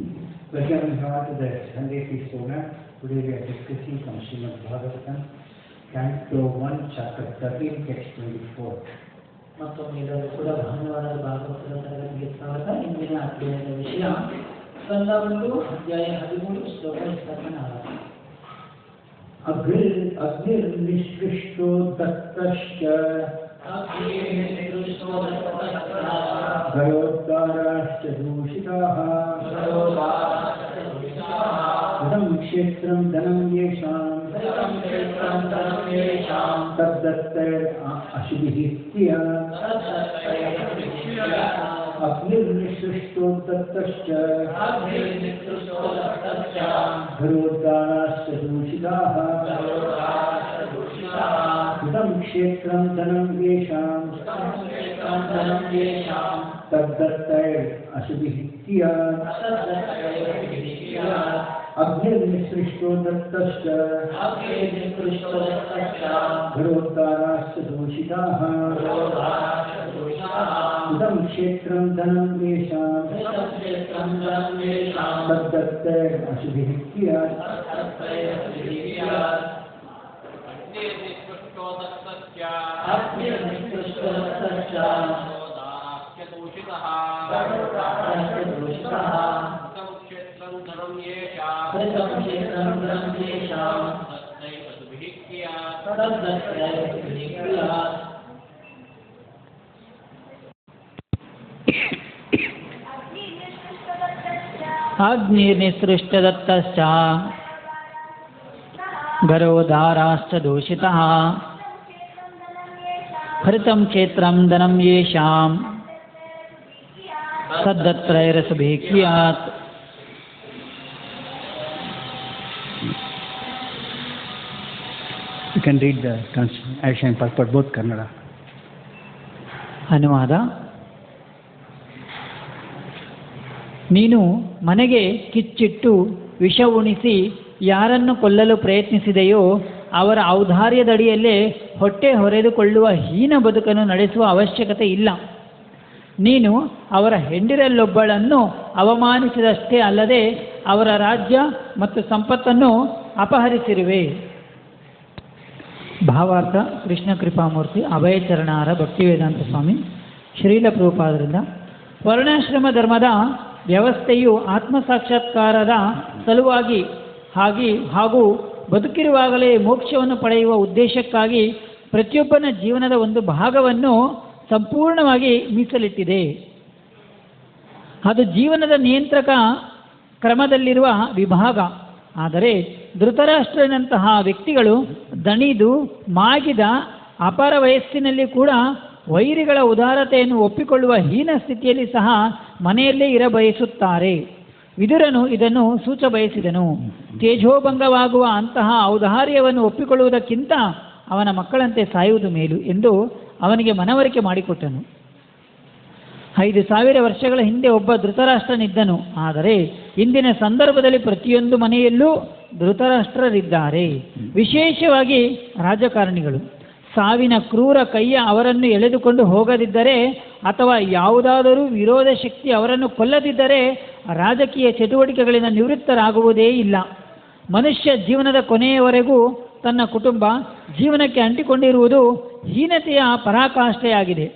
Welcome to the Sunday Feast program. Today we are discussing from Srimad Bhagavatam, Canto 1, Chapter 13, Text 24. ಮತ್ತೊಮ್ಮೆ ಕೂಡ ಭಾನುವಾರದ ಭಾಗವತದ ತರಗತಿಗೆ ಸ್ವಾಗತ. ಇಂದಿನ ಅಧ್ಯಯನದ ವಿಷಯ ಸ್ಕಂದ 1 ಅಧ್ಯಾಯ 13 ಶ್ಲೋಕ 24. ಅಗ್ನಿರ್ನಿಷ್ಕೃಷ್ಟೋ ದತ್ತಶ್ಚ ಗಯೋದ್ಗಾರಾಶ್ಚ ದೂಷಿತಾಃ ಇದಂ ಕ್ಷೇತ್ರಂ ಧನಂ ಯೇಷಾಂ ತದ್ದತ್ತೈರ್ ಅಶುಭಿಃ ಸ್ಯಾತ್. ಅಗ್ನಿರ್ನಿಸೃಷ್ಟೋ ದತ್ತಶ್ಚ ಗಯೋದ್ಗಾರಾಶ್ಚ ದೂಷಿತಾಃ ಇದಂ ಕ್ಷೇತ್ರಂ ಧನಂ ಯೇಷಾಂ ತದ್ದತ್ತೈರ್ ಅಶುಭಿಃ ಸ್ಯಾತ್. ಅಗ್ನಿರ್ನಿಸೃಷ್ಟೋ ದತ್ತಶ್ಚ ಗಯೋದ್ಗಾರಾಶ್ಚ ದೂಷಿತಾಃ ಇದಂ ಕ್ಷೇತ್ರಂ ಧನಂ ಯೇಷಾಂ ತದ್ದತ್ತೈರ್ ಅಶುಭಿಃ ಸ್ಯಾತ್. ಅಗ್ನಿರ್ನಿಸೃಷ್ಟದತ್ತಶ್ಚ ಗರೋಧಾರಾಶ್ಚ ದೂಷಿತಃ ಹರಿತಂ ಕ್ಷೇತ್ರಂ ಧನಂ ಯೇಷಾಂ ತದ್ದತ್ರೈರಸಭಿಃ ಸ್ಯಾತ್. You can read the translation and purport, both Kannada. ಅನುವಾದ. ನೀನು ಮನೆಗೆ ಕಿಚ್ಚಿಟ್ಟು ವಿಷ ಉಣಿಸಿ ಯಾರನ್ನು ಕೊಲ್ಲಲು ಪ್ರಯತ್ನಿಸಿದೆಯೋ ಅವರ ಔದಾರ್ಯದಡಿಯಲ್ಲೇ ಹೊಟ್ಟೆ ಹೊರೆದುಕೊಳ್ಳುವ ಹೀನ ಬದುಕನ್ನು ನಡೆಸುವ ಅವಶ್ಯಕತೆ ಇಲ್ಲ. ನೀನು ಅವರ ಹೆಂಡಿರಲ್ಲೊಬ್ಬಳನ್ನು ಅವಮಾನಿಸಿದಷ್ಟೇ ಅಲ್ಲದೆ ಅವರ ರಾಜ್ಯ ಮತ್ತು ಸಂಪತ್ತನ್ನು ಅಪಹರಿಸಿರುವೆ. ಭಾವಾರ್ಥ ಕೃಷ್ಣ ಕೃಪಾಮೂರ್ತಿ ಅಭಯಚರಣಾರ ಭಕ್ತಿವೇದಾಂತ ಸ್ವಾಮಿ ಶ್ರೀಲ ಪ್ರಭುಪಾದರಿಂದ. ವರ್ಣಾಶ್ರಮ ಧರ್ಮದ ವ್ಯವಸ್ಥೆಯು ಆತ್ಮಸಾಕ್ಷಾತ್ಕಾರದ ಸಲುವಾಗಿ ಹಾಗೂ ಬದುಕಿರುವಾಗಲೇ ಮೋಕ್ಷವನ್ನು ಪಡೆಯುವ ಉದ್ದೇಶಕ್ಕಾಗಿ ಪ್ರತಿಯೊಬ್ಬನ ಜೀವನದ ಒಂದು ಭಾಗವನ್ನು ಸಂಪೂರ್ಣವಾಗಿ ಮೀಸಲಿಟ್ಟಿದೆ. ಅದು ಜೀವನದ ನಿಯಂತ್ರಕ ಕ್ರಮದಲ್ಲಿರುವ ವಿಭಾಗ. ಆದರೆ ಧೃತರಾಷ್ಟ್ರನಂತಹ ವ್ಯಕ್ತಿಗಳು ದಣಿದು ಮಾಗಿದ ಅಪಾರ ವಯಸ್ಸಿನಲ್ಲಿ ಕೂಡ ವೈರಿಗಳ ಉದಾರತೆಯನ್ನು ಒಪ್ಪಿಕೊಳ್ಳುವ ಹೀನ ಸ್ಥಿತಿಯಲ್ಲಿ ಸಹ ಮನೆಯಲ್ಲೇ ಇರಬಯಸುತ್ತಾರೆ. ವಿದುರನು ಇದನ್ನು ಸೂಚಬಯಸಿದನು. ತೇಜೋಭಂಗವಾಗುವ ಅಂತಹ ಔದಾರ್ಯವನ್ನು ಒಪ್ಪಿಕೊಳ್ಳುವುದಕ್ಕಿಂತ ಅವನ ಮಕ್ಕಳಂತೆ ಸಾಯುವುದು ಮೇಲು ಎಂದು ಅವನಿಗೆ ಮನವರಿಕೆ ಮಾಡಿಕೊಟ್ಟನು. 5,000 ವರ್ಷಗಳ ಹಿಂದೆ ಒಬ್ಬ ಧೃತರಾಷ್ಟ್ರನಿದ್ದನು. ಆದರೆ ಇಂದಿನ ಸಂದರ್ಭದಲ್ಲಿ ಪ್ರತಿಯೊಂದು ಮನೆಯಲ್ಲೂ ಧೃತರಾಷ್ಟ್ರರಿದ್ದಾರೆ. ವಿಶೇಷವಾಗಿ ರಾಜಕಾರಣಿಗಳು. ಸಾವಿನ ಕ್ರೂರ ಕೈಯ ಅವರನ್ನು ಎಳೆದುಕೊಂಡು ಹೋಗದಿದ್ದರೆ ಅಥವಾ ಯಾವುದಾದರೂ ವಿರೋಧ ಶಕ್ತಿ ಅವರನ್ನು ಕೊಲ್ಲದಿದ್ದರೆ ರಾಜಕೀಯ ಚಟುವಟಿಕೆಗಳಿಂದ ನಿವೃತ್ತರಾಗುವುದೇ ಇಲ್ಲ. ಮನುಷ್ಯ ಜೀವನದ ಕೊನೆಯವರೆಗೂ ತನ್ನ ಕುಟುಂಬ ಜೀವನಕ್ಕೆ ಅಂಟಿಕೊಂಡಿರುವುದು ಹೀನತೆಯ ಪರಾಕಾಷ್ಠೆಯಾಗಿದೆ.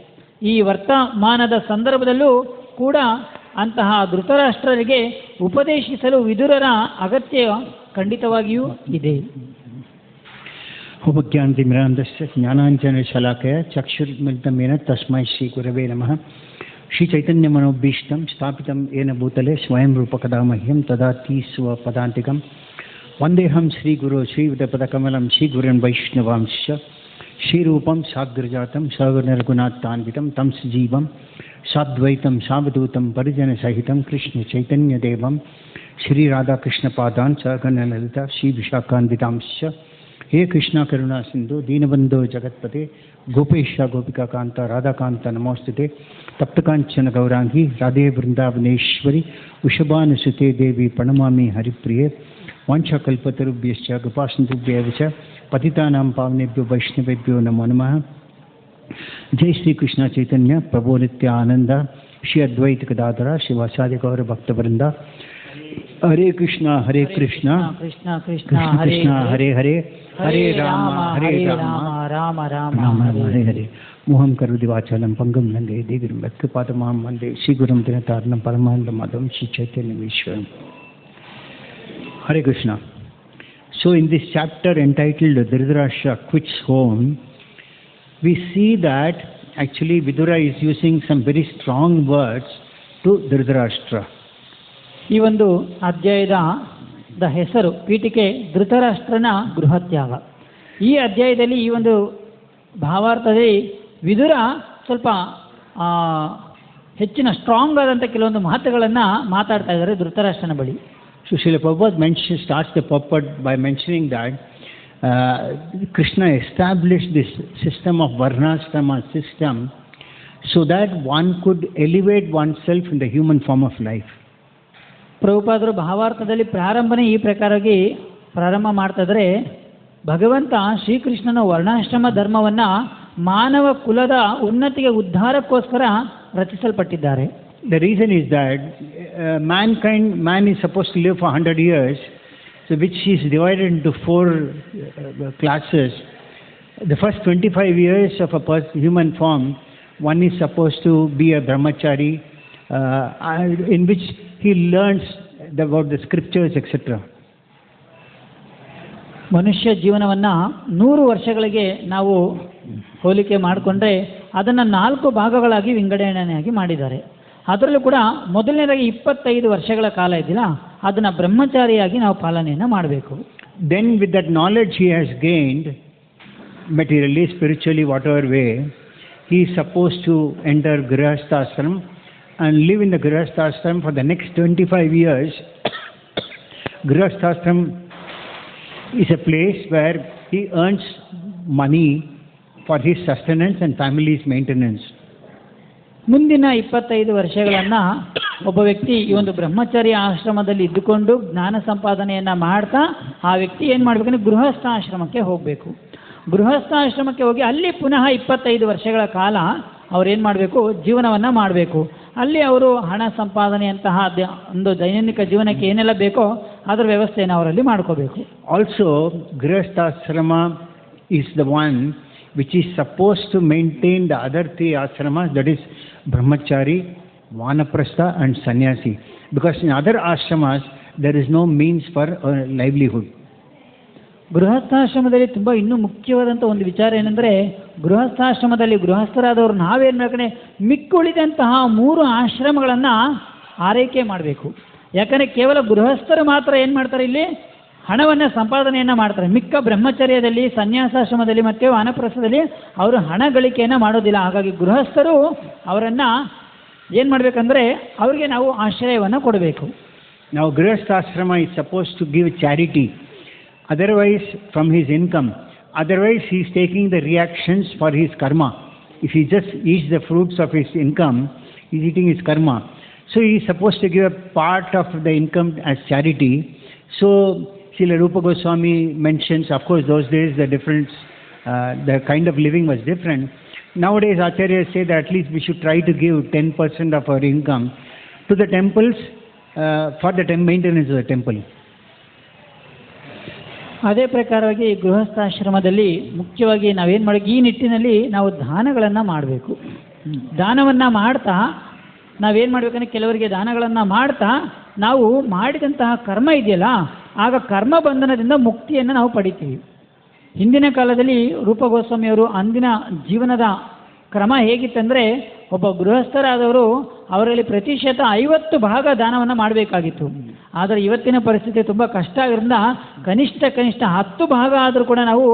ಈ ವರ್ತಮಾನದ ಸಂದರ್ಭದಲ್ಲೂ ಕೂಡ ಅಂತಹ ಧೃತರಾಷ್ಟ್ರರಿಗೆ ಉಪದೇಶಿಸಲು ವಿದುರರ ಅಗತ್ಯ ಖಂಡಿತವಾಗಿಯೂ ಇದೆ. ಉಪಜ್ಞಾನತಿಮಿರಾಂಧಸ್ಯ ಜ್ಞಾನಾಂಜನಶಲಾಕಯ ಚಕ್ಷುರ್ಮಿಲಿತಮೇನ ತಸ್ಮೈ ಶ್ರೀ ಗುರವೇ ನಮಃ. ಶ್ರೀ ಚೈತನ್ಯಮನೋಭೀಷ್ಟಂ ಸ್ಥಾಪಿತಂ ಏನ ಭೂತಲೆ ಸ್ವಯಂ ರೂಪಕದಾ ಮಹ್ಯಂ ದದಾತಿ ಸ್ವಪದಾಂತಿಕಂ. ವಂದೇಹಂ ಶ್ರೀಗುರೋ ಶ್ರೀಯುತಪದಕಮಲಂ ಶ್ರೀಗುರುನ್ ವೈಷ್ಣವಾಂಶ್ಚ ಶ್ರೀರೂಪಂ ಸಾಗ್ರಜಾತಂ ಸಗುಣರಘುನಾಥಾನ್ವಿತಂ ತಂ ಸಜೀವಂ ಸಾದ್ವೈತಂ ಸಾವಧೂತಂ ಪರಿಜನಸಹಿತಂ ಕೃಷ್ಣ ಚೈತನ್ಯದೇವಂ ಶ್ರೀರಾಧಾಕೃಷ್ಣಪಾದಾನ್ ಸಗಣಲಲಿತ ಶ್ರೀ ವಿಶಾಖಾನ್ವಿತಾಂಶ್ಚ. ಹೇ ಕೃಷ್ಣ ಕರುಣಾ ಸಿಂಧು ದೀನಬಂಧೋ ಜಗತ್ಪತೆ ಗೋಪೇಶ ಗೋಪಿಕಾಕಾಂತ ರಾಧಾಕಾಂತ ನಮೋಸ್ತುತೆ. ತಪ್ತಕಾಂಚನ ಗೌರಾಂಗಿ ರಾಧೇ ವೃಂದಾವನೇಶ್ವರಿ ವೃಷಭಾನುಸುತೆ ದೇವಿ ಪ್ರಣಮಾಮಿ ಹರಿಪ್ರಿಯೆ. ವಾಂಛಾಕಲ್ಪತರುಭ್ಯಶ್ಚ ಕೃಪಾಸಿಂಧುಭ್ಯೇವ ಚ ಪತಿತಾನಾಂ ಪಾವನೇಭ್ಯೋ ವೈಷ್ಣವೇಭ್ಯೋ ನಮೋ ನಮಃ. ಜೈ ಶ್ರೀ ಕೃಷ್ಣ ಚೈತನ್ಯ ಪ್ರಭು ನಿತ್ಯಾನಂದ ಶ್ರೀ ಅದ್ವೈತ ಗದಾಧರ ಶಿವಾಚಾರ್ಯ ಗೌರ ಭಕ್ತವೃಂದ. Hare Krishna, Hare Krishna, Krishna Krishna, Krishna Krishna, Hare Hare, Hare Rama, Hare Rama, Rama Rama, Hare Hare. Muham karudi vachalam pangam nange digirum bhaktipadamam mande Shri Gurum Dinatarnam Paramanandamadam Shri Chaitanya Vishwaram. Hare Krishna. So in this chapter entitled Dhritarashtra Quits Home, we see that actually Vidura is using some very strong words to Dhritarashtra. ಈ ಒಂದು ಅಧ್ಯಾಯದ ಹೆಸರು ಪೀಠಿಕೆ ಧೃತರಾಷ್ಟ್ರನ ಗೃಹತ್ಯಾಗ. ಈ ಅಧ್ಯಾಯದಲ್ಲಿ ಈ ಒಂದು ಭಾವಾರ್ಥದಲ್ಲಿ ವಿದುರ ಸ್ವಲ್ಪ ಹೆಚ್ಚಿನ ಸ್ಟ್ರಾಂಗ್ ಆದಂಥ ಕೆಲವೊಂದು ಮಾತುಗಳನ್ನು ಮಾತಾಡ್ತಾ ಇದ್ದಾರೆ ಧೃತರಾಷ್ಟ್ರನ ಬಳಿ. So Srila Prabhupada starts the purport by mentioning that Krishna established this system of Varnashrama system so that one could elevate oneself in the human form of life. ಪ್ರಭುಪಾದರು ಭಾವಾರ್ಥದಲ್ಲಿ ಪ್ರಾರಂಭನೆ ಈ ಪ್ರಕಾರವಾಗಿ ಪ್ರಾರಂಭ ಮಾಡ್ತಿದ್ರೆ, ಭಗವಂತ ಶ್ರೀಕೃಷ್ಣನ ವರ್ಣಾಶ್ರಮ ಧರ್ಮವನ್ನು ಮಾನವ ಕುಲದ ಉನ್ನತಿಗೆ ಉದ್ಧಾರಕ್ಕೋಸ್ಕರ ರಚಿಸಲ್ಪಟ್ಟಿದ್ದಾರೆ. The reason is that man is supposed to live for 100 years, so which is divided into 4 classes. The first 25 years of a human form, one is supposed to be a brahmachari, in which he learns about the scriptures, etc. ಮನುಷ್ಯ ಜೀವನವನ್ನು 100 ವರ್ಷಗಳಿಗೆ ನಾವು ಹೋಲಿಕೆ ಮಾಡಿಕೊಂಡ್ರೆ ಅದನ್ನು 4 ಭಾಗಗಳಾಗಿ ವಿಂಗಡಣೆಯಾಗಿ ಮಾಡಿದ್ದಾರೆ. ಅದರಲ್ಲೂ ಕೂಡ ಮೊದಲನೇದಾಗಿ 25 ವರ್ಷಗಳ ಕಾಲ ಇದೆಯಲ್ಲ, ಅದನ್ನು ಬ್ರಹ್ಮಚಾರಿಯಾಗಿ ನಾವು ಪಾಲನೆಯನ್ನು ಮಾಡಬೇಕು. Then with that knowledge he has gained, materially, spiritually, whatever way, he is supposed to enter Grihastha Ashram and live in the Grihastha Ashram for the next 25 years. Grihastha Ashram is a place where he earns money for his sustenance and family's maintenance. ಮುಂದಿನ 25 ವರ್ಷಗಳನ್ನು ಒಬ್ಬ ವ್ಯಕ್ತಿ ಈ ಒಂದು ಬ್ರಹ್ಮಚರ್ಯ ಆಶ್ರಮದಲ್ಲಿ ಇದ್ದುಕೊಂಡು ಜ್ಞಾನ ಸಂಪಾದನೆಯನ್ನು ಮಾಡ್ತಾ ಆ ವ್ಯಕ್ತಿ ಏನು ಮಾಡಬೇಕಂದ್ರೆ ಗೃಹಸ್ಥಾಶ್ರಮಕ್ಕೆ ಹೋಗಬೇಕು. ಗೃಹಸ್ಥಾಶ್ರಮಕ್ಕೆ ಹೋಗಿ ಅಲ್ಲಿ ಪುನಃ 25 ವರ್ಷಗಳ ಕಾಲ ಅವ್ರೇನು ಮಾಡಬೇಕು, ಜೀವನವನ್ನು ಮಾಡಬೇಕು. ಅಲ್ಲಿ ಅವರು ಹಣ ಸಂಪಾದನೆಯಂತಹ ಒಂದು ದೈನಂದಿನ ಜೀವನಕ್ಕೆ ಏನೆಲ್ಲ ಬೇಕೋ ಅದರ ವ್ಯವಸ್ಥೆಯನ್ನು ಅವರಲ್ಲಿ ಮಾಡ್ಕೋಬೇಕು. Also grihasthashrama is the one which is supposed to maintain the other 3 ashramas, that is brahmachari, vanaprastha and sannyasi, because in other ashramas there is no means for livelihood. ಗೃಹಸ್ಥಾಶ್ರಮದಲ್ಲಿ ತುಂಬ ಇನ್ನೂ ಮುಖ್ಯವಾದಂಥ ಒಂದು ವಿಚಾರ ಏನಂದರೆ, ಗೃಹಸ್ಥಾಶ್ರಮದಲ್ಲಿ ಗೃಹಸ್ಥರಾದವರು ನಾವೇನು ಮಾಡ್ಕಣೆ ಮಿಕ್ಕುಳಿದಂತಹ 3 ಆಶ್ರಮಗಳನ್ನು ಆರೈಕೆ ಮಾಡಬೇಕು. ಯಾಕಂದರೆ ಕೇವಲ ಗೃಹಸ್ಥರು ಮಾತ್ರ ಏನು ಮಾಡ್ತಾರೆ, ಇಲ್ಲಿ ಹಣವನ್ನು ಸಂಪಾದನೆಯನ್ನು ಮಾಡ್ತಾರೆ. ಮಿಕ್ಕ ಬ್ರಹ್ಮಚರ್ಯದಲ್ಲಿ, ಸನ್ಯಾಸಾಶ್ರಮದಲ್ಲಿ ಮತ್ತು ವಾನಪ್ರಸ್ಥದಲ್ಲಿ ಅವರು ಹಣ ಗಳಿಕೆಯನ್ನು ಮಾಡೋದಿಲ್ಲ. ಹಾಗಾಗಿ ಗೃಹಸ್ಥರು ಅವರನ್ನು ಏನು ಮಾಡಬೇಕಂದ್ರೆ ಅವರಿಗೆ ನಾವು ಆಶ್ರಯವನ್ನು ಕೊಡಬೇಕು. Now Grihasthashrama is supposed to give charity, otherwise from his income. Otherwise he is taking the reactions for his karma. If he just eats the fruits of his income, he is eating his karma. So he is supposed to give a part of the income as charity. So Srila Rupa Goswami mentions, of course those days the difference, the kind of living was different. Nowadays Acharyas say that at least we should try to give 10% of our income to the temples for the maintenance of the temple. ಅದೇ ಪ್ರಕಾರವಾಗಿ ಗೃಹಸ್ಥಾಶ್ರಮದಲ್ಲಿ ಮುಖ್ಯವಾಗಿ ನಾವೇನು ಮಾಡಿ ಈ ನಿಟ್ಟಿನಲ್ಲಿ ನಾವು ದಾನಗಳನ್ನು ಮಾಡಬೇಕು. ದಾನವನ್ನು ಮಾಡ್ತಾ ನಾವೇನು ಮಾಡಬೇಕಂದ್ರೆ ಕೆಲವರಿಗೆ ದಾನಗಳನ್ನು ಮಾಡ್ತಾ ನಾವು ಮಾಡಿದಂತಹ ಕರ್ಮ ಇದೆಯಲ್ಲ, ಆಗ ಕರ್ಮ ಬಂಧನದಿಂದ ಮುಕ್ತಿಯನ್ನು ನಾವು ಪಡಿತೀವಿ. ಹಿಂದಿನ ಕಾಲದಲ್ಲಿ ರೂಪ ಗೋಸ್ವಾಮಿಯವರು ಅಂದಿನ ಜೀವನದ ಕ್ರಮ ಹೇಗಿತ್ತಂದರೆ, ಒಬ್ಬ ಗೃಹಸ್ಥರಾದವರು ಅವರಲ್ಲಿ ಪ್ರತಿಶತ 50 ಭಾಗ ದಾನವನ್ನು ಮಾಡಬೇಕಾಗಿತ್ತು. ಆದರೆ ಇವತ್ತಿನ ಪರಿಸ್ಥಿತಿ ತುಂಬ ಕಷ್ಟ ಆಗಿರೋದ್ರಿಂದ ಕನಿಷ್ಠ 10 ಭಾಗ ಆದರೂ ಕೂಡ ನಾವು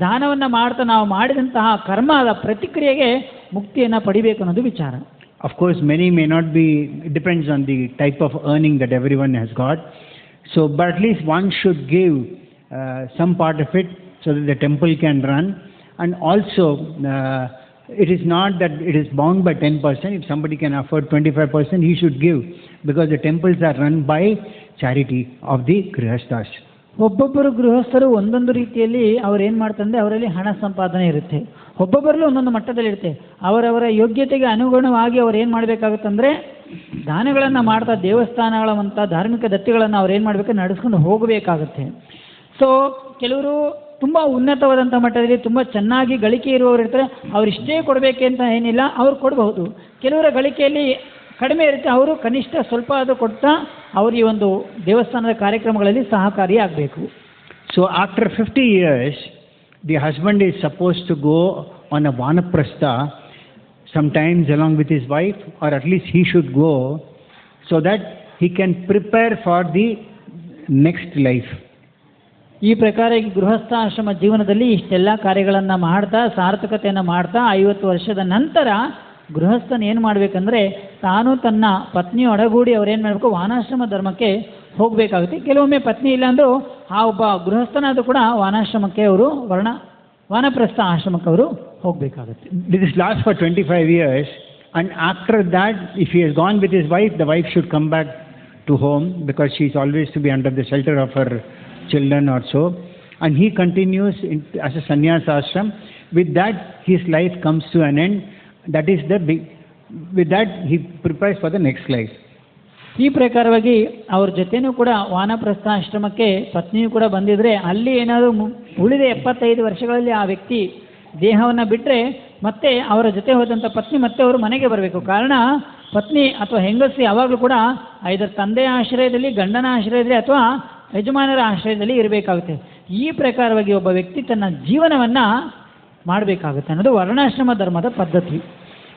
ದಾನವನ್ನು ಮಾಡ್ತಾ ನಾವು ಮಾಡಿದಂತಹ ಕರ್ಮದ ಪ್ರತಿಕ್ರಿಯೆಗೆ ಮುಕ್ತಿಯನ್ನು ಪಡಿಬೇಕು ಅನ್ನೋದು ವಿಚಾರ. Of course many may not be, it depends on the type of earning that everyone has got. So but at least one should give some part of it so that the temple can run. And also it is not that it is bound by 10%. If somebody can afford 25%, he should give, because the temples are run by charity of the Grihasthas. ಒಬ್ಬೊಬ್ಬರು ಗೃಹಸ್ಥರು ಒಂದೊಂದು ರೀತಿಯಲ್ಲಿ ಅವ್ರು ಏನು ಮಾಡ್ತಾರೆ, ಅವರಲ್ಲಿ ಹಣ ಸಂಪಾದನೆ ಇರುತ್ತೆ. ಒಬ್ಬೊಬ್ಬರಲ್ಲೂ ಒಂದೊಂದು ಮಟ್ಟದಲ್ಲಿ ಇರುತ್ತೆ. ಅವರವರ ಯೋಗ್ಯತೆಗೆ ಅನುಗುಣವಾಗಿ ಅವ್ರು ಏನು ಮಾಡಬೇಕಾಗುತ್ತಂದರೆ ದಾನಗಳನ್ನು ಮಾಡ್ತಾ ದೇವಸ್ಥಾನಗಳಂಥ ಧಾರ್ಮಿಕ ದತ್ತಿಗಳನ್ನು ಅವ್ರು ಏನು ಮಾಡಬೇಕು, ನಡೆಸ್ಕೊಂಡು ಹೋಗಬೇಕಾಗತ್ತೆ. ಸೊ ಕೆಲವರು ತುಂಬ ಉನ್ನತವಾದಂಥ ಮಟ್ಟದಲ್ಲಿ ತುಂಬ ಚೆನ್ನಾಗಿ ಗಳಿಕೆ ಇರುವವರು ಇರ್ತಾರೆ, ಅವರಿಷ್ಟೇ ಕೊಡಬೇಕಂತ ಏನಿಲ್ಲ, ಅವ್ರು ಕೊಡಬಹುದು. ಕೆಲವರ ಗಳಿಕೆಯಲ್ಲಿ ಕಡಿಮೆ ಇರುತ್ತೆ, ಅವರು ಕನಿಷ್ಠ ಸ್ವಲ್ಪ ಅದು ಕೊಡ್ತಾ ಅವರು ಈ ಒಂದು ದೇವಸ್ಥಾನದ ಕಾರ್ಯಕ್ರಮಗಳಲ್ಲಿ ಸಹಕಾರಿಯಾಗಬೇಕು. So after 50 years, the husband is supposed to go on a vanaprastha, sometimes along with his wife, or at least he should go so that he can prepare for the next life. ಈ ಪ್ರಕಾರ ಈ ಗೃಹಸ್ಥಾಶ್ರಮ ಜೀವನದಲ್ಲಿ ಇಷ್ಟೆಲ್ಲ ಕಾರ್ಯಗಳನ್ನು ಮಾಡ್ತಾ ಸಾರ್ಥಕತೆಯನ್ನು ಮಾಡ್ತಾ 50 ವರ್ಷದ ನಂತರ ಗೃಹಸ್ಥನ ಏನು ಮಾಡಬೇಕಂದ್ರೆ ತಾನು ತನ್ನ ಪತ್ನಿಯ ಒಡಗೂಡಿ ಅವ್ರೇನು ಮಾಡಬೇಕು, ವಾನಾಶ್ರಮ ಧರ್ಮಕ್ಕೆ ಹೋಗಬೇಕಾಗುತ್ತೆ. ಕೆಲವೊಮ್ಮೆ ಪತ್ನಿ ಇಲ್ಲಾಂದರೂ ಆ ಒಬ್ಬ ಗೃಹಸ್ಥನಾದರೂ ಕೂಡ ವಾನಾಶ್ರಮಕ್ಕೆ ಅವರು ವಾನಪ್ರಸ್ಥ ಆಶ್ರಮಕ್ಕೆ ಅವರು ಹೋಗಬೇಕಾಗುತ್ತೆ. This lasts for 25 years, and after that, if he has gone with his wife, the wife should come back to home because she is always to be under the shelter of her children or so, and he continues as a sannyasa ashram. With that, his life comes to an end. That is with that he prepares for the next life. ಈ ಪ್ರಕಾರವಾಗಿ ಅವ್ರ ಜೊತೆನೂ ಕೂಡ ವಾನಪ್ರಸ್ಥ ಆಶ್ರಮಕ್ಕೆ ಪತ್ನಿಯೂ ಕೂಡ ಬಂದಿದ್ರೆ ಅಲ್ಲಿ ಏನಾದರೂ ಉಳಿದ 75 ವರ್ಷಗಳಲ್ಲಿ ಆ ವ್ಯಕ್ತಿ ದೇಹವನ್ನು ಬಿಟ್ಟರೆ ಮತ್ತೆ ಅವರ ಜೊತೆ ಹೋದಂಥ ಪತ್ನಿ ಮತ್ತೆ ಅವರು ಮನೆಗೆ ಬರಬೇಕು. ಕಾರಣ ಪತ್ನಿ ಅಥವಾ ಹೆಂಗಸು ಯಾವಾಗಲೂ ಕೂಡ ಐದರ ತಂದೆಯ ಆಶ್ರಯದಲ್ಲಿ, ಗಂಡನ ಆಶ್ರಯದಲ್ಲಿ ಅಥವಾ ಯಜಮಾನರ ಆಶ್ರಯದಲ್ಲಿ ಇರಬೇಕಾಗುತ್ತೆ. ಈ ಪ್ರಕಾರವಾಗಿ ಒಬ್ಬ ವ್ಯಕ್ತಿ ತನ್ನ ಜೀವನವನ್ನು ಮಾಡಬೇಕಾಗುತ್ತೆ ಅನ್ನೋದು ವರ್ಣಾಶ್ರಮ ಧರ್ಮದ ಪದ್ಧತಿ.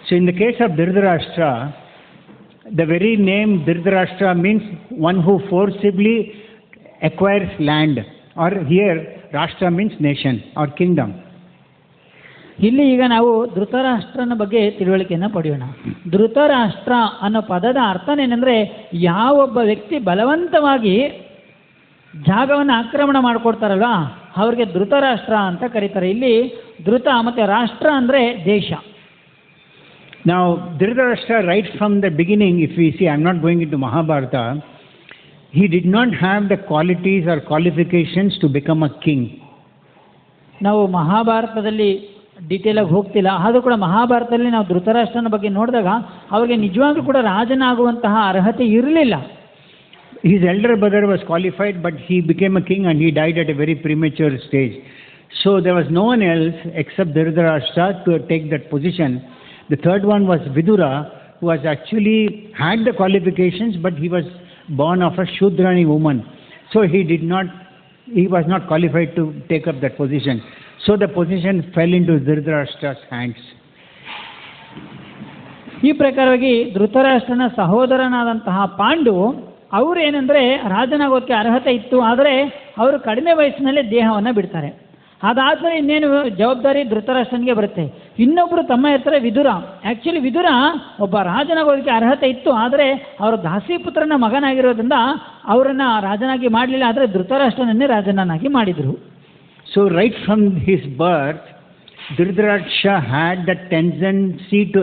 So in the case of Dhritarashtra, the very name Dhritarashtra means one who forcibly acquires land, or here Rashtra means nation or kingdom. ಇಲ್ಲಿ ಈಗ ನಾವು ಧೃತರಾಷ್ಟ್ರನ ಬಗ್ಗೆ ತಿಳುವಳಿಕೆಯನ್ನು ಪಡೆಯೋಣ. ಧೃತರಾಷ್ಟ್ರ ಅನ್ನೋ ಪದದ ಅರ್ಥನೇನೆಂದರೆ ಯಾವೊಬ್ಬ ವ್ಯಕ್ತಿ ಬಲವಂತವಾಗಿ ಜಾಗವನ್ನು ಆಕ್ರಮಣ ಮಾಡಿಕೊಡ್ತಾರಲ್ವ ಅವ್ರಿಗೆ ಧೃತರಾಷ್ಟ್ರ ಅಂತ ಕರೀತಾರೆ. ಇಲ್ಲಿ ಧೃತ ಮತ್ತು ರಾಷ್ಟ್ರ ಅಂದರೆ ದೇಶ. Now Dhritarashtra, right from the beginning, if we see, I'm not going into Mahabharata, he did not have the qualities or qualifications to become a king. ನಾವು ಮಹಾಭಾರತದಲ್ಲಿ ಡೀಟೇಲ್ ಆಗಿ ಹೋಗ್ತಿಲ್ಲ, ಆದರೂ ಕೂಡ ಮಹಾಭಾರತದಲ್ಲಿ ನಾವು ಧೃತರಾಷ್ಟ್ರನ ಬಗ್ಗೆ ನೋಡಿದಾಗ ಅವರಿಗೆ ನಿಜವಾಗ್ಲೂ ಕೂಡ ರಾಜನಾಗುವಂತಹ ಅರ್ಹತೆ ಇರಲಿಲ್ಲ. His elder brother was qualified, but he became a king and he died at a very premature stage. So there was no one else except Dhritarashtra to take that position. The third one was Vidura, who was actually had the qualifications, but he was born of a Shudrani woman. So he was not qualified to take up that position. So the position fell into Dhritarashtra's hands. ಈ ಪ್ರಕಾರವಾಗಿ ಧೃತರಾಷ್ಟ್ರನ ಸಹೋದರನಾದಂತಹ ಪಾಂಡು ಅವರು ಏನಂದರೆ ರಾಜನಾಗೋಕ್ಕೆ ಅರ್ಹತೆ ಇತ್ತು, ಆದರೆ ಅವರು ಕಡಿಮೆ ವಯಸ್ಸಿನಲ್ಲೇ ದೇಹವನ್ನು ಬಿಡ್ತಾರೆ. ಅದಾದಮೇಲೆ ಇನ್ನೇನು ಜವಾಬ್ದಾರಿ ಧೃತರಾಷ್ಟ್ರನಿಗೆ ಬರುತ್ತೆ. ಇನ್ನೊಬ್ಬರು ತಮ್ಮ ಇರ್ತಾರೆ ವಿದುರ. ಆ್ಯಕ್ಚುಲಿ ವಿದುರ ಒಬ್ಬ ರಾಜನಾಗೋದಕ್ಕೆ ಅರ್ಹತೆ ಇತ್ತು, ಆದರೆ ಅವರು ದಾಸಿಪುತ್ರನ ಮಗನಾಗಿರೋದ್ರಿಂದ ಅವರನ್ನು ರಾಜನಾಗಿ ಮಾಡಲಿಲ್ಲ, ಆದರೆ ಧೃತರಾಷ್ಟ್ರನನ್ನೇ ರಾಜನನ್ನಾಗಿ ಮಾಡಿದರು. So right from his birth, Dhritarashtra had the tendency to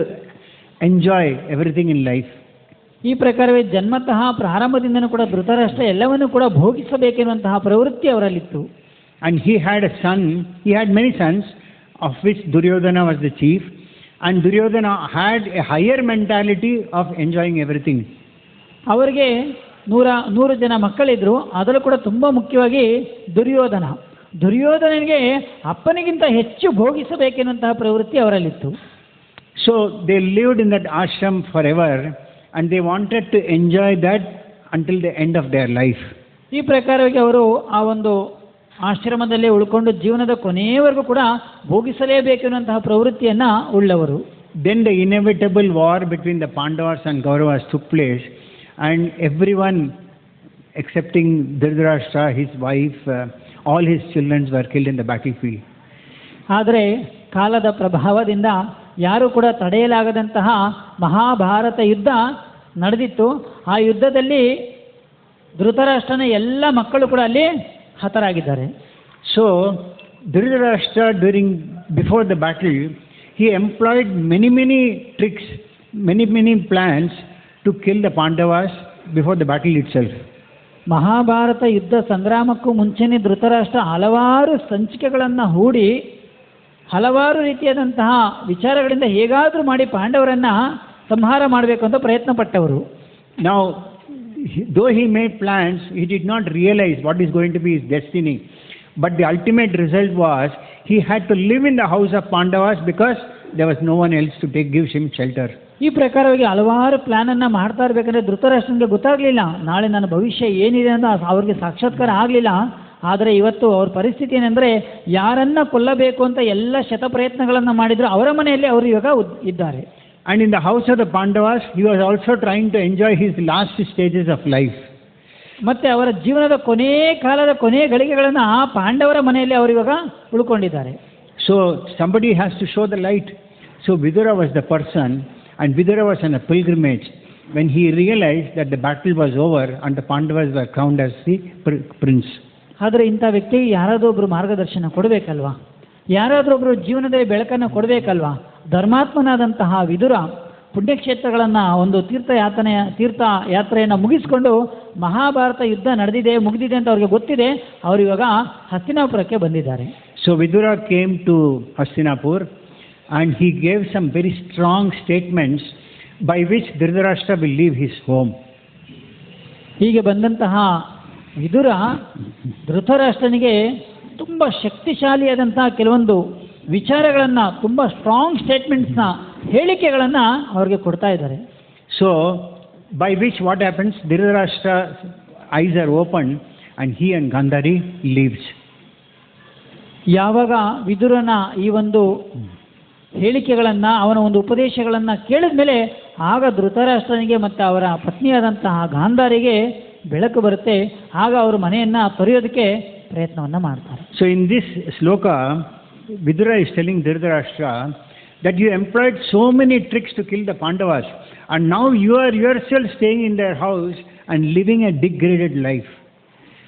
enjoy everything in life. ಈ ಪ್ರಕಾರವೇ ಜನ್ಮತಃ ಪ್ರಾರಂಭದಿಂದನೂ ಕೂಡ ಧೃತರಾಷ್ಟ್ರ ಎಲ್ಲವನ್ನೂ ಕೂಡ ಭೋಗಿಸಬೇಕೆನ್ನುವಂತಹ ಪ್ರವೃತ್ತಿ ಅವರಲ್ಲಿತ್ತು. And he had many sons, of which Duryodhana was the chief, and Duryodhana had a higher mentality of enjoying everything. ಅವರಿಗೆ 100 ಜನ ಮಕ್ಕಳಿದ್ರು, ಅದರಲ್ಲೂ ಕೂಡ ತುಂಬ ಮುಖ್ಯವಾಗಿ ದುರ್ಯೋಧನನಿಗೆ ಅಪ್ಪನಿಗಿಂತ ಹೆಚ್ಚು ಭೋಗಿಸಬೇಕೆನ್ನುವಂತಹ ಪ್ರವೃತ್ತಿ ಅವರಲ್ಲಿತ್ತು. So they lived in that ashram forever, and they wanted to enjoy that until the end of their life. ಈ ಪ್ರಕಾರವಾಗಿ ಅವರು ಆ ಒಂದು ಆಶ್ರಮದಲ್ಲೇ ಉಳ್ಕೊಂಡು ಜೀವನದ ಕೊನೆಯವರೆಗೂ ಕೂಡ ಭೋಗಿಸಲೇಬೇಕೆನ್ನುವಂತಹ ಪ್ರವೃತ್ತಿಯನ್ನು ಉಳ್ಳವರು. Then the inevitable war between the Pandavas and Kauravas took place, and everyone excepting Dhritarashtra, his wife, all his children were killed in the battlefield. ಆದರೆ ಕಾಲದ ಪ್ರಭಾವದಿಂದ ಯಾರೂ ಕೂಡ ತಡೆಯಲಾಗದಂತಹ ಮಹಾಭಾರತ ಯುದ್ಧ ನಡೆದಿತ್ತು. ಆ ಯುದ್ಧದಲ್ಲಿ ಧೃತರಾಷ್ಟ್ರನ ಎಲ್ಲ ಮಕ್ಕಳು ಕೂಡ ಅಲ್ಲಿ ಹತರಾಗಿದ್ದಾರೆ. So Dhritarashtra, before the battle, he employed many tricks, many plans to kill the Pandavas before the battle itself. Mahabharata ಯುದ್ಧ ಸಂಗ್ರಾಮಕ್ಕೂ ಮುಂಚೆನೇ ಧೃತರಾಷ್ಟ್ರ ಹಲವಾರು ಸಂಚಿಕೆಗಳನ್ನು ಹೂಡಿ ಹಲವಾರು ರೀತಿಯಾದಂತಹ ವಿಚಾರಗಳಿಂದ ಹೇಗಾದರೂ ಮಾಡಿ ಪಾಂಡವರನ್ನು ಸಂಹಾರ ಮಾಡಬೇಕು ಅಂತ ಪ್ರಯತ್ನ ಪಟ್ಟವರು. Now, though he made plans, he did not realize what is going to be his destiny. But the ultimate result was he had to live in the house of Pandavas because there was no one else to give him shelter. ಈ ಪ್ರಕಾರವಾಗಿ ಹಲವಾರು ಪ್ಲಾನನ್ನು ಮಾಡ್ತಾ ಇರಬೇಕಂದ್ರೆ ಧೃತರಾಷ್ಟ್ರನಿಗೆ ಗೊತ್ತಾಗಲಿಲ್ಲ ನಾಳೆ ನನ್ನ ಭವಿಷ್ಯ ಏನಿದೆ ಅಂತ ಅವ್ರಿಗೆ ಸಾಕ್ಷಾತ್ಕಾರ ಆಗಲಿಲ್ಲ. ಆದರೆ ಇವತ್ತು ಅವ್ರ ಪರಿಸ್ಥಿತಿ ಏನೆಂದರೆ ಯಾರನ್ನ ಕೊಲ್ಲಬೇಕು ಅಂತ ಎಲ್ಲ ಶತಪ್ರಯತ್ನಗಳನ್ನು ಮಾಡಿದ್ರು ಅವರ ಮನೆಯಲ್ಲಿ ಅವರು ಇವಾಗ ಇದ್ದಾರೆ. And in the house of the Pandavas, he was also trying to enjoy his last stages of life. ಮತ್ತೆ ಅವರ ಜೀವನದ ಕಾಲದ ಕೊನೆಯ ಗಳಿಗೆಗಳನ್ನು ಆ ಪಾಂಡವರ ಮನೆಯಲ್ಲಿ ಅವರು ಇವಾಗ ಉಳ್ಕೊಂಡಿದ್ದಾರೆ. So somebody has to show the light. So Vidura was the person, and Vidura was on a pilgrimage when he realized that the battle was over and the Pandavas were crowned as the prince. ಆದರೆ ಇಂಥ ವ್ಯಕ್ತಿಗೆ ಯಾರಾದರೂ ಒಬ್ಬರು ಮಾರ್ಗದರ್ಶನ ಕೊಡಬೇಕಲ್ವಾ, ಯಾರಾದರೂ ಒಬ್ಬರು ಜೀವನದಲ್ಲಿ ಬೆಳಕನ್ನು ಕೊಡಬೇಕಲ್ವಾ. ಧರ್ಮಾತ್ಮನಾದಂತಹ ವಿದುರ ಪುಣ್ಯಕ್ಷೇತ್ರಗಳನ್ನು ಒಂದು ತೀರ್ಥಯಾತ್ರೆಯನ್ನು ಮುಗಿಸಿಕೊಂಡು ಮಹಾಭಾರತ ಯುದ್ಧ ನಡೆದಿದೆ ಮುಗಿದಿದೆ ಅಂತ ಅವ್ರಿಗೆ ಗೊತ್ತಿದೆ, ಅವರು ಇವಾಗ ಹಸ್ತಿನಾಪುರಕ್ಕೆ ಬಂದಿದ್ದಾರೆ. So Vidura came to Hastinapur and he gave some very strong statements by which Dhritarashtra will leave his home. ಹೀಗೆ ಬಂದಂತಹ ವಿದುರ ಧೃತರಾಷ್ಟ್ರನಿಗೆ ತುಂಬ ಶಕ್ತಿಶಾಲಿಯಾದಂತಹ ಕೆಲವೊಂದು ವಿಚಾರಗಳನ್ನು, ತುಂಬ ಸ್ಟ್ರಾಂಗ್ ಸ್ಟೇಟ್ಮೆಂಟ್ಸ್ನ ಹೇಳಿಕೆಗಳನ್ನು ಅವ್ರಿಗೆ ಕೊಡ್ತಾ ಇದ್ದಾರೆ. So by which what happens, Dhritarashtra's eyes are opened and he and Gandhari leaves. ಯಾವಾಗ ವಿದುರನ ಈ ಒಂದು ಹೇಳಿಕೆಗಳನ್ನು, ಅವನ ಒಂದು ಉಪದೇಶಗಳನ್ನು ಕೇಳಿದ ಮೇಲೆ ಆಗ ಧೃತರಾಷ್ಟ್ರನಿಗೆ ಮತ್ತು ಅವರ ಪತ್ನಿಯಾದಂತಹ ಗಾಂಧಾರಿಗೆ ಬೆಳಕು ಬರುತ್ತೆ. ಆಗ ಅವರು ಮನೆಯನ್ನು ತೊರೆಯೋದಕ್ಕೆ ಪ್ರಯತ್ನವನ್ನು ಮಾಡ್ತಾರೆ. So in this sloka, Vidura is telling Dhritarashtra that you employed so many tricks to kill the Pandavas and now you are yourself staying in their house and living a degraded life.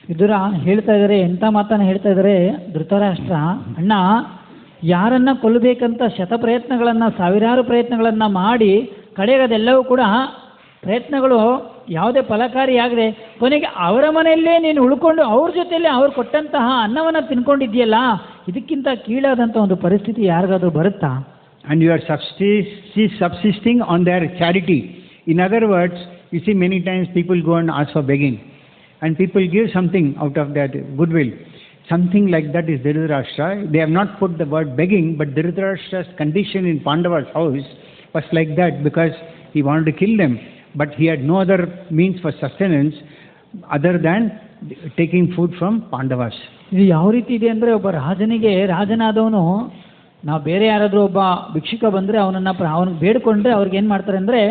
Vidura ಹೇಳ್ತಾ ಇದ್ದಾರೆ, ಎಂಥ ಮಾತನ್ನು ಹೇಳ್ತಾ ಇದ್ದಾರೆ ಧೃತರಾಷ್ಟ್ರ, ಅಣ್ಣ ಯಾರನ್ನ ಕೊಲ್ಲಬೇಕಂತ ಶತಪ್ರಯತ್ನಗಳನ್ನು, ಸಾವಿರಾರು ಪ್ರಯತ್ನಗಳನ್ನು ಮಾಡಿ ಕಡೆಗೆ ಅದೆಲ್ಲವೂ ಕೂಡ ಪ್ರಯತ್ನಗಳು ಯಾವುದೇ ಫಲಕಾರಿಯಾಗದೆ ಕೊನೆಗೆ ಅವರ ಮನೆಯಲ್ಲೇ ನೀನು ಉಳ್ಕೊಂಡು ಅವ್ರ ಜೊತೆಯಲ್ಲೇ ಅವ್ರು ಕೊಟ್ಟಂತಹ ಅನ್ನವನ್ನು ತಿನ್ಕೊಂಡಿದ್ದೀಯಲ್ಲ, ಇದಕ್ಕಿಂತ ಕೀಳಾದಂಥ ಒಂದು ಪರಿಸ್ಥಿತಿ ಯಾರಿಗಾದ್ರೂ ಬರುತ್ತಾ? And you are subsisting on their charity. In other words, you see many times people go and ask for begging and people give something out of that goodwill. Something like that is Dhritarashtra. They have not put the word begging, but Dhritarashtra's condition in Pandava's house was like that because he wanted to kill them. But he had no other means for sustenance other than taking food from Pandavas. ಇದು ಯಾವ ರೀತಿ ಇದೆ ಅಂದರೆ, ಒಬ್ಬ ರಾಜನಾದವನು ನಾವು ಬೇರೆ ಯಾರಾದರೂ ಒಬ್ಬ ಭಿಕ್ಷುಕ ಬಂದರೆ ಅವನಿಗೆ ಬೇಡಿಕೊಂಡ್ರೆ ಅವ್ರಿಗೆ ಏನು ಮಾಡ್ತಾರೆ ಅಂದರೆ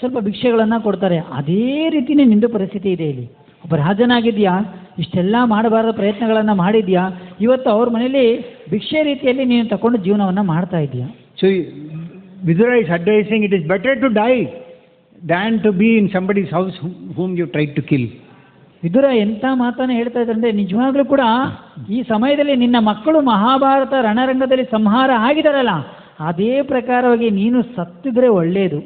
ಸ್ವಲ್ಪ ಭಿಕ್ಷೆಗಳನ್ನು ಕೊಡ್ತಾರೆ. ಅದೇ ರೀತಿಯೇ ನಿಂದು ಪರಿಸ್ಥಿತಿ ಇದೆ ಇಲ್ಲಿ. ಒಬ್ಬ ರಾಜನಾಗಿದೆಯಾ, ಇಷ್ಟೆಲ್ಲ ಮಾಡಬಾರದ ಪ್ರಯತ್ನಗಳನ್ನು ಮಾಡಿದ್ಯಾ, ಇವತ್ತು ಅವ್ರ ಮನೇಲಿ ಭಿಕ್ಷೆ ರೀತಿಯಲ್ಲಿ ನೀನು ತಗೊಂಡು ಜೀವನವನ್ನು ಮಾಡ್ತಾ ಇದೆಯಾ. So Vidura is advising it is better to die than to be in somebody's house whom you tried to kill. Vidura ಎಂಥ ಮಾತನ್ನು ಹೇಳ್ತಾ ಇದ್ದಾರೆ ಅಂದರೆ, ನಿಜವಾಗ್ಲೂ ಕೂಡ ಈ ಸಮಯದಲ್ಲಿ ನಿನ್ನ ಮಕ್ಕಳು ಮಹಾಭಾರತ ರಣರಂಗದಲ್ಲಿ ಸಂಹಾರ ಆಗಿದಾರಲ್ಲ, ಅದೇ ಪ್ರಕಾರವಾಗಿ ನೀನು ಸತ್ತಿದ್ರೆ ಒಳ್ಳೆಯದು.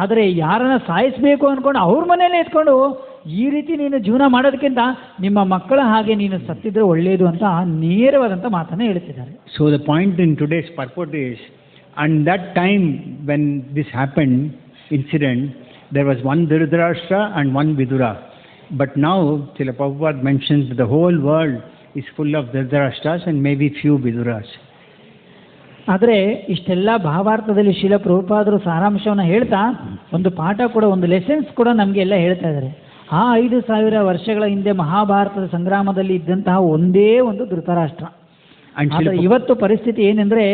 ಆದರೆ ಯಾರನ್ನ ಸಾಯಿಸಬೇಕು ಅಂದ್ಕೊಂಡು ಅವ್ರ ಮನೆಯಲ್ಲೇ ಎತ್ಕೊಂಡು ಈ ರೀತಿ ನೀನು ಜೀವನ ಮಾಡೋದಕ್ಕಿಂತ ನಿಮ್ಮ ಮಕ್ಕಳ ಹಾಗೆ ನೀನು ಸತ್ತಿದ್ರೆ ಒಳ್ಳೆಯದು ಅಂತ ನೇರವಾದಂಥ ಮಾತನ್ನು ಹೇಳ್ತಿದ್ದಾರೆ. So the point in today's purport is, and that time when this happened, incident, there was one Dhritarashtra and one Vidura. But now, Srila Prabhupada mentions that the whole world is full of Dhritarashtras and maybe few Viduras. ಆದರೆ ಇಷ್ಟೆಲ್ಲ ಭಾವಾರ್ಥದಲ್ಲಿ ಶ್ರೀಲ ಪ್ರಭುಪಾದರು ಸಾರಾಂಶವನ್ನು ಹೇಳ್ತಾ ಒಂದು ಪಾಠ ಕೂಡ, ಒಂದು lessons ಕೂಡ ನಮಗೆ ಎಲ್ಲ ಹೇಳ್ತಾ ಇದ್ದಾರೆ. ಆ 5,000 ವರ್ಷಗಳ ಹಿಂದೆ ಮಹಾಭಾರತದ ಸಂಗ್ರಾಮದಲ್ಲಿ ಇದ್ದಂತಹ ಒಂದೇ ಒಂದು ಧೃತರಾಷ್ಟ್ರ. ಆದರೆ ಇವತ್ತು ಪರಿಸ್ಥಿತಿ ಏನೆಂದರೆ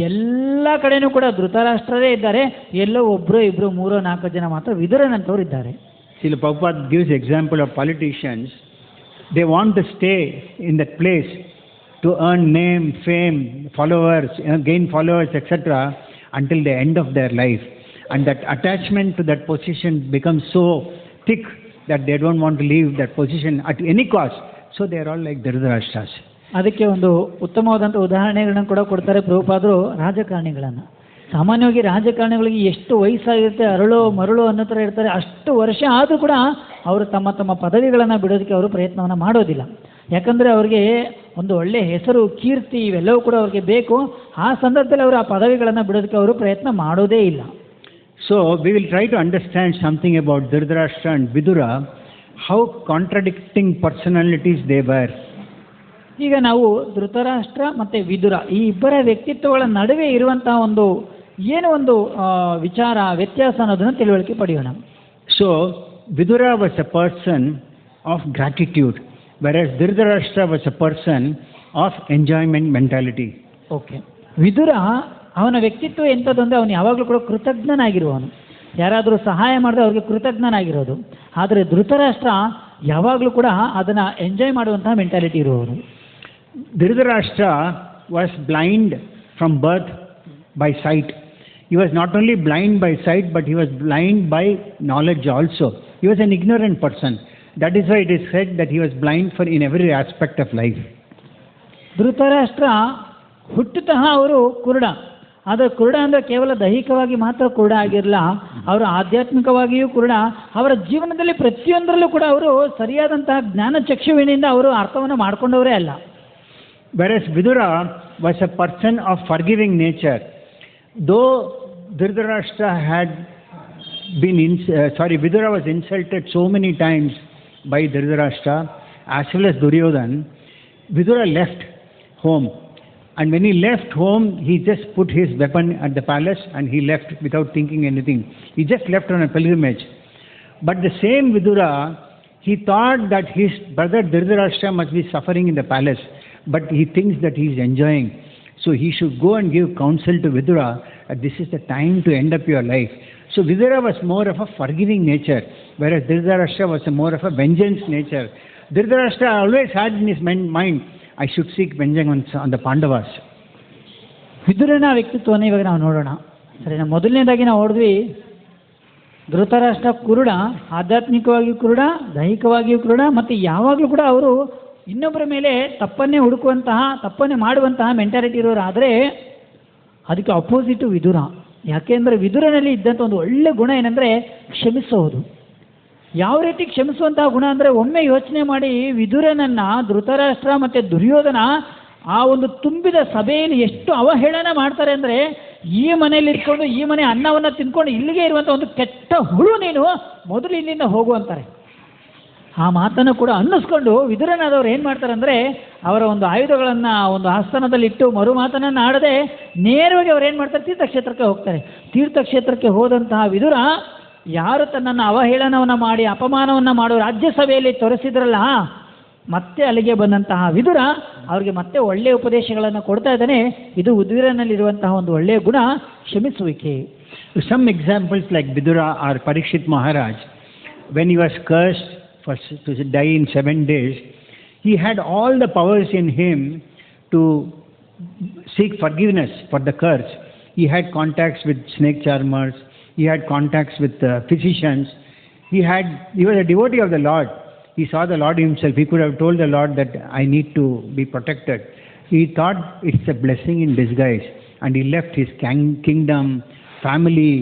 ಎಲ್ಲ ಕಡೆನೂ ಕೂಡ ಧೃತರಾಷ್ಟ್ರರೇ ಇದ್ದಾರೆ, ಎಲ್ಲೋ ಒಬ್ಬರು ಇಬ್ಬರು 3-4 ಜನ ಮಾತ್ರ ವಿದುರನಂತವ್ರು ಇದ್ದಾರೆ. Srila Prabhupada gives example of politicians. They want to stay in that place to earn name, fame, followers, gain followers, etc. until the end of their life. And that attachment to that position becomes so thick that they don't want to leave that position at any cost. So they are all like Dhritarashtras. ಅದಕ್ಕೆ ಒಂದು ಉತ್ತಮವಾದಂಥ ಉದಾಹರಣೆಗಳನ್ನು ಕೂಡ ಕೊಡ್ತಾರೆ ಪ್ರಭುಪಾದರು ರಾಜಕಾರಣಿಗಳನ್ನು. ಸಾಮಾನ್ಯವಾಗಿ ರಾಜಕಾರಣಿಗಳಿಗೆ ಎಷ್ಟು ವಯಸ್ಸಾಗಿರುತ್ತೆ, ಅರಳು ಮರಳು ಅನ್ನೋ ಥರ ಇರ್ತಾರೆ. ಅಷ್ಟು ವರ್ಷ ಆದರೂ ಕೂಡ ಅವರು ತಮ್ಮ ಪದವಿಗಳನ್ನು ಬಿಡೋದಕ್ಕೆ ಅವರು ಪ್ರಯತ್ನವನ್ನು ಮಾಡೋದಿಲ್ಲ. ಯಾಕಂದರೆ ಅವ್ರಿಗೆ ಒಂದು ಒಳ್ಳೆಯ ಹೆಸರು, ಕೀರ್ತಿ ಇವೆಲ್ಲವೂ ಕೂಡ ಅವ್ರಿಗೆ ಬೇಕು. ಆ ಸಂದರ್ಭದಲ್ಲಿ ಅವರು ಆ ಪದವಿಗಳನ್ನು ಬಿಡೋದಕ್ಕೆ ಅವರು ಪ್ರಯತ್ನ ಮಾಡೋದೇ ಇಲ್ಲ. So we will try to understand something about Dhritarashtra and Vidura, how contradicting personalities they were. ಈಗ ನಾವು ಧೃತರಾಷ್ಟ್ರ ಮತ್ತು ವಿದುರ ಈ ಇಬ್ಬರ ವ್ಯಕ್ತಿತ್ವಗಳ ನಡುವೆ ಇರುವಂತಹ ಒಂದು ವಿಚಾರ ವ್ಯತ್ಯಾಸ ಅನ್ನೋದನ್ನು ತಿಳುವಳಿಕೆ ಪಡೆಯೋಣ. So Vidura was a person of gratitude, whereas Dhritarashtra was a person of enjoyment mentality. Okay, Vidura ಅವನ ವ್ಯಕ್ತಿತ್ವ ಎಂಥದ್ದು ಅಂದರೆ ಅವನು ಯಾವಾಗಲೂ ಕೂಡ ಕೃತಜ್ಞನಾಗಿರುವವನು, ಯಾರಾದರೂ ಸಹಾಯ ಮಾಡಿದ್ರೆ ಅವ್ರಿಗೆ ಕೃತಜ್ಞನಾಗಿರೋದು. ಆದರೆ ಧೃತರಾಷ್ಟ್ರ ಯಾವಾಗಲೂ ಕೂಡ ಅದನ್ನು ಎಂಜಾಯ್ ಮಾಡುವಂತಹ ಮೆಂಟಾಲಿಟಿ ಇರುವವನು. Dhritarashtra was blind from birth by sight. He was not only blind by sight, but he was blind by knowledge also. He was an ignorant person. That is why it is said that he was blind for in every aspect of life. Dhritarashtra ಹುಟ್ಟುತಃ ಅವರು ಕುರುಡ. ಆದರೆ ಕುರುಡ ಅಂದರೆ ಕೇವಲ ದೈಹಿಕವಾಗಿ ಮಾತ್ರ ಕುರುಡ ಆಗಿರಲ್ಲ, ಅವರು ಆಧ್ಯಾತ್ಮಿಕವಾಗಿಯೂ ಕುರುಡ. ಅವರ ಜೀವನದಲ್ಲಿ ಪ್ರತಿಯೊಂದರಲ್ಲೂ ಕೂಡ ಅವರು ಸರಿಯಾದಂತಹ ಜ್ಞಾನ ಚಕ್ಷುವಿನಿಂದ ಅವರು ಅರ್ಥವನ್ನು ಮಾಡಿಕೊಂಡವರೇ ಅಲ್ಲ. Whereas Vidura was a person of forgiving nature. Though Dhritarashtra had been Vidura was insulted so many times by Dhritarashtra as well as Duryodhana. Vidura left home, and when he left home, he just put his weapon at the palace and he left without thinking anything. He just left on a pilgrimage. But the same Vidura, he thought that his brother Dhritarashtra must be suffering in the palace, but he thinks that he is enjoying. So he should go and give counsel to Vidura that this is the time to end up your life. So Vidura was more of a forgiving nature, whereas Dhritarashtra was more of a vengeance nature. Dhritarashtra always had in his mind, I should seek vengeance on the Pandavas. ವಿದುರನ ವ್ಯಕ್ತಿತ್ವವನ್ನು ಇವಾಗ ನಾವು ನೋಡೋಣ. ಸರಿನಾ? ಮೊದಲನೇದಾಗಿ ನಾವು ನೋಡಿದ್ವಿ ಧೃತರಾಷ್ಟ್ರ ಕುರುಡ, ಆಧ್ಯಾತ್ಮಿಕವಾಗಿಯೂ ಕುರುಡ, ದೈಹಿಕವಾಗಿಯೂ ಕುರುಡ, ಮತ್ತು ಯಾವಾಗಲೂ ಕೂಡ ಅವರು ಇನ್ನೊಬ್ಬರ ಮೇಲೆ ತಪ್ಪನ್ನೇ ಹುಡುಕುವಂತಹ, ತಪ್ಪನ್ನೇ ಮಾಡುವಂತಹ ಮೆಂಟಾಲಿಟಿ ಇರೋರು. ಆದರೆ ಅದಕ್ಕೆ ಅಪೋಸಿಟು ವಿದುರ. ಯಾಕೆಂದರೆ ವಿದುರನಲ್ಲಿ ಇದ್ದಂಥ ಒಂದು ಒಳ್ಳೆ ಗುಣ ಏನಂದರೆ ಕ್ಷಮಿಸೋದು. ಯಾವ ರೀತಿ ಕ್ಷಮಿಸುವಂತಹ ಗುಣ ಅಂದರೆ, ಒಮ್ಮೆ ಯೋಚನೆ ಮಾಡಿ ವಿದುರನನ್ನು ಧೃತರಾಷ್ಟ್ರ ಮತ್ತು ದುರ್ಯೋಧನ ಆ ಒಂದು ತುಂಬಿದ ಸಭೆಯಲ್ಲಿ ಎಷ್ಟು ಅವಹೇಳನ ಮಾಡ್ತಾರೆ ಅಂದರೆ, ಈ ಮನೆಯಲ್ಲಿ ಇಟ್ಕೊಂಡು ಈ ಮನೆ ಅನ್ನವನ್ನು ತಿನ್ಕೊಂಡು ಇಲ್ಲಿಗೆ ಇರುವಂಥ ಒಂದು ಕೆಟ್ಟ ಹುಳು ನೀನು, ಮೊದಲು ಇಲ್ಲಿಂದ ಹೋಗು ಅಂತಾರೆ. ಆ ಮಾತನ್ನು ಕೂಡ ಅನ್ನಿಸ್ಕೊಂಡು ವಿದುರನಾದವ್ರು ಏನು ಮಾಡ್ತಾರೆ ಅಂದರೆ, ಅವರ ಒಂದು ಆಯುಧಗಳನ್ನು ಒಂದು ಆಸ್ಥಾನದಲ್ಲಿಟ್ಟು ಮರು ಮಾತನ್ನು ಆಡದೆ ನೇರವಾಗಿ ಅವ್ರು ಏನು ಮಾಡ್ತಾರೆ, ತೀರ್ಥಕ್ಷೇತ್ರಕ್ಕೆ ಹೋಗ್ತಾರೆ. ತೀರ್ಥಕ್ಷೇತ್ರಕ್ಕೆ ಹೋದಂತಹ ವಿದುರ ಯಾರು ತನ್ನನ್ನು ಅವಹೇಳನವನ್ನು ಮಾಡಿ ಅಪಮಾನವನ್ನು ಮಾಡೋ ರಾಜ್ಯಸಭೆಯಲ್ಲಿ ತೋರಿಸಿದ್ರಲ್ಲ, ಮತ್ತೆ ಅಲ್ಲಿಗೆ ಬಂದಂತಹ ವಿದುರ ಅವ್ರಿಗೆ ಮತ್ತೆ ಒಳ್ಳೆಯ ಉಪದೇಶಗಳನ್ನು ಕೊಡ್ತಾ ಇದ್ದಾನೆ. ಇದು ವಿದುರನಲ್ಲಿರುವಂತಹ ಒಂದು ಒಳ್ಳೆಯ ಗುಣ, ಕ್ಷಮಿಸುವಿಕೆ. Some examples like Vidura or Parikshit Maharaj, when he was cursed to die in 7 days, he had all the powers in him to seek forgiveness for the curse. He had contacts with snake charmers, he had contacts with physicians, he was a devotee of the Lord. He saw the Lord himself. He could have told the Lord that I need to be protected. He thought it's a blessing in disguise, and he left his kingdom, family,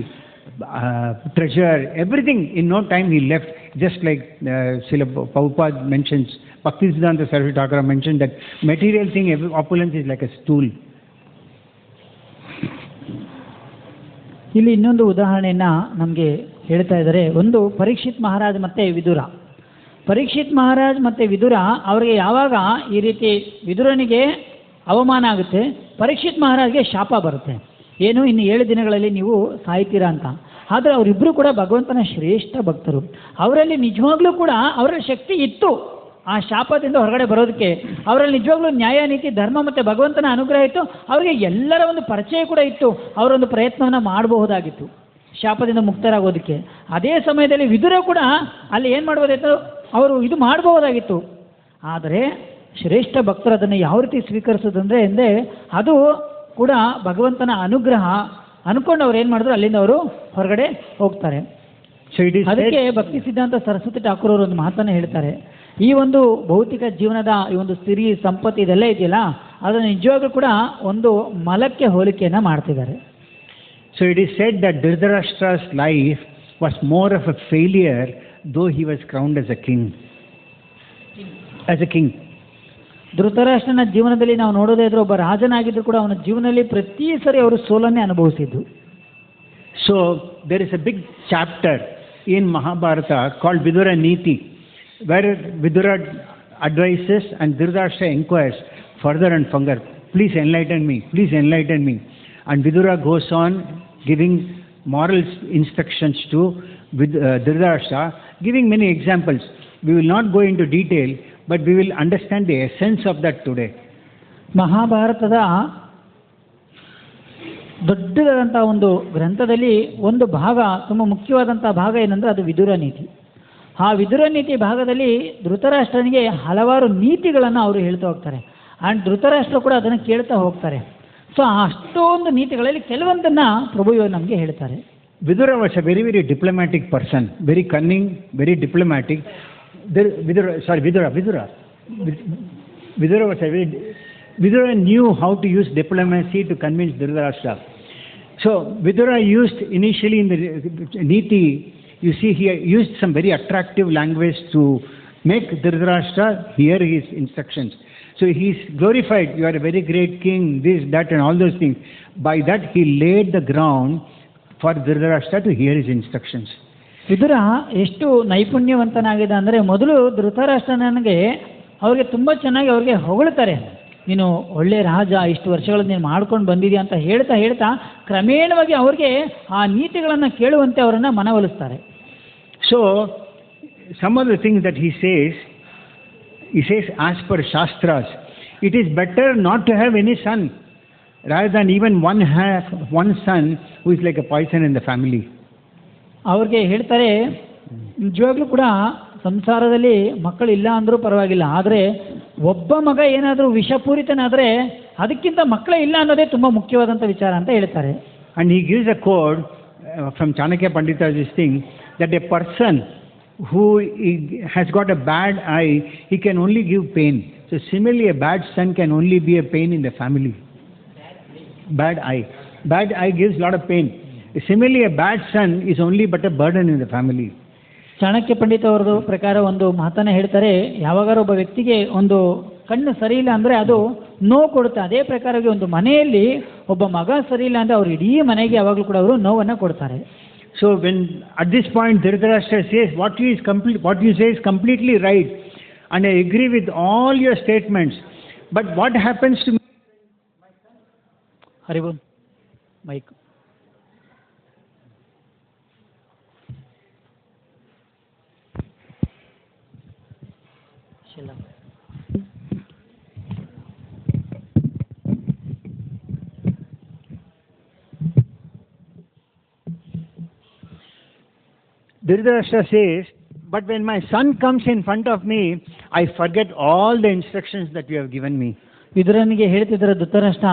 treasure, everything. In no time he left, just like Srila Prabhupada mentions, Bhaktisiddhanta Saraswati Thakur mentioned that material thing, opulence is like a stool. ಇಲ್ಲಿ ಇನ್ನೊಂದು ಉದಾಹರಣೆಯನ್ನು ನಮಗೆ ಹೇಳ್ತಾ ಇದ್ದಾರೆ. ಒಂದು ಪರೀಕ್ಷಿತ್ ಮಹಾರಾಜ್ ಮತ್ತು ವಿದುರ. ಪರೀಕ್ಷಿತ್ ಮಹಾರಾಜ್ ಮತ್ತು ವಿದುರ ಅವರಿಗೆ ಯಾವಾಗ ಈ ರೀತಿ ವಿದುರನಿಗೆ ಅವಮಾನ ಆಗುತ್ತೆ, ಪರೀಕ್ಷಿತ್ ಮಹಾರಾಜ್ಗೆ ಶಾಪ ಬರುತ್ತೆ. ಏನು, ಇನ್ನು 7 ದಿನಗಳಲ್ಲಿ ನೀವು ಸಾಯ್ತೀರಾ ಅಂತ. ಆದರೆ ಅವರಿಬ್ಬರು ಕೂಡ ಭಗವಂತನ ಶ್ರೇಷ್ಠ ಭಕ್ತರು. ಅವರಲ್ಲಿ ನಿಜವಾಗ್ಲೂ ಕೂಡ ಅವರಲ್ಲಿ ಶಕ್ತಿ ಇತ್ತು ಆ ಶಾಪದಿಂದ ಹೊರಗಡೆ ಬರೋದಕ್ಕೆ. ಅವರಲ್ಲಿ ನಿಜವಾಗ್ಲೂ ನ್ಯಾಯ, ನೀತಿ, ಧರ್ಮ ಮತ್ತು ಭಗವಂತನ ಅನುಗ್ರಹ ಇತ್ತು. ಅವರಿಗೆ ಎಲ್ಲರ ಒಂದು ಪರಿಚಯ ಕೂಡ ಇತ್ತು. ಅವರೊಂದು ಪ್ರಯತ್ನವನ್ನು ಮಾಡಬಹುದಾಗಿತ್ತು ಶಾಪದಿಂದ ಮುಕ್ತರಾಗೋದಕ್ಕೆ. ಅದೇ ಸಮಯದಲ್ಲಿ ವಿದುರ ಕೂಡ ಅಲ್ಲಿ ಏನು ಮಾಡ್ಬೋದಾಯಿತು, ಅವರು ಇದು ಮಾಡಬಹುದಾಗಿತ್ತು. ಆದರೆ ಶ್ರೇಷ್ಠ ಭಕ್ತರು ಅದನ್ನು ಯಾವ ರೀತಿ ಸ್ವೀಕರಿಸೋದಂದರೆ ಅದು ಕೂಡ ಭಗವಂತನ ಅನುಗ್ರಹ ಅನ್ಕೊಂಡು ಅವ್ರು ಏನು ಮಾಡಿದ್ರು, ಅಲ್ಲಿಂದ ಅವರು ಹೊರಗಡೆ ಹೋಗ್ತಾರೆ. ಅದಕ್ಕೆ ಭಕ್ತಿ ಸಿದ್ಧಾಂತ ಸರಸ್ವತಿ ಠಾಕೂರ್ ಅವರು ಒಂದು ಮಾತನ್ನು ಹೇಳ್ತಾರೆ. ಈ ಒಂದು ಭೌತಿಕ ಜೀವನದ ಈ ಒಂದು ಸಿರಿ ಸಂಪತ್ತು ಇದೆಲ್ಲ ಇದೆಯಲ್ಲ, ಅದನ್ನು ನಿಜವಾಗ್ಲೂ ಕೂಡ ಒಂದು ಮಲಕ್ಕೆ ಹೋಲಿಕೆಯನ್ನು ಮಾಡ್ತಿದ್ದಾರೆ. So it is said that Dhritarashtra's life was more of a failure, though he was crowned as a king. ಧೃತರಾಷ್ಟ್ರನ ಜೀವನದಲ್ಲಿ ನಾವು ನೋಡೋದೇ ಇದ್ರೆ, ಒಬ್ಬ ರಾಜನಾಗಿದ್ದರೂ ಕೂಡ ಅವನ ಜೀವನದಲ್ಲಿ ಪ್ರತಿ ಸರಿ ಅವರು ಸೋಲನ್ನೇ ಅನುಭವಿಸಿದ್ದು. So there is a big chapter in Mahabharata called Vidura Niti, where Vidura advises and Dhritarashtra inquires further and further. Please enlighten me. Please enlighten me. And Vidura goes on giving moral instructions to Dhritarashtra, giving many examples. We will not go into detail, but we will understand the essence of that today. ಮಹಾಭಾರತದ ದೊಡ್ಡದಾದಂಥ ಒಂದು ಗ್ರಂಥದಲ್ಲಿ ಒಂದು ಭಾಗ, ತುಂಬ ಮುಖ್ಯವಾದಂಥ ಭಾಗ ಏನಂದರೆ ಅದು ವಿದುರ ನೀತಿ. ಆ ವಿದುರ ನೀತಿ ಭಾಗದಲ್ಲಿ ಧೃತರಾಷ್ಟ್ರನಿಗೆ ಹಲವಾರು ನೀತಿಗಳನ್ನು ಅವರು ಹೇಳ್ತಾ ಹೋಗ್ತಾರೆ. ಆ್ಯಂಡ್ ಧೃತರಾಷ್ಟ್ರ ಕೂಡ ಅದನ್ನು ಕೇಳ್ತಾ ಹೋಗ್ತಾರೆ. ಸೊ ಅಷ್ಟೊಂದು ನೀತಿಗಳಲ್ಲಿ ಕೆಲವೊಂದನ್ನು ಪ್ರಭು ಇವರು ನಮಗೆ ಹೇಳ್ತಾರೆ. Vidura was a very, very diplomatic person, very cunning, very diplomatic. Vidura knew how to use diplomacy to convince Dhritarashtra. So Vidura used initially in the Niti, you see, he used some very attractive language to make Dhritarashtra hear his instructions. So he's glorified, you are a very great king, this, that and all those things. By that he laid the ground for Dhritarashtra to hear his instructions. Vidura ಎಷ್ಟು ನೈಪುಣ್ಯವಂತನಾಗಿದೆ ಅಂದರೆ, ಮೊದಲು ಧೃತರಾಷ್ಟ್ರನಿಗೆ ಅವ್ರಿಗೆ ತುಂಬ ಚೆನ್ನಾಗಿ ಅವ್ರಿಗೆ ಹೊಗಳ್ತಾರೆ. ನೀನು ಒಳ್ಳೆ ರಾಜ, ಇಷ್ಟು ವರ್ಷಗಳು ನೀನು ಮಾಡ್ಕೊಂಡು ಬಂದಿದೆಯಾ ಅಂತ ಹೇಳ್ತಾ ಹೇಳ್ತಾ ಕ್ರಮೇಣವಾಗಿ ಅವ್ರಿಗೆ ಆ ನೀತಿಗಳನ್ನು ಕೇಳುವಂತೆ ಅವರನ್ನು ಮನವೊಲಿಸ್ತಾರೆ. So some of the things that he says as per Shastras, it is better not to have any son rather than even one son who is like a poison in the family. ಅವ್ರಿಗೆ ಹೇಳ್ತಾರೆ, ನಿಜವಾಗ್ಲೂ ಕೂಡ ಸಂಸಾರದಲ್ಲಿ ಮಕ್ಕಳಿಲ್ಲ ಅಂದರೂ ಪರವಾಗಿಲ್ಲ, ಆದರೆ ಒಬ್ಬ ಮಗ ಏನಾದರೂ ವಿಷಪೂರಿತನಾದರೆ ಅದಕ್ಕಿಂತ ಮಕ್ಕಳೇ ಇಲ್ಲ ಅನ್ನೋದೇ ತುಂಬ ಮುಖ್ಯವಾದಂಥ ವಿಚಾರ ಅಂತ ಹೇಳ್ತಾರೆ. And he gives a code from Chanakya Pandita's thing that a person who has got a bad eye, he can only give pain. So similarly, a bad son can only be a pain in the family. Bad eye gives a lot of pain. Similarly, a bad son is only but a burden in the family. Chanakya ಪಂಡಿತ ಅವರದು ಪ್ರಕಾರ ಒಂದು ಮಾತನ್ನು ಹೇಳ್ತಾರೆ, ಯಾವಾಗಾರ ಒಬ್ಬ ವ್ಯಕ್ತಿಗೆ ಒಂದು ಕಣ್ಣು ಸರಿ ಇಲ್ಲ ಅಂದರೆ ಅದು ನೋವು ಕೊಡುತ್ತೆ. ಅದೇ ಪ್ರಕಾರವಾಗಿ ಒಂದು ಮನೆಯಲ್ಲಿ ಒಬ್ಬ ಮಗ ಸರಿ ಇಲ್ಲ ಅಂದರೆ ಅವ್ರು ಇಡೀ ಮನೆಗೆ ಯಾವಾಗಲೂ ಕೂಡ ಅವರು ನೋವನ್ನು ಕೊಡ್ತಾರೆ. So when at this point Dhritarashtra says what you say is completely right and I agree with all your statements, but what happens to me? Haribol, Mike. Dhritarashtra says, but when my son comes in front of me, I forget all the instructions that you have given me. ವಿದುರನಿಗೆ ಹೇಳ್ತಿದ್ದಾರೆ ಧೃತರಾಷ್ಟ್ರ,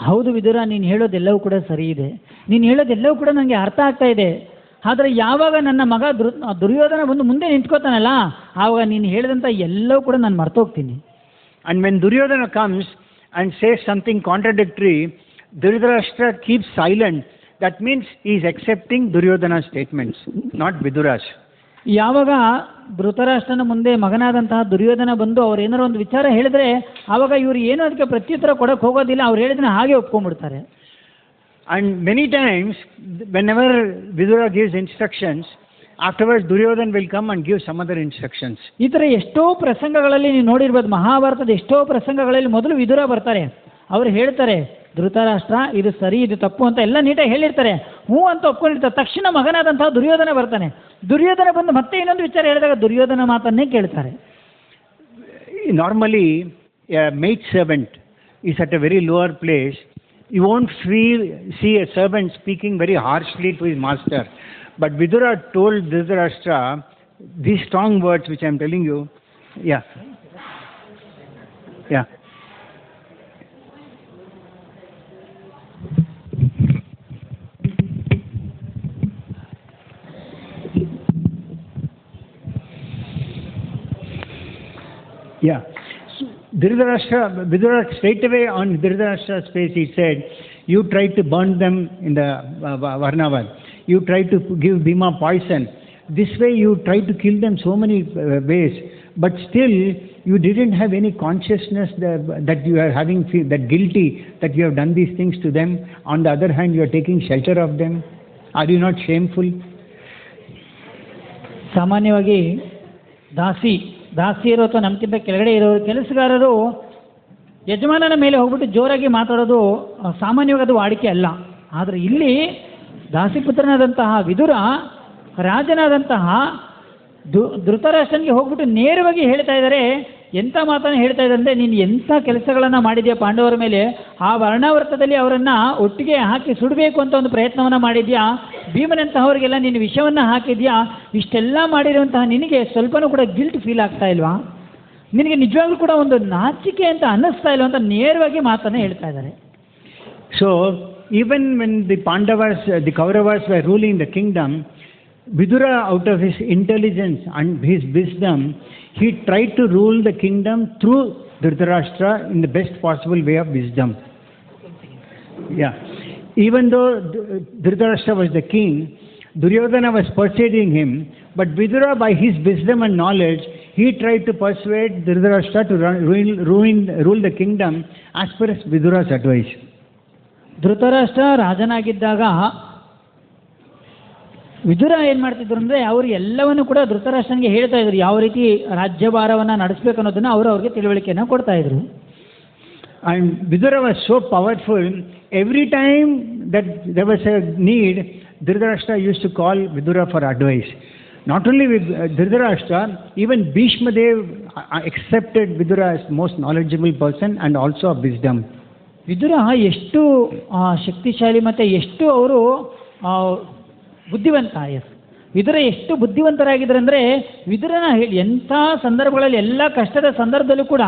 ಹೌದು ವಿದುರ, ನೀನು ಹೇಳೋದೆಲ್ಲವೂ ಕೂಡ ಸರಿ ಇದೆ, ನೀನು ಹೇಳೋದೆಲ್ಲವೂ ಕೂಡ ನನಗೆ ಅರ್ಥ ಆಗ್ತಾ ಇದೆ. ಆದರೆ ಯಾವಾಗ ನನ್ನ ಮಗ ದುರ್ಯೋಧನ ಬಂದು ಮುಂದೆ ನಿಂತ್ಕೋತಾನಲ್ಲ, ಆವಾಗ ನೀನು ಹೇಳಿದಂಥ ಎಲ್ಲವೂ ಕೂಡ ನಾನು ಮರ್ತೋಗ್ತೀನಿ. And when Duryodhana comes and says something contradictory, Dhritarashtra keeps silent. That means he is accepting Duryodhana's statements, not Vidura's. ಯಾವಾಗ ಧೃತರಾಷ್ಟ್ರನ ಮುಂದೆ ಮಗನಾದಂತಹ ದುರ್ಯೋಧನ ಬಂದು ಅವ್ರು ಏನಾರು ಒಂದು ವಿಚಾರ ಹೇಳಿದ್ರೆ ಆವಾಗ ಇವರು ಏನೋ ಅದಕ್ಕೆ ಪ್ರತ್ಯುತ್ತರ ಕೊಡೋಕೆ ಹೋಗೋದಿಲ್ಲ, ಅವ್ರು ಹೇಳಿದ್ರೆ ಹಾಗೆ ಒಪ್ಕೊಂಡ್ಬಿಡ್ತಾರೆ. And many times, whenever Vidura gives instructions, afterwards Duryodhana will come and give some other instructions. ಈ ಥರ ಎಷ್ಟೋ ಪ್ರಸಂಗಗಳಲ್ಲಿ ನೀವು ನೋಡಿರ್ಬೋದು, ಮಹಾಭಾರತದ ಎಷ್ಟೋ ಪ್ರಸಂಗಗಳಲ್ಲಿ ಮೊದಲು ವಿದುರ ಬರ್ತಾರೆ, ಅವರು ಹೇಳ್ತಾರೆ ಧೃತರಾಷ್ಟ್ರ ಇದು ಸರಿ ಇದು ತಪ್ಪು ಅಂತ ಎಲ್ಲ ನೀಟಾಗಿ ಹೇಳಿರ್ತಾರೆ, ಹ್ಞೂ ಅಂತ ಒಪ್ಕೊಂಡಿರ್ತಾರೆ. ತಕ್ಷಣ ಮಗನಾದಂತಹ ದುರ್ಯೋಧನ ಬರ್ತಾನೆ. ದುರ್ಯೋಧನ ಬಂದು ಮತ್ತೆ ಇನ್ನೊಂದು ವಿಚಾರ ಹೇಳಿದಾಗ ದುರ್ಯೋಧನ ಮಾತನ್ನೇ ಕೇಳ್ತಾರೆ. Normally, a maid servant is at a very lower place. You won't see a servant speaking very harshly to his master. But Vidura told Dhritarashtra these strong words which I am telling you. Yeah. Yeah. So Vidura straight away on Dhritarashtra's face he said, you tried to burn them in the Varnavan. You tried to give Bhima poison. This way you tried to kill them so many ways, but still you didn't have any consciousness that you are having that guilty that you have done these things to them. On the other hand, you are taking shelter of them. Are you not shameful? ಸಾಮಾನ್ಯವಾಗಿ ದಾಸಿಯರು ಅಥವಾ ನಮ್ಗಿಂತ ಕೆಳಗಡೆ ಇರೋ ಕೆಲಸಗಾರರು ಯಜಮಾನನ ಮೇಲೆ ಹೋಗ್ಬಿಟ್ಟು ಜೋರಾಗಿ ಮಾತಾಡೋದು ಸಾಮಾನ್ಯವಾಗಿ ಅದು ವಾಡಿಕೆ ಅಲ್ಲ. ಆದರೆ ಇಲ್ಲಿ ದಾಸಿಪುತ್ರನಾದಂತಹ ವಿದುರ ರಾಜನಾದಂತಹ ಧೃತರಾಷ್ಟ್ರನಿಗೆ ಹೋಗ್ಬಿಟ್ಟು ನೇರವಾಗಿ ಹೇಳ್ತಾ ಇದ್ದಾರೆ. ಎಂಥ ಮಾತನ್ನು ಹೇಳ್ತಾ ಇದ್ದಾರೆ ಅಂದರೆ, ನೀನು ಎಂಥ ಕೆಲಸಗಳನ್ನು ಮಾಡಿದ್ಯಾ ಪಾಂಡವರ ಮೇಲೆ, ಆ ವರ್ಣಾವರ್ತದಲ್ಲಿ ಅವರನ್ನು ಒಟ್ಟಿಗೆ ಹಾಕಿ ಸುಡಬೇಕು ಅಂತ ಒಂದು ಪ್ರಯತ್ನವನ್ನು ಮಾಡಿದ್ಯಾ, ಭೀಮನಂತಹವರಿಗೆಲ್ಲ ನೀನು ವಿಷವನ್ನು ಹಾಕಿದ್ಯಾ, ಇಷ್ಟೆಲ್ಲ ಮಾಡಿರುವಂತಹ ನಿನಗೆ ಸ್ವಲ್ಪನೂ ಕೂಡ ಗಿಲ್ಟ್ ಫೀಲ್ ಆಗ್ತಾ ಇಲ್ವಾ, ನಿನಗೆ ನಿಜವಾಗ್ಲೂ ಕೂಡ ಒಂದು ನಾಚಿಕೆ ಅಂತ ಅನ್ನಿಸ್ತಾ ಇಲ್ವಾ ಅಂತ ನೇರವಾಗಿ ಮಾತನ್ನು ಹೇಳ್ತಾ ಇದ್ದಾರೆ. So even when the Pandavas, the Kauravas were ruling the kingdom, Vidura, out of his intelligence and his wisdom, he tried to rule the kingdom through Dhritarashtra in the best possible way of wisdom. Yeah. Even though Dhritarashtra was the king, Duryodhana was persuading him, but Vidura, by his wisdom and knowledge, he tried to persuade Dhritarashtra to rule the kingdom as per Vidura's advice. Dhritarashtra ರಾಜನಾಗಿದ್ದಾಗ Vidura ಏನು ಮಾಡ್ತಿದ್ರು ಅಂದರೆ, ಅವರು ಎಲ್ಲವನ್ನು ಕೂಡ ಧೃತರಾಷ್ಟ್ರನಿಗೆ ಹೇಳ್ತಾ ಇದ್ರು, ಯಾವ ರೀತಿ ರಾಜ್ಯಭಾರವನ್ನು ನಡೆಸಬೇಕು ಅನ್ನೋದನ್ನು ಅವ್ರಿಗೆ ತಿಳುವಳಿಕೆಯನ್ನು ಕೊಡ್ತಾ ಇದ್ರು. And Vidura was so powerful, every time that there was a need, Dhritarashtra used to call Vidura for advice. Not only with Dhritarashtra, even Bhishma Dev accepted Vidura as the most knowledgeable person and also of wisdom. Vidura ಎಷ್ಟು ಶಕ್ತಿಶಾಲಿ ಮತ್ತು ಎಷ್ಟು ಅವರು ಬುದ್ಧಿವಂತ. ವಿದುರ ಎಷ್ಟು ಬುದ್ಧಿವಂತರಾಗಿದ್ದಾರೆ ಅಂದರೆ, ವಿದುರನ ಎಂಥ ಸಂದರ್ಭಗಳಲ್ಲಿ, ಎಲ್ಲ ಕಷ್ಟದ ಸಂದರ್ಭದಲ್ಲೂ ಕೂಡ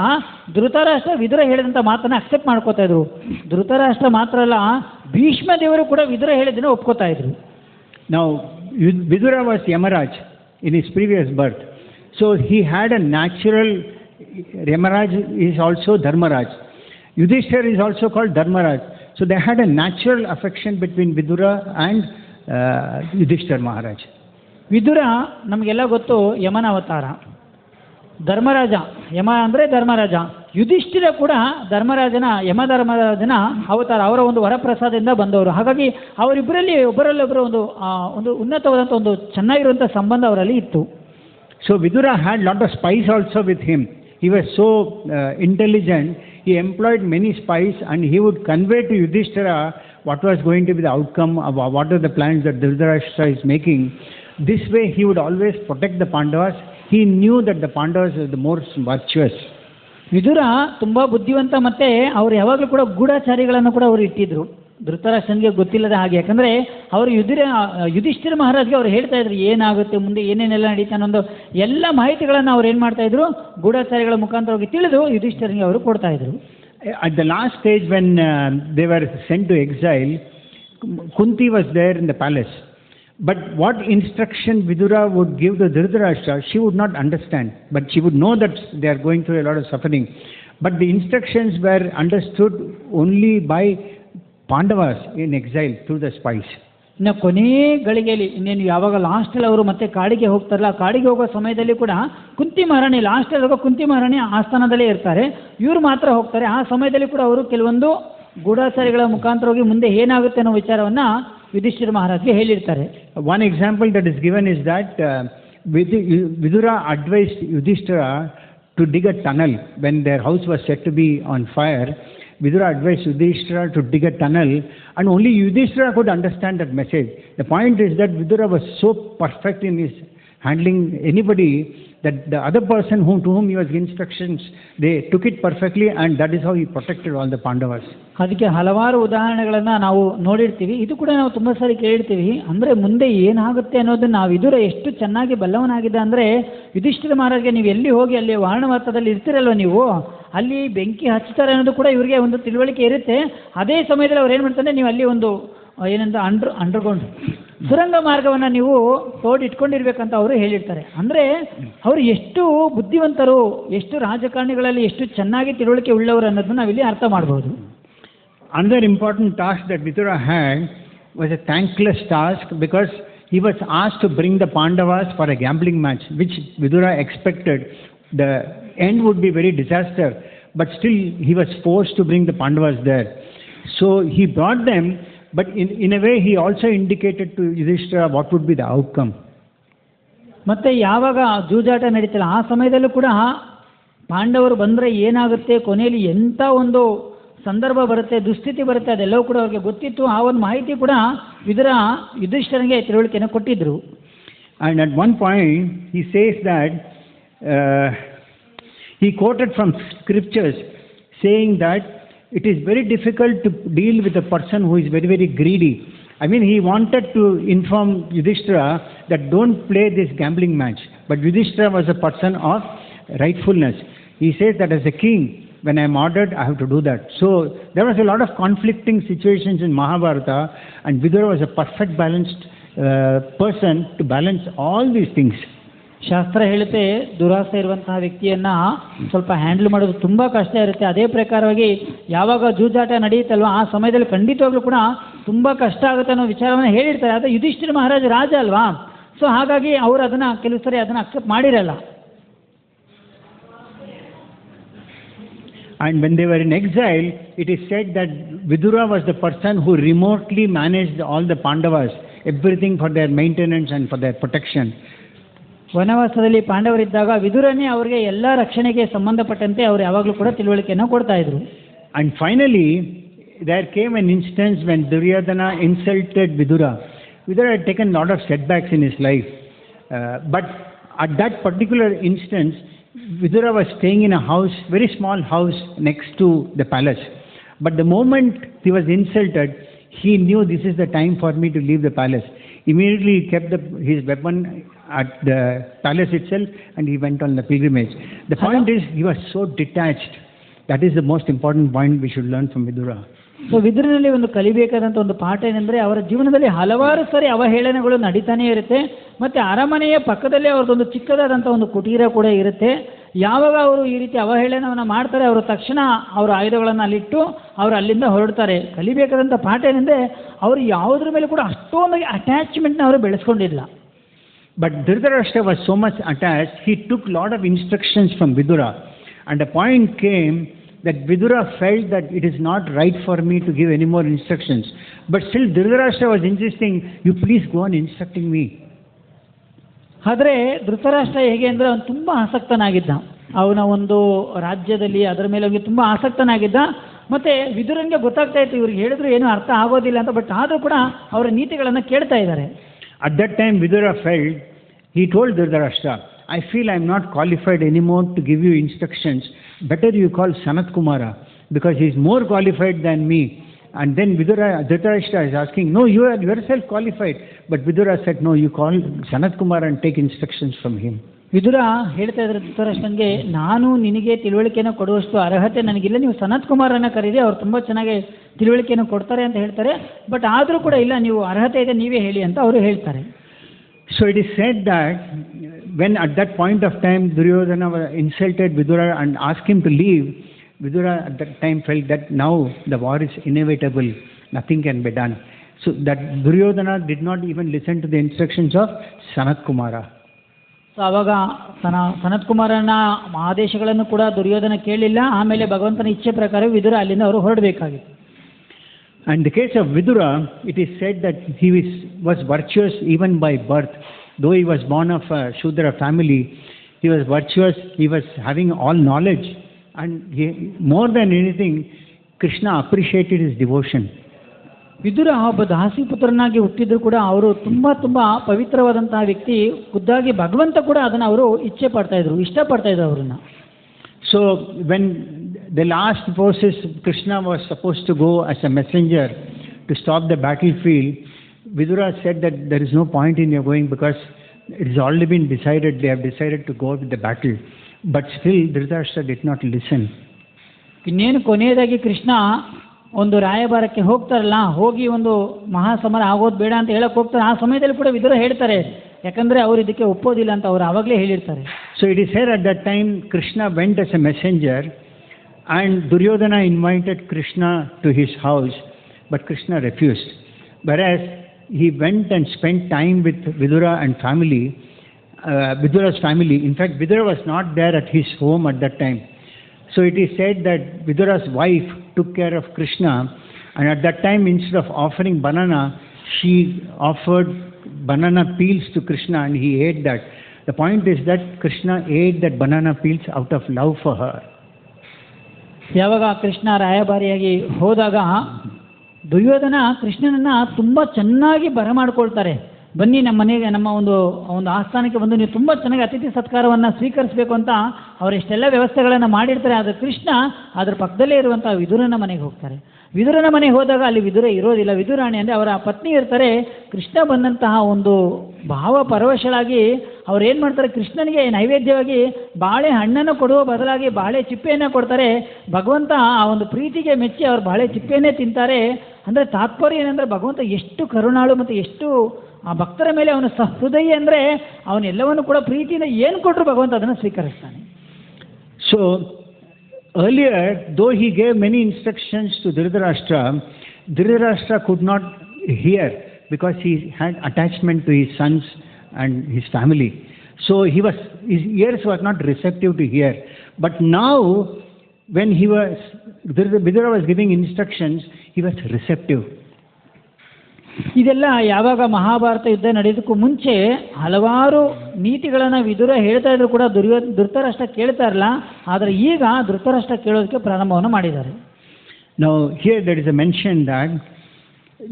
ಧೃತರಾಷ್ಟ್ರ ವಿದುರ ಹೇಳಿದಂಥ ಮಾತನ್ನು ಅಕ್ಸೆಪ್ಟ್ ಮಾಡ್ಕೋತಾ ಇದ್ರು. ಧೃತರಾಷ್ಟ್ರ ಮಾತ್ರ ಅಲ್ಲ, ಭೀಷ್ಮ ದೇವರು ಕೂಡ ವಿದುರ ಹೇಳಿದ್ದನ್ನು ಒಪ್ಕೋತಾ ಇದ್ರು. Now, Vidura was Yamaraj in his previous birth. So he had a natural, Yamaraj is also Dharmaraj. Yudhishthira is also called Dharmaraj. So they had a natural affection between Vidura and Yudhishthira Maharaj. Vidura ನಮಗೆಲ್ಲ ಗೊತ್ತು ಯಮನ ಅವತಾರ, ಧರ್ಮರಾಜ. ಯಮ ಅಂದರೆ ಧರ್ಮರಾಜ. ಯುಧಿಷ್ಠಿರ ಕೂಡ ಯಮಧರ್ಮರಾಜನ ಅವತಾರ, ಅವರ ಒಂದು ವರಪ್ರಸಾದದಿಂದ ಬಂದವರು. ಹಾಗಾಗಿ ಅವರಿಬ್ಬರಲ್ಲಿ ಒಬ್ಬರಲ್ಲೊಬ್ಬರು ಒಂದು ಉನ್ನತವಾದಂಥ ಒಂದು ಚೆನ್ನಾಗಿರುವಂಥ ಸಂಬಂಧ ಅವರಲ್ಲಿ ಇತ್ತು. So Vidura had lot of spies also with him. He was so intelligent. He employed many spies and he would convey to Yudhishthira what was going to be the outcome, of what are the plans that Dhritarashtra is making. This way he would always protect the Pandavas. He knew that the Pandavas were the most virtuous. Vidura ತುಂಬ ಬುದ್ಧಿವಂತ, ಮತ್ತು ಅವರು ಯಾವಾಗಲೂ ಕೂಡ ಗೂಢಚಾರಿಗಳನ್ನು ಕೂಡ ಅವರು ಇಟ್ಟಿದ್ರು, ಧೃತರಾಷ್ಟ್ರನಿಗೆ ಗೊತ್ತಿಲ್ಲದ ಹಾಗೆ. ಯಾಕಂದರೆ ಅವರು ಯುಧಿಷ್ಠಿರ ಮಹಾರಾಜ್ಗೆ ಅವ್ರು ಹೇಳ್ತಾ ಇದ್ರು ಏನಾಗುತ್ತೆ ಮುಂದೆ, ಏನೇನೆಲ್ಲ ನಡೀತಾ ಅನ್ನೋ ಎಲ್ಲ ಮಾಹಿತಿಗಳನ್ನು ಅವ್ರು ಏನು ಮಾಡ್ತಾ ಇದ್ರು, ಗೂಢಚಾರಿಗಳ ಮುಖಾಂತರವಾಗಿ ತಿಳಿದು ಯುಧಿಷ್ಠಿರನಿಗೆ ಅವರು ಕೊಡ್ತಾ ಇದ್ರು. At the last stage when they were sent to exile, Kunti was there in the palace. But what instruction Vidura would give to Dhritarashtra, she would not understand. But she would know that they are going through a lot of suffering. But the instructions were understood only by Pandavas in exile through the spies. ಇನ್ನು ಕೊನೆ ಗಳಿಗೆಯಲ್ಲಿ ಇನ್ನೇನು ಯಾವಾಗ ಲಾಸ್ಟಲ್ಲಿ ಅವರು ಮತ್ತೆ ಕಾಡಿಗೆ ಹೋಗ್ತಾರಲ್ಲ, ಕಾಡಿಗೆ ಹೋಗೋ ಸಮಯದಲ್ಲಿ ಕೂಡ ಕುಂತಿ ಮಹಾರಾಣಿ, ಲಾಸ್ಟಲ್ಲಿ ಹೋಗೋ ಕುಂತಿ ಮಹಾರಾಣಿ ಆಸ್ಥಾನದಲ್ಲೇ ಇರ್ತಾರೆ, ಇವರು ಮಾತ್ರ ಹೋಗ್ತಾರೆ. ಆ ಸಮಯದಲ್ಲಿ ಕೂಡ ಅವರು ಕೆಲವೊಂದು ಗೂಢಚಾರಿಗಳ ಮುಖಾಂತರ ಹೋಗಿ ಮುಂದೆ ಏನಾಗುತ್ತೆ ಅನ್ನೋ ವಿಚಾರವನ್ನು ಯುಧಿಷ್ಠಿರ ಮಹಾರಾಜ್ಗೆ ಹೇಳಿರ್ತಾರೆ. One example that is given is that Vidura advised Yudhishthira to dig a tunnel when their house was said to be on fire. Vidura advised Yudhishthira to dig a tunnel, and only Yudhishthira could understand that message. The point is that Vidura was so perfect in his handling anybody that the other person to whom he was instructions, they took it perfectly, and that is how he protected all the Pandavas. ಅದಕ್ಕೆ ಹಲವಾರು ಉದಾಹರಣೆಗಳನ್ನು ನಾವು ನೋಡಿರ್ತೀವಿ, ಇದು ಕೂಡ ನಾವು ತುಂಬ ಸಾರಿ ಕೇಳಿರ್ತೀವಿ. ಅಂದರೆ ಮುಂದೆ ಏನಾಗುತ್ತೆ ಅನ್ನೋದನ್ನು ನಾವು ವಿದುರ ಎಷ್ಟು ಚೆನ್ನಾಗಿ ಬಲ್ಲವನಾಗಿದೆ ಅಂದರೆ, ಯುಧಿಷ್ಠಿರ ಮಹಾರಾಜ್ಗೆ ನೀವು ಎಲ್ಲಿ ಹೋಗಿ ಅಲ್ಲಿ ವಾರಣವಾರ್ತದಲ್ಲಿ ಇರ್ತೀರಲ್ವ ನೀವು, ಅಲ್ಲಿ ಬೆಂಕಿ ಹಚ್ತಾರೆ ಅನ್ನೋದು ಕೂಡ ಇವರಿಗೆ ಒಂದು ತಿಳುವಳಿಕೆ ಇರುತ್ತೆ. ಅದೇ ಸಮಯದಲ್ಲಿ ಅವ್ರು ಏನು ಮಾಡ್ತಾರೆ, ನೀವು ಅಲ್ಲಿ ಒಂದು ಏನಂತ ಅಂಡರ್ಗ್ರೌಂಡ್ ಸುರಂಗ ಮಾರ್ಗವನ್ನು ನೀವು ತೋಡಿಟ್ಕೊಂಡಿರ್ಬೇಕಂತ ಅವರು ಹೇಳಿರ್ತಾರೆ. ಅಂದರೆ ಅವರು ಎಷ್ಟು ಬುದ್ಧಿವಂತರು, ಎಷ್ಟು ರಾಜಕಾರಣಿಗಳಲ್ಲಿ ಎಷ್ಟು ಚೆನ್ನಾಗಿ ತಿಳುವಳಿಕೆ ಉಳ್ಳವರು ಅನ್ನೋದನ್ನ ನಾವಿಲ್ಲಿ ಅರ್ಥ ಮಾಡ್ಬೋದು. Another important task that Vidura had was a thankless task, because he was asked to bring the Pandavas for a gambling match, which Vidura expected the end would be very disaster, but still he was forced to bring the Pandavas there. So he brought them, but in a way he also indicated to Yudhishthira what would be the outcome. ಮತ್ತೆ ಯಾವಾಗ ಜೂಜಾಟ ನಡೀತಲ್ಲ ಆ ಸಮಯದಲ್ಲೂ ಕೂಡ ಪಾಂಡವರು ಬಂದರೆ ಏನಾಗುತ್ತೆ, ಕೊನೆಯಲ್ಲಿ ಎಂಥ ಒಂದು ಸಂದರ್ಭ ಬರುತ್ತೆ, ದುಸ್ಥಿತಿ ಬರುತ್ತೆ, ಅದೆಲ್ಲವೂ ಕೂಡ ಅವ್ರಿಗೆ ಗೊತ್ತಿತ್ತು. ಆ ಒಂದು ಮಾಹಿತಿ ಕೂಡ ವಿದುರ ಯುಧಿಷ್ಠಿರನಿಗೆ ತಿಳುವಳಿಕೆಯನ್ನು ಕೊಟ್ಟಿದ್ದರು. And at one point he says that he quoted from scriptures saying that it is very difficult to deal with a person who is very, very greedy. I mean, he wanted to inform Yudhishthira that don't play this gambling match. But Yudhishthira was a person of rightfulness. He says that as a king, when I am ordered, I have to do that. So there was a lot of conflicting situations in Mahabharata, and Vidura was a perfect balanced person to balance all these things. ಶಾಸ್ತ್ರ ಹೇಳುತ್ತೆ ದುರಾಸೆ ಇರುವಂತಹ ವ್ಯಕ್ತಿಯನ್ನ ಸ್ವಲ್ಪ handle ಮಾಡೋದು ತುಂಬಾ ಕಷ್ಟ ಇರುತ್ತೆ. ಅದೇ ಪ್ರಕಾರವಾಗಿ ಯಾವಾಗ ಜೂಜಾಟ ನಡೆಯುತ್ತಲ್ವ ಆ ಸಮಯದಲ್ಲಿ ಖಂಡಿತವಾಗ್ಲೂ ಕೂಡ ತುಂಬಾ ಕಷ್ಟ ಆಗುತ್ತೆ ಅನ್ನೋ ವಿಚಾರವನ್ನು ಹೇಳಿರ್ತಾರೆ. ಆದರೆ ಯುಧಿಷ್ಠಿರ ಮಹಾರಾಜ ರಾಜ ಅಲ್ವಾ, ಸೊ ಹಾಗಾಗಿ ಅವರು ಅದನ್ನ ಕೆಲವು ಸರಿ ಅದನ್ನ ಅಕ್ಸೆಪ್ಟ್ ಮಾಡಿರಲ್ಲ. And when they were in exile, it is said that Vidura was the person who remotely managed all the Pandavas, everything for their maintenance and for their protection. ವನವಾಸದಲ್ಲಿ ಪಾಂಡವರಿದ್ದಾಗ ವಿದುರನೇ ಅವರಿಗೆ ಎಲ್ಲ ರಕ್ಷಣೆಗೆ ಸಂಬಂಧಪಟ್ಟಂತೆ ಅವರು ಯಾವಾಗಲೂ ಕೂಡ ತಿಳುವಳಿಕೆಯನ್ನು ಕೊಡ್ತಾ ಇದ್ರು. And finally, there came an instance when Duryodhana insulted Vidura. Vidura had taken a lot of setbacks in his life. But at that particular instance, Vidura was staying in a house, very small house next to the palace. But the moment he was insulted, he knew this is the time for me to leave the palace. Immediately he kept his weapon at the palace itself and he went on the pilgrimage. The point is, he was so detached. That is the most important point we should learn from Vidura. So ವಿದುರನಲ್ಲಿ ಒಂದು ಕಲಿಬೇಕಾದಂಥ ಒಂದು ಪಾಠ ಏನೆಂದರೆ ಅವರ ಜೀವನದಲ್ಲಿ ಹಲವಾರು ಸರಿ ಅವಹೇಳನಗಳು ನಡೀತಾನೆ ಇರುತ್ತೆ. ಮತ್ತು ಅರಮನೆಯ ಪಕ್ಕದಲ್ಲೇ ಅವ್ರದ್ದೊಂದು ಚಿಕ್ಕದಾದಂಥ ಒಂದು ಕುಟೀರ ಕೂಡ ಇರುತ್ತೆ. ಯಾವಾಗ ಅವರು ಈ ರೀತಿ ಅವಹೇಳನವನ್ನು ಮಾಡ್ತಾರೆ, ಅವರು ತಕ್ಷಣ ಅವರ ಆಯುಧಗಳನ್ನು ಅಲ್ಲಿಟ್ಟು ಅವರು ಅಲ್ಲಿಂದ ಹೊರಡ್ತಾರೆ. ಕಲಿಬೇಕಾದಂಥ ಪಾಠ ಏನೆಂದರೆ ಅವರು ಯಾವುದ್ರ ಮೇಲೆ ಕೂಡ ಅಷ್ಟೊಂದು ಅಟ್ಯಾಚ್ಮೆಂಟ್ನ ಅವರು ಬೆಳೆಸ್ಕೊಂಡಿಲ್ಲ. But Dhritarashtra was so much attached, he took lot of instructions from Vidura. And the point came that Vidura felt that it is not right for me to give any more instructions. But still Dhritarashtra was insisting, you please go on instructing me. ಆದರೆ ಧೃತರಾಷ್ಟ್ರ ಹೇಗೆ ಅಂದರೆ ಅವನು ತುಂಬ ಆಸಕ್ತನಾಗಿದ್ದ. ಅವನ ಒಂದು ರಾಜ್ಯದಲ್ಲಿ ಅದರ ಮೇಲೆ ಅವನಿಗೆ ತುಂಬ ಆಸಕ್ತನಾಗಿದ್ದ. ಮತ್ತು ವಿದುರನಿಗೆ ಗೊತ್ತಾಗ್ತಾ ಇತ್ತು ಇವ್ರಿಗೆ ಹೇಳಿದ್ರು ಏನೂ ಅರ್ಥ ಆಗೋದಿಲ್ಲ ಅಂತ. ಬಟ್ ಆದರೂ ಕೂಡ ಅವರ ನೀತಿಗಳನ್ನು ಕೇಳ್ತಾ ಇದ್ದಾರೆ. At that time Vidura felt, he told Dhritarashtra, I feel I am not qualified anymore to give you instructions. Better you call Sanat Kumara because he is more qualified than me. And then Dhritarashtra is asking, no, you are yourself qualified. But Vidura said, no, you call Sanat Kumara and take instructions from him. Vidura ಹೇಳ್ತಾ ಇದ್ದಾರೆ ಧೃತರಾಷ್ಟ್ರನಿಗೆ, ನಾನು ನಿನಗೆ ತಿಳುವಳಿಕೆಯನ್ನು ಕೊಡುವಷ್ಟು ಅರ್ಹತೆ ನನಗಿಲ್ಲ, ನೀವು ಸನತ್ ಕುಮಾರನ್ನ ಕರೀರಿ, ಅವ್ರು ತುಂಬ ಚೆನ್ನಾಗಿ ತಿಳುವಳಿಕೆಯನ್ನು ಕೊಡ್ತಾರೆ ಅಂತ ಹೇಳ್ತಾರೆ. ಬಟ್ ಆದರೂ ಕೂಡ ಇಲ್ಲ, ನೀವು ಅರ್ಹತೆ ಇದೆ, ನೀವೇ ಹೇಳಿ ಅಂತ ಅವರು ಹೇಳ್ತಾರೆ. So it is said that when at that point of time Duryodhana insulted Vidura and asked him to leave, Vidura at that time felt that now the war is inevitable, nothing can be done. So that Duryodhana did not even listen to the instructions of Sanat Kumara. So ಆವಾಗ ಸನತ್ ಕುಮಾರನ ಆದೇಶಗಳನ್ನು ಕೂಡ ದುರ್ಯೋಧನ ಕೇಳಲಿಲ್ಲ. ಆಮೇಲೆ ಭಗವಂತನ ಇಚ್ಛೆ ಪ್ರಕಾರ ವಿದುರ ಅಲ್ಲಿಂದ ಅವರು ಹೊರಡಬೇಕಾಗಿತ್ತು. And in the case of Vidura, it is said that he was virtuous even by birth. Though he was born of a Shudra family, he was virtuous, he was having all knowledge. And more than anything, Krishna appreciated his devotion. Vidura ಒಬ್ಬ ದಾಸಿ ಪುತ್ರನಾಗಿ ಹುಟ್ಟಿದ್ರು ಕೂಡ ಅವರು ತುಂಬ ಪವಿತ್ರವಾದಂತಹ ವ್ಯಕ್ತಿ. ಖುದ್ದಾಗಿ ಭಗವಂತ ಕೂಡ ಅದನ್ನು ಅವರು ಇಚ್ಛೆ ಪಡ್ತಾ ಇದ್ರು, ಇಷ್ಟಪಡ್ತಾ ಇದ್ರು ಅವ್ರನ್ನ. So when the last forces, Krishna was supposed to go as a messenger to stop the battlefield, Vidura said that there is no point in your going because it has already been decided, they have decided to go with the battle. But still Dhritarashtra did not listen. ಇನ್ನೇನು ಕೊನೆಯದಾಗಿ ಕೃಷ್ಣ ಒಂದು ರಾಯಭಾರಕ್ಕೆ ಹೋಗ್ತಾರಲ್ಲ, ಹೋಗಿ ಒಂದು ಮಹಾಸಮರ ಆಗೋದು ಬೇಡ ಅಂತ ಹೇಳಕ್ಕೆ ಹೋಗ್ತಾರೆ. ಆ ಸಮಯದಲ್ಲಿ ಕೂಡ ವಿದುರ ಹೇಳ್ತಾರೆ, ಯಾಕಂದರೆ ಅವರು ಇದಕ್ಕೆ ಒಪ್ಪೋದಿಲ್ಲ ಅಂತ ಅವರು ಆವಾಗಲೇ ಹೇಳಿರ್ತಾರೆ. So it is said at that time Krishna went as a messenger and Duryodhana invited Krishna to his house, but Krishna refused. Whereas he went and spent time with Vidura and family, Vidura's family. In fact, Vidura was not there at his home at that time. So it is said that Vidura's wife took care of Krishna, and at that time, instead of offering banana, she offered banana peels to Krishna, and he ate that. The point is that Krishna ate that banana peels out of love for her. ಯಾವಾಗ ಕೃಷ್ಣ ರಾಯಭಾರಿಯಾಗಿ ಹೋದಾಗ ದುರ್ಯೋಧನ ಕೃಷ್ಣನನ್ನ ತುಂಬ ಚೆನ್ನಾಗಿ ಬರಮಾಡ್ಕೊಳ್ತಾರೆ. ಬನ್ನಿ ನಮ್ಮ ಮನೆಗೆ, ನಮ್ಮ ಒಂದು ಆಸ್ಥಾನಕ್ಕೆ ಬಂದು ನೀವು ತುಂಬ ಚೆನ್ನಾಗಿ ಅತಿಥಿ ಸತ್ಕಾರವನ್ನು ಸ್ವೀಕರಿಸಬೇಕು ಅಂತ ಅವರೆಷ್ಟೆಲ್ಲ ವ್ಯವಸ್ಥೆಗಳನ್ನು ಮಾಡಿರ್ತಾರೆ. ಆದರೆ ಕೃಷ್ಣ ಅದರ ಪಕ್ಕದಲ್ಲೇ ಇರುವಂಥ ವಿದುರನ ಮನೆಗೆ ಹೋಗ್ತಾರೆ. ವಿದುರನ ಮನೆಗೆ ಹೋದಾಗ ಅಲ್ಲಿ ವಿದುರ ಇರೋದಿಲ್ಲ. ವಿದುರಾಣಿ ಅಂದರೆ ಅವರ ಪತ್ನಿ ಇರ್ತಾರೆ. ಕೃಷ್ಣ ಬಂದಂತಹ ಒಂದು ಭಾವ ಪರವಶಳಾಗಿ ಅವ್ರು ಏನು ಮಾಡ್ತಾರೆ, ಕೃಷ್ಣನಿಗೆ ನೈವೇದ್ಯವಾಗಿ ಬಾಳೆ ಹಣ್ಣನ್ನು ಕೊಡುವ ಬದಲಾಗಿ ಬಾಳೆ ಚಿಪ್ಪೆಯನ್ನು ಕೊಡ್ತಾರೆ. ಭಗವಂತ ಆ ಒಂದು ಪ್ರೀತಿಗೆ ಮೆಚ್ಚಿ ಅವ್ರು ಬಾಳೆ ಚಿಪ್ಪೆಯನ್ನೇ ತಿಂತಾರೆ. ಅಂದರೆ ತಾತ್ಪರ್ಯ ಏನಂದರೆ ಭಗವಂತ ಎಷ್ಟು ಕರುಣಾಳು ಮತ್ತು ಎಷ್ಟು ಆ ಭಕ್ತರ ಮೇಲೆ ಅವನ ಸಹೃದಯ ಅಂದರೆ ಅವನೆಲ್ಲವನ್ನು ಕೂಡ ಪ್ರೀತಿಯಿಂದ ಏನು ಕೊಟ್ಟರು ಭಗವಂತ ಅದನ್ನು ಸ್ವೀಕರಿಸ್ತಾನೆ. So earlier, though he gave many instructions to Dhritarashtra, Dhritarashtra could not hear because he had attachment to his sons and his family. So his ears were not receptive to hear. But now, when Vidura was giving instructions, he was receptive. ಇದೆಲ್ಲ ಯಾವಾಗ ಮಹಾಭಾರತ ಯುದ್ಧ ನಡೆಯೋದಕ್ಕೂ ಮುಂಚೆ ಹಲವಾರು ನೀತಿಗಳನ್ನು ವಿದುರ ಹೇಳ್ತಾ ಇದ್ರು ಕೂಡ ಧೃತರಾಷ್ಟ್ರ ಕೇಳ್ತಾ ಇರಲ್ಲ. ಆದರೆ ಈಗ ಧೃತರಾಷ್ಟ್ರ ಕೇಳೋದಕ್ಕೆ ಪ್ರಾರಂಭವನ್ನು ಮಾಡಿದ್ದಾರೆ. Now here there is a mention that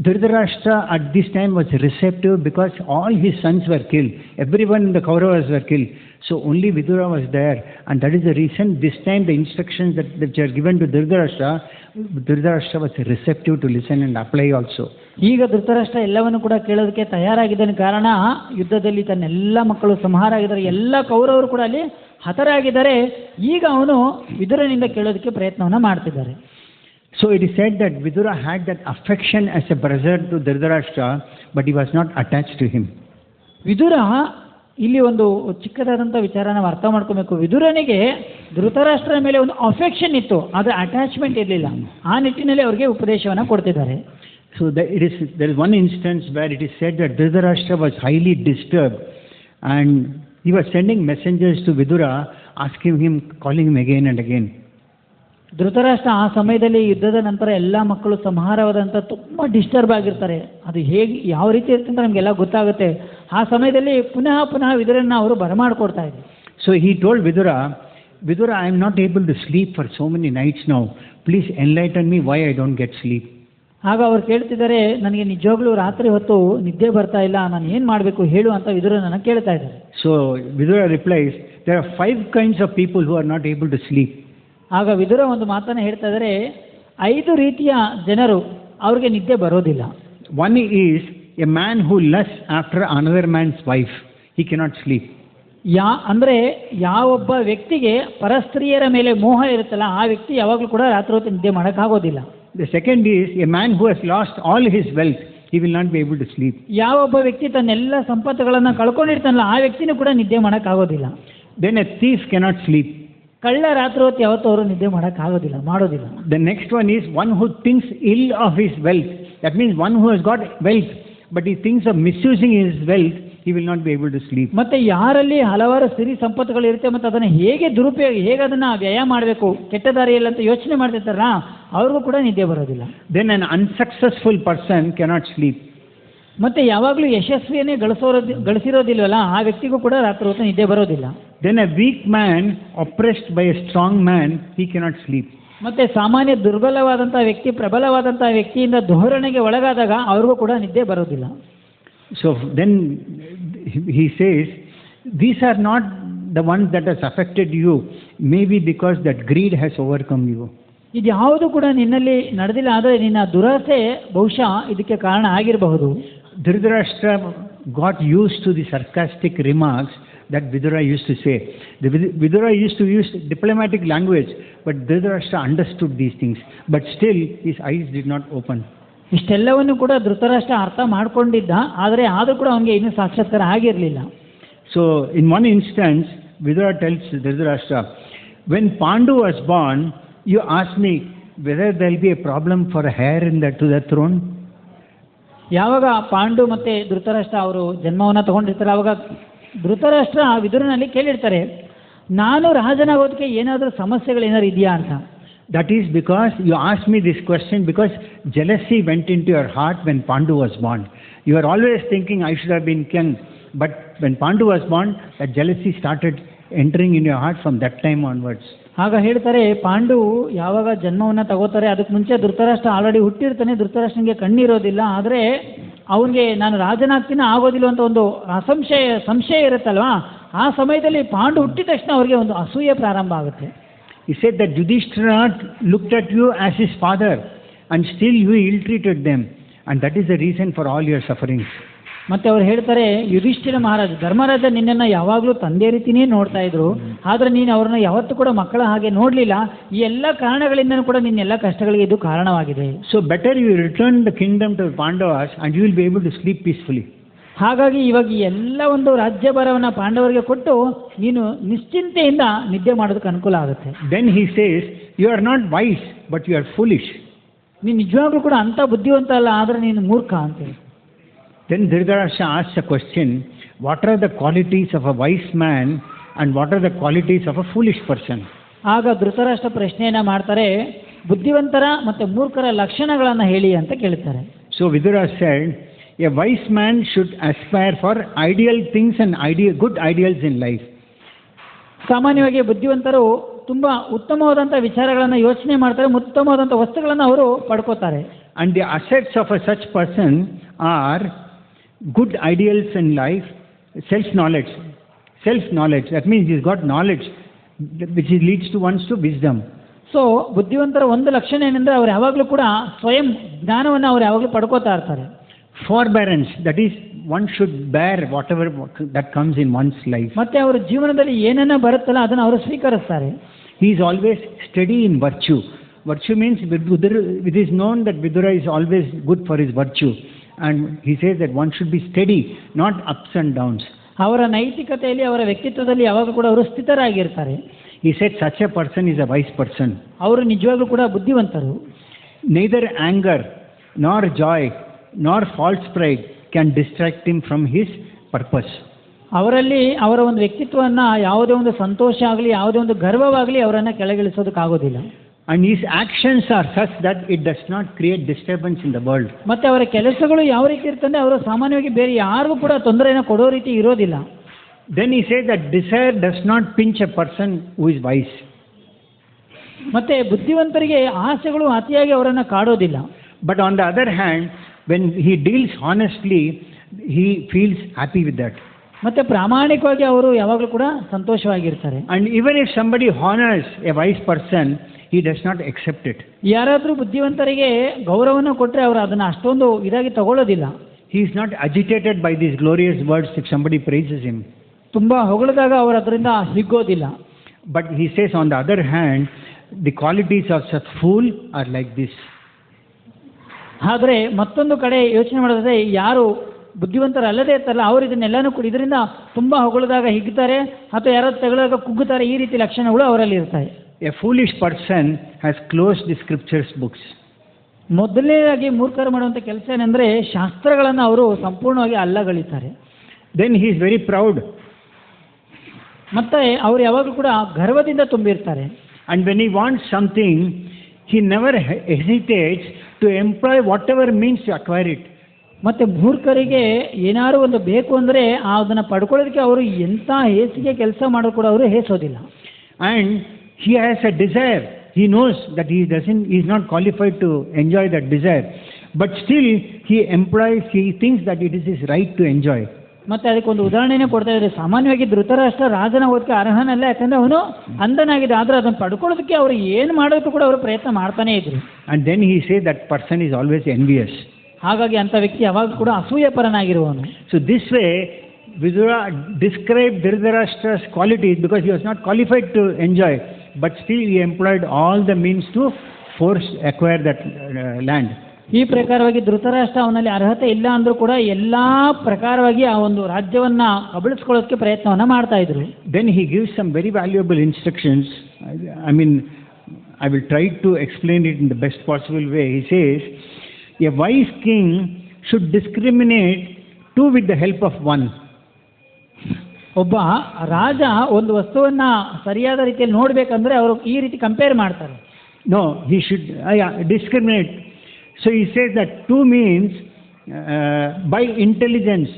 Dhritarashtra at this time was receptive because all his sons were killed. Everyone in the Kauravas were killed. So only Vidura was there, and that is the reason this time the instructions that were given to Dhritarashtra was receptive to listen and apply also. ಈಗ ಧೃತರಾಷ್ಟ್ರ ಎಲ್ಲವನ್ನು ಕೂಡ ಕೇಳೋದಕ್ಕೆ ತಯಾರಾಗಿದ್ದಾನೆ. ಕಾರಣ ಯುದ್ಧದಲ್ಲಿ ತನ್ನೆಲ್ಲ ಮಕ್ಕಳು ಸಂಹಾರ ಆಗಿದ್ದಾರೆ, ಎಲ್ಲ ಕೌರವರು ಕೂಡ ಅಲ್ಲಿ ಹತರಾಗಿದ್ದಾರೆ. ಈಗ ಅವನು ವಿದುರನಿಂದ ಕೇಳೋದಕ್ಕೆ ಪ್ರಯತ್ನವನ್ನು ಮಾಡ್ತಿದ್ದಾರೆ. So it is said that Vidura had that affection as a brother to Dhritarashtra, but he was not attached to him. Vidura ಇಲ್ಲಿ ಒಂದು ಚಿಕ್ಕದಾದಂಥ ವಿಚಾರ ನಾವು ಅರ್ಥ ಮಾಡ್ಕೋಬೇಕು. ವಿದುರನಿಗೆ ಧೃತರಾಷ್ಟ್ರನ ಮೇಲೆ ಒಂದು ಅಫೆಕ್ಷನ್ ಇತ್ತು, ಆದರೆ ಅಟ್ಯಾಚ್ಮೆಂಟ್ ಇರಲಿಲ್ಲ. ಆ ನಿಟ್ಟಿನಲ್ಲಿ ಅವರಿಗೆ ಉಪದೇಶವನ್ನು ಕೊಡ್ತಿದ್ದಾರೆ. So there is one instance where it is said that Dhritarashtra was highly disturbed, and he was sending messengers to Vidura, asking him, calling him again and again. Dhritarashtra ಆ ಸಮಯದಲ್ಲಿ ಯುದ್ಧದ ನಂತರ ಎಲ್ಲ ಮಕ್ಕಳು ಸಂಹಾರವಾದಂಥ ತುಂಬ ಡಿಸ್ಟರ್ಬ್ ಆಗಿರ್ತಾರೆ. ಅದು ಹೇಗೆ ಯಾವ ರೀತಿ ಇರ್ತಂತ ನಮಗೆಲ್ಲ ಗೊತ್ತಾಗುತ್ತೆ. ಆ ಸಮಯದಲ್ಲಿ ಪುನಃ ವಿದುರನ್ನ ಅವರು ಬರಮಾಡ್ಕೊಡ್ತಾ ಇದ್ರು. So he told Vidura, I am not able to sleep for so many nights now. Please enlighten me why I don't get sleep. ಆಗ ಅವ್ರು ಕೇಳ್ತಿದ್ದಾರೆ, ನನಗೆ ನಿಜವಾಗ್ಲೂ ರಾತ್ರಿ ಹೊತ್ತು ನಿದ್ದೆ ಬರ್ತಾ ಇಲ್ಲ, ನಾನು ಏನು ಮಾಡಬೇಕು ಹೇಳು ಅಂತ ವಿದುರನನ್ನು ಕೇಳ್ತಾ ಇದ್ದಾರೆ. So Vidura replies, there are 5 kinds of people who are not able to sleep. ಆಗ ವಿದುರ ಒಂದು ಮಾತನ್ನು ಹೇಳ್ತಾ ಇದ್ದಾರೆ, 5 ರೀತಿಯ ಜನರು ಅವ್ರಿಗೆ ನಿದ್ದೆ ಬರೋದಿಲ್ಲ. One is a man who lusts after another man's wife. He cannot sleep. ಅಂದರೆ ಯಾವೊಬ್ಬ ವ್ಯಕ್ತಿಗೆ ಪರಸ್ತ್ರೀಯರ ಮೇಲೆ ಮೋಹ ಇರುತ್ತಲ್ಲ, ಆ ವ್ಯಕ್ತಿ ಯಾವಾಗಲೂ ಕೂಡ ರಾತ್ರಿ ಹೊತ್ತು ನಿದ್ದೆ ಮಾಡೋಕ್ಕಾಗೋದಿಲ್ಲ. The second is a man who has lost all his wealth. He will not be able to sleep. ಯಾವೊಬ್ಬ ವ್ಯಕ್ತಿ ತನ್ನೆಲ್ಲ ಸಂಪತ್ತುಗಳನ್ನು ಕಳ್ಕೊಂಡಿರ್ತಾನಲ್ಲ, ಆ ವ್ಯಕ್ತಿನೂ ಕೂಡ ನಿದ್ದೆ ಮಾಡೋಕ್ಕಾಗೋದಿಲ್ಲ. Then a thief cannot sleep. ಕಳ್ಳ ರಾತ್ರಿ ಹೊತ್ತು ಯಾವತ್ತೂ ಅವರು ನಿದ್ದೆ ಮಾಡೋದಿಲ್ಲ. The next one is one who thinks ill of his wealth. That means one who has got wealth, but he thinks of misusing his wealth, he will not be able to sleep. ಮತ್ತೆ ಯಾರಲ್ಲಿ ಹಲವಾರು ಸಿರಿ ಸಂಪತ್ತುಗಳು ಇರುತ್ತೆ ಮತ್ತು ಅದನ್ನು ಹೇಗೆ ಅದನ್ನು ವ್ಯಯ ಮಾಡಬೇಕು, ಕೆಟ್ಟ ದಾರಿಯಲ್ಲಿ ಅಂತ ಯೋಚನೆ ಮಾಡ್ತಿರ್ತಾರಲ್ಲ, ಅವ್ರಿಗೂ ಕೂಡ ನಿದ್ದೆ ಬರೋದಿಲ್ಲ. Then an unsuccessful person cannot sleep. ಮತ್ತೆ ಯಾವಾಗಲೂ ಯಶಸ್ವಿಯನ್ನೇ ಗಳಿಸಿರೋದಿಲ್ವಲ್ಲ, ಆ ವ್ಯಕ್ತಿಗೂ ಕೂಡ ರಾತ್ರಿ ಹೊತ್ತು ನಿದ್ದೆ ಬರೋದಿಲ್ಲ. Then a weak man oppressed by a strong man, he cannot sleep. ಮತ್ತೆ ಸಾಮಾನ್ಯ ದುರ್ಬಲವಾದಂಥ ವ್ಯಕ್ತಿ ಪ್ರಬಲವಾದಂಥ ವ್ಯಕ್ತಿಯಿಂದ ಧೋರಣೆಗೆ ಒಳಗಾದಾಗ ಅವ್ರಿಗೂ ಕೂಡ ನಿದ್ದೆ ಬರೋದಿಲ್ಲ. So then he says, these are not the ones that has affected you, maybe because that greed has overcome you. ಇದು ಯಾವುದು ಕೂಡ ನಿನ್ನಲ್ಲಿ ನಡೆದಿಲ್ಲ, ಆದರೆ ನಿನ್ನ ದುರಾಸೆ ಬಹುಶಃ ಇದಕ್ಕೆ ಕಾರಣ ಆಗಿರಬಹುದು. Dhritarashtra got used to the sarcastic remarks that Vidura used to say. Vidura used to use diplomatic language, but Dhritarashtra understood these things. But still, his eyes did not open. ಇಷ್ಟೆಲ್ಲವನ್ನು ಕೂಡ ಧೃತರಾಷ್ಟ್ರ ಅರ್ಥ ಮಾಡ್ಕೊಂಡಿದ್ದ, ಆದರೆ ಆದರೂ ಕೂಡ ಅವನಿಗೆ ಇನ್ನೂ ಸಾಕ್ಷಾತ್ಕಾರ ಆಗಿರಲಿಲ್ಲ. So, in one instance, Vidura tells Dhritarashtra, when Pandu was born, you asked me whether there will be a problem for a heir to the throne. ಯಾವಾಗ ಪಾಂಡು ಮತ್ತು ಧೃತರಾಷ್ಟ್ರ ಅವರು ಜನ್ಮವನ್ನು ತಗೊಂಡಿರ್ತಾರೆ, ಆವಾಗ ಧೃತರಾಷ್ಟ್ರ ವಿದುರನಲ್ಲಿ ಕೇಳಿರ್ತಾರೆ, ನಾನು ರಾಜನಾಗೋದಕ್ಕೆ ಏನಾದರೂ ಸಮಸ್ಯೆಗಳೇನಾದ್ರು ಇದೆಯಾ ಅಂತ. That is because you asked me this question because jealousy went into your heart when Pandu was born. You are always thinking I should have been king, but when Pandu was born, that jealousy started entering in your heart from that time onwards. ಆಗ ಹೇಳ್ತಾರೆ, ಪಾಂಡು ಯಾವಾಗ ಜನ್ಮವನ್ನು ತಗೋತಾರೆ ಅದಕ್ಕೆ ಮುಂಚೆ Dhritarashtra already ಹುಟ್ಟಿರ್ತಾನೆ, ಧೃತರಾಷ್ಟ್ರನಿಗೆ ಕಣ್ಣಿರೋದಿಲ್ಲ, ಆದರೆ ಅವನಿಗೆ ನಾನು ರಾಜನಾಗ್ತೀನಿ ಆಗೋದಿಲ್ಲ ಅಂತ ಒಂದು ಸಂಶಯ ಇರುತ್ತಲ್ವಾ, ಆ ಸಮಯದಲ್ಲಿ ಪಾಂಡು ಹುಟ್ಟಿದ ತಕ್ಷಣ ಅವರಿಗೆ ಒಂದು ಅಸೂಯೆ ಪ್ರಾರಂಭ ಆಗುತ್ತೆ. He said that Yudhishthira looked at you as his father and still you ill-treated them, and that is the reason for all your sufferings. ಮತ್ತೆ ಅವ್ರು ಹೇಳ್ತಾರೆ, ಯುಧಿಷ್ಠಿರ ಮಹಾರಾಜ ಧರ್ಮರಾಜ ನಿನ್ನನ್ನು ಯಾವಾಗಲೂ ತಂದೆ ರೀತಿಯೇ ನೋಡ್ತಾ ಇದ್ರು, ಆದರೆ ನೀನು ಅವ್ರನ್ನ ಯಾವತ್ತೂ ಕೂಡ ಮಕ್ಕಳ ಹಾಗೆ ನೋಡಲಿಲ್ಲ, ಈ ಎಲ್ಲ ಕಾರಣಗಳಿಂದನೂ ಕೂಡ ನಿನ್ನೆಲ್ಲ ಕಷ್ಟಗಳಿಗೆ ಇದು ಕಾರಣವಾಗಿದೆ. So better you return the kingdom to Pandavas and you will be able to sleep peacefully. ಹಾಗಾಗಿ ಇವಾಗ ಎಲ್ಲ ಒಂದು ರಾಜ್ಯಭಾರವನ್ನು ಪಾಂಡವರಿಗೆ ಕೊಟ್ಟು ನೀನು ನಿಶ್ಚಿಂತೆಯಿಂದ ನಿದ್ದೆ ಮಾಡೋದಕ್ಕೆ ಅನುಕೂಲ ಆಗುತ್ತೆ. Then he says, you are not wise but you are foolish. ನೀನು ನಿಜವಾಗ್ಲೂ ಕೂಡ ಅಂಥ ಬುದ್ಧಿವಂತ ಅಲ್ಲ, ಆದರೆ ನೀನು ಮೂರ್ಖ ಅಂತೇಳಿ. Then Dhritarashtra asks a question, what are the qualities of a wise man and what are the qualities of a foolish person? ಆಗ ಧೃತರಾಷ್ಟ್ರ ಪ್ರಶ್ನೆಯನ್ನು ಮಾಡ್ತಾರೆ, ಬುದ್ಧಿವಂತರ ಮತ್ತು ಮೂರ್ಖರ ಲಕ್ಷಣಗಳನ್ನು ಹೇಳಿ ಅಂತ ಕೇಳ್ತಾರೆ. So Vidura said, a wise man should aspire for ideal things and good ideals in life. ಸಾಮಾನ್ಯವಾಗಿ ಬುದ್ಧಿವಂತರು ತುಂಬ ಉತ್ತಮವಾದಂಥ ವಿಚಾರಗಳನ್ನು ಯೋಚನೆ ಮಾಡ್ತಾರೆ, ಉತ್ತಮವಾದಂಥ ವಸ್ತುಗಳನ್ನು ಅವರು ಪಡ್ಕೋತಾರೆ. And the assets of a such person are good ideals in life, self-knowledge. That means he's got knowledge which leads to one's to wisdom. So ಬುದ್ಧಿವಂತರ ಒಂದು ಲಕ್ಷಣ ಏನಂದರೆ ಅವ್ರು ಯಾವಾಗಲೂ ಕೂಡ ಸ್ವಯಂ ಜ್ಞಾನವನ್ನು ಅವ್ರು ಯಾವಾಗಲೂ ಪಡ್ಕೋತಾ ಇರ್ತಾರೆ. Forbearance, that is one should bear whatever that comes in one's life. ಮತ್ತೆ ಅವರ ಜೀವನದಲ್ಲಿ ಏನನ್ನ ಬರುತ್ತಲ್ಲ ಅದನ್ನು ಅವರು ಸ್ವೀಕರಿಸ್ತಾರೆ. He is always steady in virtue. Virtue means it is known that Vidura is always good for his virtue, and he says that one should be steady, not ups and downs. ಅವರ ನೈತಿಕತೆಯಲ್ಲಿ ಅವರ ವ್ಯಕ್ತಿತ್ವದಲ್ಲಿ ಯಾವಾಗಲೂ ಕೂಡ ಅವರು ಸ್ಥಿತರಾಗಿರ್ತಾರೆ. He said such a person is a wise person. ಅವರು ನಿಜವಾಗ್ಲೂ ಕೂಡ ಬುದ್ಧಿವಂತರು. Neither anger nor joy nor false pride can distract him from his purpose. ಅವರಲ್ಲಿ ಅವರ ಒಂದು ವ್ಯಕ್ತಿತ್ವವನ್ನು ಯಾವುದೇ ಒಂದು ಸಂತೋಷ ಆಗಲಿ ಯಾವುದೇ ಒಂದು ಗರ್ವವಾಗಲಿ ಅವರನ್ನು ಕೆಳಗಿಳಿಸೋದಕ್ಕಾಗೋದಿಲ್ಲ. And his actions are such that it does not create disturbance in the world. ಮತ್ತೆ ಅವರ ಕೆಲಸಗಳು ಯಾವ ರೀತಿ ಇರ್ತಂದ್ರೆ ಅವರು ಸಾಮಾನ್ಯವಾಗಿ ಬೇರೆ ಯಾರಿಗೂ ಕೂಡ ತೊಂದರೆಯನ್ನು ಕೊಡೋ ರೀತಿ ಇರೋದಿಲ್ಲ. Then he says that desire does not pinch a person who is wise. ಮತ್ತೆ ಬುದ್ಧಿವಂತರಿಗೆ ಆಸೆಗಳು ಅತಿಯಾಗಿ ಅವರನ್ನು ಕಾಡೋದಿಲ್ಲ. But on the other hand, when he deals honestly, he feels happy with that. ಮತ್ತೆ ಪ್ರಾಮಾಣಿಕವಾಗಿ ಅವರು ಯಾವಾಗಲೂ ಕೂಡ ಸಂತೋಷವಾಗಿರ್ತಾರೆ. And even if somebody honors a wise person, he does not accept it. ಯಾರಾದರೂ ಬುದ್ಧಿವಂತರಿಗೆ ಗೌರವವನ್ನು ಕೊಟ್ಟರೆ ಅವರು ಅದನ್ನು ಅಷ್ಟೊಂದು ಇದಾಗಿ ತಗೊಳ್ಳೋದಿಲ್ಲ. He is not agitated by these glorious words if somebody praises him. ತುಂಬ ಹೊಗಳಿದಾಗ ಅವರು ಅದರಿಂದ ಹಿಗ್ಗೋದಿಲ್ಲ. But he says on the other hand, the qualities of such fool are like this. ಆದರೆ ಮತ್ತೊಂದು ಕಡೆ ಯೋಚನೆ ಮಾಡಿದ್ರೆ ಯಾರು ಬುದ್ಧಿವಂತರಲ್ಲದೇ ಇರ್ತಾರಲ್ಲ ಅವರು ಇದನ್ನೆಲ್ಲನೂ ಕೂಡ ಇದರಿಂದ ತುಂಬ ಹೊಗಳಿದಾಗ ಹಿಗ್ತಾರೆ ಅಥವಾ ಯಾರಾದ್ರು ತೆಗೆದಾಗ ಕುಗ್ಗುತ್ತಾರೆ, ಈ ರೀತಿ ಲಕ್ಷಣಗಳು ಅವರಲ್ಲಿ ಇರ್ತವೆ. A foolish person has closed the scriptures books. ಮೊದಲನೇದಾಗಿ ಮೂರ್ಖರು ಮಾಡುವಂಥ ಕೆಲಸ ಏನಂದರೆ ಶಾಸ್ತ್ರಗಳನ್ನು ಅವರು ಸಂಪೂರ್ಣವಾಗಿ ಅಲ್ಲಗಳಿತಾರೆ. Then he is very proud. ಮತ್ತೆ ಅವರು ಯಾವಾಗಲೂ ಕೂಡ ಗರ್ವದಿಂದ ತುಂಬಿರ್ತಾರೆ. And when he wants something, he never hesitates to employ whatever means to acquire it. ಮತ್ತು ಮೂರ್ಖರಿಗೆ ಏನಾದ್ರು ಒಂದು ಬೇಕು ಅಂದರೆ ಅದನ್ನು ಪಡ್ಕೊಳ್ಳೋದಕ್ಕೆ ಅವರು ಎಂಥ ಹೇಸಿಗೆ ಕೆಲಸ ಮಾಡೋದು ಕೂಡ ಅವರು ಹೇಸೋದಿಲ್ಲ. And he has a desire. He knows that he is not qualified to enjoy that desire. But still he thinks that it is his right to enjoy. ಮತ್ತೆ ಅದಕ್ಕೊಂದು ಉದಾಹರಣೆನೇ ಕೊಡ್ತಾ ಇದ್ದಾರೆ. ಸಾಮಾನ್ಯವಾಗಿ ಧೃತರಾಷ್ಟ್ರ ರಾಜನ ಓದಕ್ಕೆ ಅರ್ಹನಲ್ಲ, ಯಾಕಂದರೆ ಅವನು ಅಂಧನಾಗಿದೆ, ಆದರೆ ಅದನ್ನು ಪಡ್ಕೊಳ್ಳೋದಕ್ಕೆ ಅವರು ಏನು ಮಾಡೋದಕ್ಕೂ ಕೂಡ ಅವರು ಪ್ರಯತ್ನ ಮಾಡ್ತಾನೇ ಇದ್ರು. And then he says that person is always envious. ಹಾಗಾಗಿ ಅಂಥ ವ್ಯಕ್ತಿ ಯಾವಾಗ ಕೂಡ ಅಸೂಯೆಪರನಾಗಿರುವನು. So this way Vidura described Dhritarashtra's qualities because he was not qualified to enjoy, but still he employed all the means to acquire that land. ಈ ಪ್ರಕಾರವಾಗಿ ಧೃತರಾಷ್ಟ್ರ ಅವನಲ್ಲಿ ಅರ್ಹತೆ ಇಲ್ಲ ಅಂದರೂ ಕೂಡ ಎಲ್ಲ ಪ್ರಕಾರವಾಗಿ ಆ ಒಂದು ರಾಜ್ಯವನ್ನು ಕಬಳಿಸ್ಕೊಳ್ಳೋದಕ್ಕೆ ಪ್ರಯತ್ನವನ್ನು ಮಾಡ್ತಾ ಇದ್ರು. Then he gives some very valuable instructions. I will try to explain it in the best possible way. He says, a wise king should discriminate two with the help of one. ಒಬ್ಬ ರಾಜ ಒಂದು ವಸ್ತುವನ್ನ ಸರಿಯಾದ ರೀತಿಯಲ್ಲಿ ನೋಡ್ಬೇಕಂದ್ರೆ ಅವರು ಈ ರೀತಿ compare ಮಾಡ್ತಾರೆ. No, he should discriminate. So he says that two means by intelligence,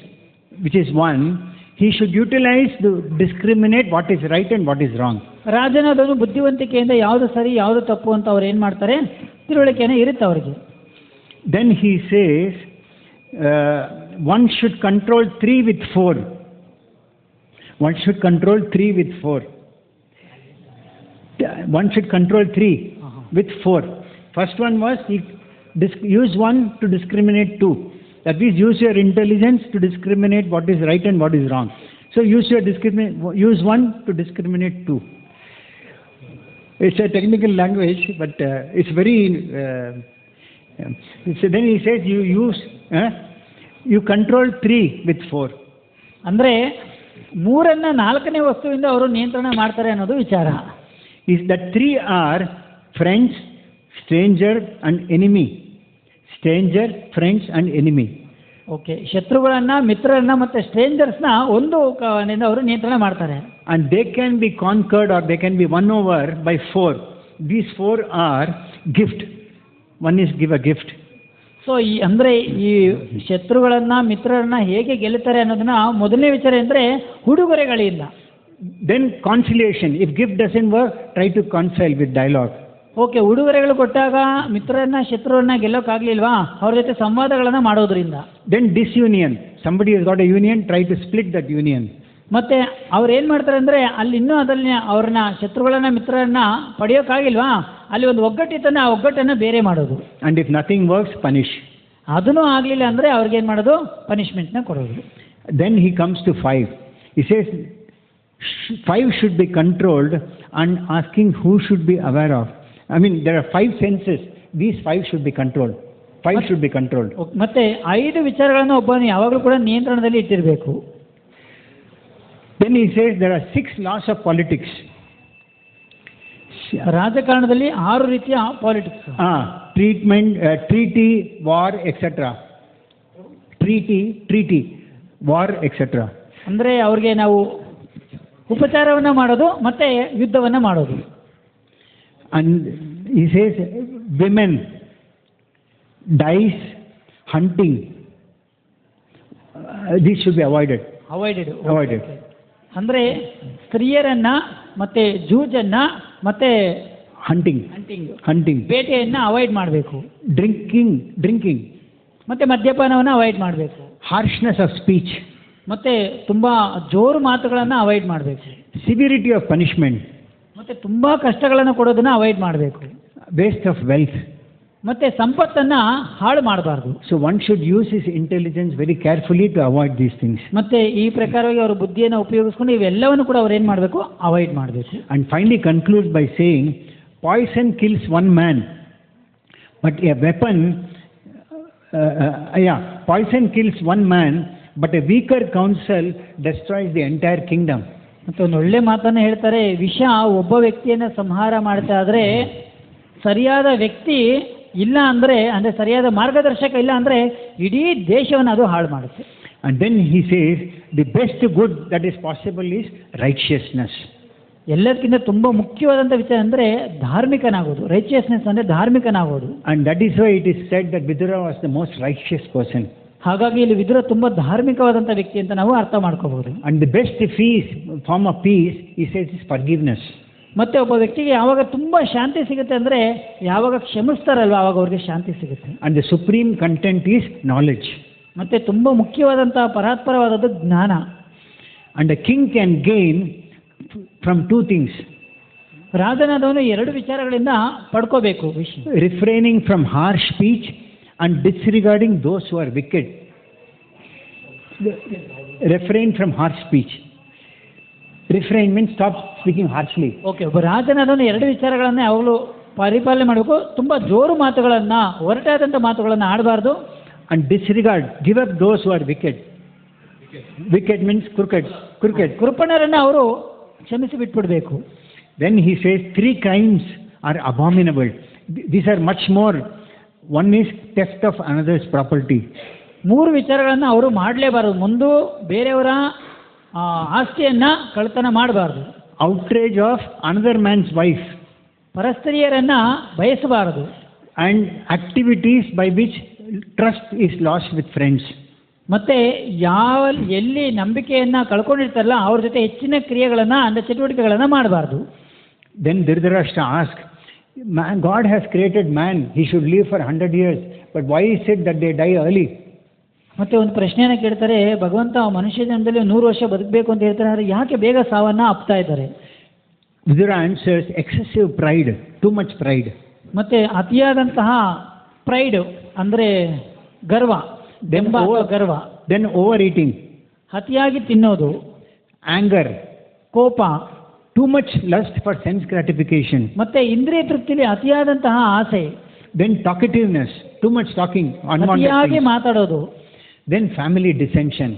which is one, he should utilize to discriminate what is right and what is wrong. ರಾಜನಾದವನು ಬುದ್ಧಿವಂತಿಕೆಯಿಂದ ಯಾವುದು ಸರಿ ಯಾವುದು ತಪ್ಪು ಅಂತ ಅವ್ರು ಏನು ಮಾಡ್ತಾರೆ, ತಿಳುವಳಿಕೆನೇ ಇರುತ್ತೆ ಅವರಿಗೆ. Then he says one should control 3 with 4. One should control 3 with 4. One should control 3 with 4. First one was use 1 to discriminate 2. That means use your intelligence to discriminate what is right and what is wrong. So use 1 to discriminate 2. It's a technical language, but it's very. So then he says you control 3 with 4. ಅಂದರೆ 3 4ನೇ ವಸ್ತುವಿಂದ ಅವರು ನಿಯಂತ್ರಣ ಮಾಡ್ತಾರೆ ಅನ್ನೋದು ವಿಚಾರ. Is that 3 are friends, stranger and enemy. Stranger, friends and enemy. Okay, ಶತ್ರುಗಳನ್ನ, ಮಿತ್ರರನ್ನ ಮತ್ತೆ ಸ್ಟ್ರೇಂಜರ್ಸ್ನ ಒಂದು ಅವರು ನಿಯಂತ್ರಣ ಮಾಡ್ತಾರೆ. And they can be conquered or they can be won over by 4. These 4 are gift. One is give a gift. So ಅಂದರೆ ಈ ಶತ್ರುಗಳನ್ನ, ಮಿತ್ರರನ್ನ ಹೇಗೆ ಗೆಲ್ಲುತ್ತಾರೆ ಅನ್ನೋದನ್ನ ಮೊದಲನೇ ವಿಚಾರ ಅಂದರೆ ಉಡುಗೊರೆಗಳಿಂದ. Then conciliation. If gift doesn't work, try to concile with dialogue. Okay, ಉಡುಗೊರೆಗಳು ಕೊಟ್ಟಾಗ ಮಿತ್ರರನ್ನ, ಶತ್ರುವನ್ನ ಗೆಲ್ಲೋಕ್ಕಾಗ್ಲಿಲ್ವಾ, ಅವ್ರ ಜೊತೆ ಸಂವಾದಗಳನ್ನ ಮಾಡೋದ್ರಿಂದ. Then disunion. Somebody has got a union, try to split that union. ಮತ್ತೆ ಅವ್ರು ಏನು ಮಾಡ್ತಾರೆ ಅಂದರೆ ಅಲ್ಲಿ ಇನ್ನೂ ಅದನ್ನ ಅವ್ರನ್ನ ಶತ್ರುಗಳನ್ನ, ಮಿತ್ರರನ್ನ ಪಡೆಯೋಕ್ಕಾಗಿಲ್ವಾ, ಅಲ್ಲಿ ಒಂದು ಒಗ್ಗಟ್ಟಿತ್ತನ್ನ, ಆ ಒಗ್ಗಟ್ಟನ್ನು ಬೇರೆ ಮಾಡೋದು. And if nothing works, punish. ಅದನ್ನೂ ಆಗಲಿಲ್ಲ ಅಂದರೆ ಅವ್ರಿಗೆ ಏನು ಮಾಡೋದು, ಪನಿಷ್ಮೆಂಟ್ನ ಕೊಡೋದು. Then he comes to 5. He says 5 should be controlled and asking who should be aware of. I mean, there are 5 senses. These 5 should be controlled. 5 should be controlled. ಮತ್ತೆ 5 ವಿಚಾರಗಳನ್ನು ಒಬ್ಬನು ಯಾವಾಗಲೂ ಕೂಡ ನಿಯಂತ್ರಣದಲ್ಲಿ ಇಟ್ಟಿರಬೇಕು. Then he says there are 6 laws of politics. ರಾಜಕಾರಣದಲ್ಲಿ 6 ರೀತಿಯ politics. Treatment, treaty, war, etc. Treaty, war, etc. ಅಂದರೆ ಅವ್ರಿಗೆ ನಾವು ಉಪಚಾರವನ್ನ ಮಾಡೋದು ಮತ್ತೆ ಯುದ್ಧವನ್ನ ಮಾಡೋದು. And he says women, dice, hunting, these should be avoided. ಅಂದರೆ ಸ್ತ್ರೀಯರನ್ನ ಮತ್ತೆ ಜೂಜನ್ನ ಮತ್ತೆ ಹಂಟಿಂಗ್ ಬೇಟೆಯನ್ನ ಅವಾಯ್ಡ್ ಮಾಡಬೇಕು. ಡ್ರಿಂಕಿಂಗ್ ಮತ್ತೆ ಮದ್ಯಪಾನವನ್ನ ಅವಾಯ್ಡ್ ಮಾಡಬೇಕು. ಹಾರ್ಶ್ನೆಸ್ ಆಫ್ ಸ್ಪೀಚ್ ಮತ್ತೆ ತುಂಬಾ ಜೋರು ಮಾತುಗಳನ್ನ ಅವಾಯ್ಡ್ ಮಾಡಬೇಕು. ಸಿವಿರಿಟಿ ಆಫ್ ಪನಿಷ್ಮೆಂಟ್ ಮತ್ತೆ ತುಂಬಾ ಕಷ್ಟಗಳನ್ನು ಕೊಡೋದನ್ನ ಅವಾಯ್ಡ್ ಮಾಡಬೇಕು. ವೇಸ್ಟ್ ಆಫ್ ವೆಲ್ತ್ ಮತ್ತೆ ಸಂಪತ್ತನ್ನ ಹಾಳು ಮಾಡಬಾರ್ದು. So one should use his intelligence very carefully to avoid these things. ಮತ್ತೆ ಈ ಪ್ರಕಾರವಾಗಿ ಅವರ ಬುದ್ಧಿಯನ್ನು ಉಪಯೋಗಿಸ್ಕೊಂಡು ಇವೆಲ್ಲವನ್ನು ಕೂಡ ಅವ್ರು ಏನು ಮಾಡಬೇಕು, ಅವಾಯ್ಡ್ ಮಾಡಬೇಕು. And finally conclude by saying poison kills one man but a weapon poison kills one man but a weaker counsel destroys the entire kingdom. ಮತ್ತು ಒಂದು ಒಳ್ಳೆ ಮಾತನ್ನು ಹೇಳ್ತಾರೆ, ವಿಷ ಒಬ್ಬ ವ್ಯಕ್ತಿಯನ್ನು ಸಂಹಾರ ಮಾಡ್ತಾ ಆದರೆ ಸರಿಯಾದ ವ್ಯಕ್ತಿ ಇಲ್ಲ ಅಂದರೆ ಸರಿಯಾದ ಮಾರ್ಗದರ್ಶಕ ಇಲ್ಲ ಅಂದರೆ ಇಡೀ ದೇಶವನ್ನು ಅದು ಹಾಳು ಮಾಡುತ್ತೆ. And then he says the best good that is possible is righteousness. ಎಲ್ಲದಕ್ಕಿಂತ ತುಂಬ ಮುಖ್ಯವಾದಂಥ ವಿಚಾರ ಅಂದರೆ ಧಾರ್ಮಿಕನಾಗೋದು. ರೈಚಿಯಸ್ನೆಸ್ ಅಂದರೆ ಧಾರ್ಮಿಕನಾಗೋದು. And that is why it is said that Vidura was the most righteous person. ಹಾಗಾಗಿ ಇಲ್ಲಿ ವಿದುರ ತುಂಬ ಧಾರ್ಮಿಕವಾದಂಥ ವ್ಯಕ್ತಿ ಅಂತ ನಾವು ಅರ್ಥ ಮಾಡ್ಕೋಬಹುದು. And the best form of peace ಈ ಸೇಸ್ ಇಸ್ ಫರ್ಗಿವ್ನೆಸ್. ಮತ್ತೆ ಒಬ್ಬ ವ್ಯಕ್ತಿಗೆ ಯಾವಾಗ ತುಂಬ ಶಾಂತಿ ಸಿಗುತ್ತೆ ಅಂದರೆ ಯಾವಾಗ ಕ್ಷಮಿಸ್ತಾರಲ್ವ ಆವಾಗ ಅವ್ರಿಗೆ ಶಾಂತಿ ಸಿಗುತ್ತೆ. And the supreme content is knowledge. ಮತ್ತೆ ತುಂಬ ಮುಖ್ಯವಾದಂಥ ಪರಾತ್ಪರವಾದದ್ದು ಜ್ಞಾನ. And the king can gain from 2 things. ರಾಜನಾದವನು 2 ವಿಚಾರಗಳಿಂದ ಪಡ್ಕೋಬೇಕು. Refraining from harsh speech and disregarding those who are wicked. Refrain from harsh speech. Refrain means stop speaking harshly. Okay, ಒಬ್ಬ ರಾಜನಾದವನು 2 ವಿಚಾರಗಳನ್ನು ಯಾವಾಗಲೂ ಪರಿಪಾಲನೆ ಮಾಡಬೇಕು. ತುಂಬ ಜೋರು ಮಾತುಗಳನ್ನು, ಹೊರಟಾದಂಥ ಮಾತುಗಳನ್ನು ಆಡಬಾರ್ದು. And disregard, give up those who are wicked. Wicked means crooked. ಕೃಪಣರನ್ನು ಅವರು ಕ್ಷಮಿಸಿ ಬಿಟ್ಬಿಡಬೇಕು. Then he says 3 crimes are abominable. These are much more. One is theft of another's property. ಮೂರು ವಿಚಾರಗಳನ್ನು ಅವರು ಮಾಡಲೇಬಾರದು. ಮುಂದೆ ಬೇರೆಯವರ ಆಸ್ತಿಯನ್ನು ಕಳ್ತನ ಮಾಡಬಾರ್ದು. outrage of another man's wife, ಪರಸ್ತ್ರೀಯರನ್ನು ಬಯಸಬಾರದು. and activities by which trust is lost with friends. ಮತ್ತೆ ಎಲ್ಲಿ ನಂಬಿಕೆಯನ್ನು ಕಳ್ಕೊಂಡಿರ್ತಾರಲ್ಲ ಅವ್ರ ಜೊತೆ ಹೆಚ್ಚಿನ ಕ್ರಿಯೆಗಳನ್ನು ಅಂದರೆ ಚಟುವಟಿಕೆಗಳನ್ನು ಮಾಡಬಾರ್ದು. Then Dhritarashtra asked, God has created man, he should live for 100 years, but why is it that they die early? ಮತ್ತೆ ಒಂದು ಪ್ರಶ್ನೆಯನ್ನು ಕೇಳ್ತಾರೆ, ಭಗವಂತ ಮನುಷ್ಯ ಜನ್ಮದಲ್ಲಿ 100 ವರ್ಷ ಬದುಕಬೇಕು ಅಂತ ಹೇಳ್ತಾರೆ, ಆದರೆ ಯಾಕೆ ಬೇಗ ಸಾವನ್ನು ಅಪ್ತಾ ಇದ್ದಾರೆ? Vidura answers, excessive pride, too much pride. ಮತ್ತೆ ಅತಿಯಾದಂತಹ ಪ್ರೈಡ್ ಅಂದರೆ ಗರ್ವ, ಗರ್ವ. Then overeating, ಅತಿಯಾಗಿ ತಿನ್ನೋದು. anger, ಕೋಪ. too much lust for sense gratification. ಮತ್ತೆ ಇಂದ್ರಿಯ ತೃಪ್ತಿಲಿ ಅತಿಯಾದಂತಹ ಆಸೆ. Then talkativeness, too much talking, ಅತಿಯಾಗಿ ಮಾತಾಡೋದು. Then family dissension,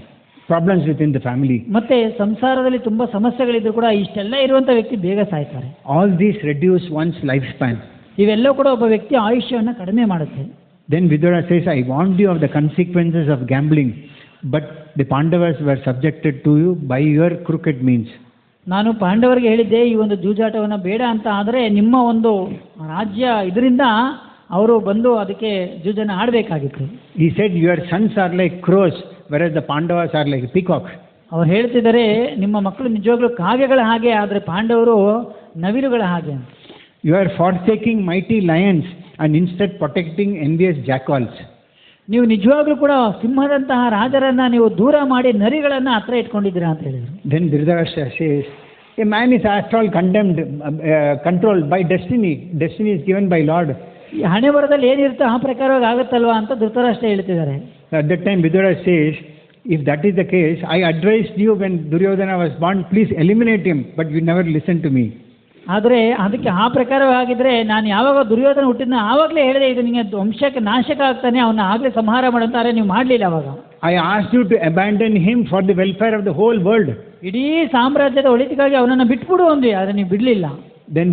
problems within the family. ಮತ್ತೆ ಸಂಸಾರದಲ್ಲಿ ತುಂಬಾ ಸಮಸ್ಯೆಗಳಿದ್ರು ಕೂಡ ಇಷ್ಟೆಲ್ಲ ಇರುವಂತ ವ್ಯಕ್ತಿ ಬೇಗ ಸಾಯ್ತಾರೆ. All these reduce one's lifespan. ಇವೆಲ್ಲವೂ ಕೂಡ ಒಬ್ಬ ವ್ಯಕ್ತಿ ಆಯುಷ್ಯವನ್ನು ಕಡಿಮೆ ಮಾಡುತ್ತೆ. Then Vidura says, I warned you of the consequences of gambling, but the Pandavas were subjected to you by your crooked means. ನಾನು ಪಾಂಡವರಿಗೆ ಹೇಳಿದ್ದೆ ಈ ಒಂದು ಜೂಜಾಟವನ್ನು ಬೇಡ ಅಂತ, ಆದರೆ ನಿಮ್ಮ ಒಂದು ರಾಜ್ಯ ಇದರಿಂದ ಅವರು ಬಂದು ಅದಕ್ಕೆ ಜೂಜನ್ನು ಆಡಬೇಕಾಗಿತ್ತು. He said, your sons are like crows, whereas the Pandavas are like peacocks. ಅವ್ರು ಹೇಳ್ತಿದ್ದಾರೆ ನಿಮ್ಮ ಮಕ್ಕಳು ನಿಜವಾಗ್ಲೂ ಕಾವ್ಯಗಳ ಹಾಗೆ, ಆದರೆ ಪಾಂಡವರು ನವಿಲುಗಳ ಹಾಗೆ. You are forsaking mighty lions and instead protecting envious jackals. ನೀವು ನಿಜವಾಗ್ಲೂ ಕೂಡ ಸಿಂಹದಂತಹ ರಾಜರನ್ನ ನೀವು ದೂರ ಮಾಡಿ ನರಿಗಳನ್ನು ಹತ್ರ ಇಟ್ಕೊಂಡಿದ್ದೀರಾ ಅಂತ ಹೇಳಿದರು. Then Dhritarashtra says, a man is after all condemned, controlled by destiny. Destiny is given by Lord. ಈ ಹಣೆ ಬರದಲ್ಲಿ ಏನಿರುತ್ತೋ ಆ ಪ್ರಕಾರವಾಗಿ ಆಗುತ್ತಲ್ವಾ ಅಂತ ಧೃತರಾಷ್ಟ್ರ ಹೇಳ್ತಿದ್ದಾರೆ. At that time Vidura says, if that is the case, I advised you when Duryodhana was born, please eliminate him, but you never listened to me. ಆದರೆ ಅದಕ್ಕೆ ಆ ಪ್ರಕಾರವಾಗಿದ್ದರೆ ನಾನು ಯಾವಾಗ ದುರ್ಯೋಧನ ಹುಟ್ಟಿದ್ನ ಆವಾಗಲೇ ಹೇಳಿದೆ, ಇದು ನಿಮಗೆ ವಂಶಕ್ಕೆ ನಾಶಕ ಆಗ್ತಾನೆ, ಅವನ್ನ ಆಗಲೇ ಸಂಹಾರ ಮಾಡಂತಾರೆ, ನೀವು ಮಾಡಲಿಲ್ಲ. ಅವಾಗ I asked you to abandon him for the welfare of the whole world. ಇಡೀ ಸಾಮ್ರಾಜ್ಯದ ಒಳಿತಿಗಾಗಿ ಅವನನ್ನು ಬಿಟ್ಬಿಡು ಅಂದ್ವಿ, ಆದರೆ ನೀವು ಬಿಡಲಿಲ್ಲ. Then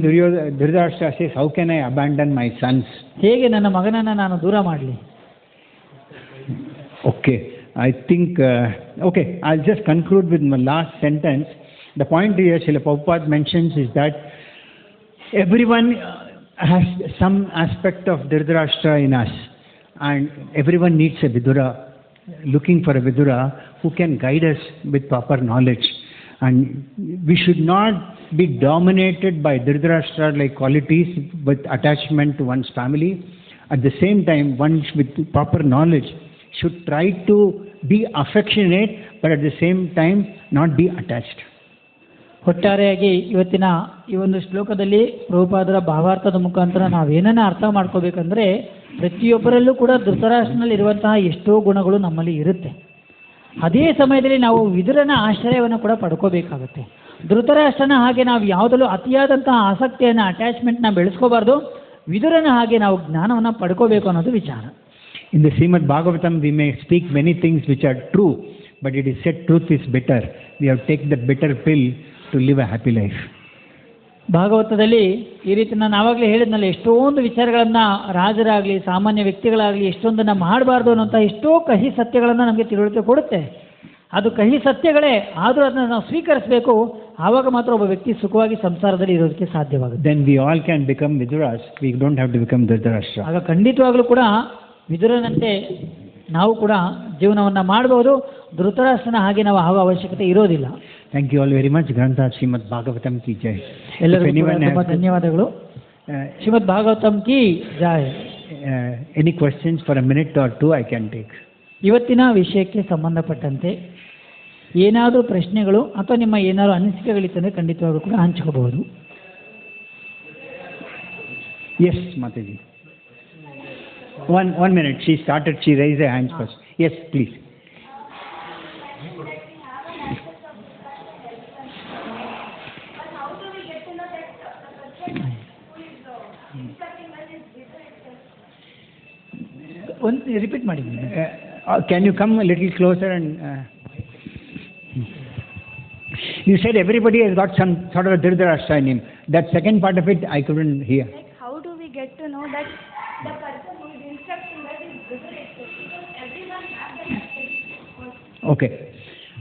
Dhritarashtra says, how can I abandon my sons? ಹೇಗೆ ನನ್ನ ಮಗನನ್ನು ನಾನು ದೂರ ಮಾಡಲಿ? Okay, I think, okay, I'll just conclude with my last sentence. The point here Srila Prabhupada mentions is that everyone has some aspect of Dhritarashtra in us, and everyone needs a Vidura, looking for a Vidura who can guide us with proper knowledge. And we should not be dominated by Dhritarashtra-like qualities with attachment to one's family. At the same time, one with proper knowledge should try to be affectionate, but at the same time not be attached. ಒಟ್ಟಾರೆಯಾಗಿ ಇವತ್ತಿನ ಈ ಒಂದು ಶ್ಲೋಕದಲ್ಲಿ ಪ್ರಭುಪಾದರ ಭಾವಾರ್ಥದ ಮುಖಾಂತರ ನಾವೇನನ್ನ ಅರ್ಥ ಮಾಡ್ಕೋಬೇಕಂದ್ರೆ, ಪ್ರತಿಯೊಬ್ಬರಲ್ಲೂ ಕೂಡ ಧೃತರಾಷ್ಟ್ರನಲ್ಲಿ ಇರುವಂತಹ ಎಷ್ಟೋ ಗುಣಗಳು ನಮ್ಮಲ್ಲಿ ಇರುತ್ತೆ. ಅದೇ ಸಮಯದಲ್ಲಿ ನಾವು ವಿದುರನ ಆಶ್ರಯವನ್ನು ಕೂಡ ಪಡ್ಕೋಬೇಕಾಗುತ್ತೆ. ಧೃತರಾಷ್ಟ್ರನ ಹಾಗೆ ನಾವು ಯಾವುದಲ್ಲೂ ಅತಿಯಾದಂತಹ ಆಸಕ್ತಿಯನ್ನು, ಅಟ್ಯಾಚ್ಮೆಂಟ್ನ ಬೆಳೆಸ್ಕೋಬಾರ್ದು. ವಿದುರನ ಹಾಗೆ ನಾವು ಜ್ಞಾನವನ್ನು ಪಡ್ಕೋಬೇಕು ಅನ್ನೋದು ವಿಚಾರ. In the Srimad Bhagavatam, we may speak many things which are true, but it is said truth is better. We have to take the bitter pill to live a happy life. ಭಾಗವತದಲ್ಲಿ ಈ ರೀತಿ ನಾನು ಆವಾಗಲೇ ಹೇಳಿದ್ನಲ್ಲ, ಎಷ್ಟೊಂದು ವಿಚಾರಗಳನ್ನು ರಾಜರಾಗಲಿ ಸಾಮಾನ್ಯ ವ್ಯಕ್ತಿಗಳಾಗಲಿ ಎಷ್ಟೊಂದನ್ನು ಮಾಡಬಾರ್ದು ಅನ್ನೋಂಥ ಎಷ್ಟೋ ಕಹಿ ಸತ್ಯಗಳನ್ನು ನಮಗೆ ತಿಳುವಳಿಕೆ ಕೊಡುತ್ತೆ. ಅದು ಕಹಿ ಸತ್ಯಗಳೇ, ಆದರೂ ಅದನ್ನು ನಾವು ಸ್ವೀಕರಿಸಬೇಕು. ಆವಾಗ ಮಾತ್ರ ಒಬ್ಬ ವ್ಯಕ್ತಿ ಸುಖವಾಗಿ ಸಂಸಾರದಲ್ಲಿ ಇರೋದಕ್ಕೆ ಸಾಧ್ಯವಾಗುತ್ತೆ. Then we all can become Viduras. We don't have to become Dhritarashtra. ಆಗ ಖಂಡಿತವಾಗ್ಲೂ ಕೂಡ ವಿದುರನಂತೆ ನಾವು ಕೂಡ ಜೀವನವನ್ನು ಮಾಡಬಹುದು. ಧೃತರಾಷ್ಟ್ರನ ಹಾಗೆ ನಾವು ಆಗುವ ಅವಶ್ಯಕತೆ ಇರೋದಿಲ್ಲ. Thank you all very much. Grantha Srimad Bhagavatam ki jai. ಎಲ್ಲರಿಗೂ ತುಂಬಾ ಧನ್ಯವಾದಗಳು. ಶ್ರೀಮದ್ ಭಾಗವತಂ ಕಿ ಜೈ. Any questions for a minute or two I can take. ಇವತ್ತಿನ ವಿಷಯಕ್ಕೆ ಸಂಬಂಧಪಟ್ಟಂತೆ ಏನಾದರೂ ಪ್ರಶ್ನೆಗಳು ಅಥವಾ ನಿಮ್ಮ ಏನಾದರೂ ಅನಿಸಿಕೆಗಳಿತ್ತಂದರೆ ಖಂಡಿತವಾಗೂ ಕೂಡ ಹಂಚ್ಕೋಬಹುದು. Yes, Mataji. One minute. She started. She raised her hands first. Yes, please. ಒಂದು ರಿಪೀಟ್ ಮಾಡಿ. Can you come a little closer and you said everybody has got some sort of a Dhritarashtra in him. That second part of it I couldn't hear. Like how do we get to know that the person who is instructing us is Dhritarashtra? Because everyone has that Okay.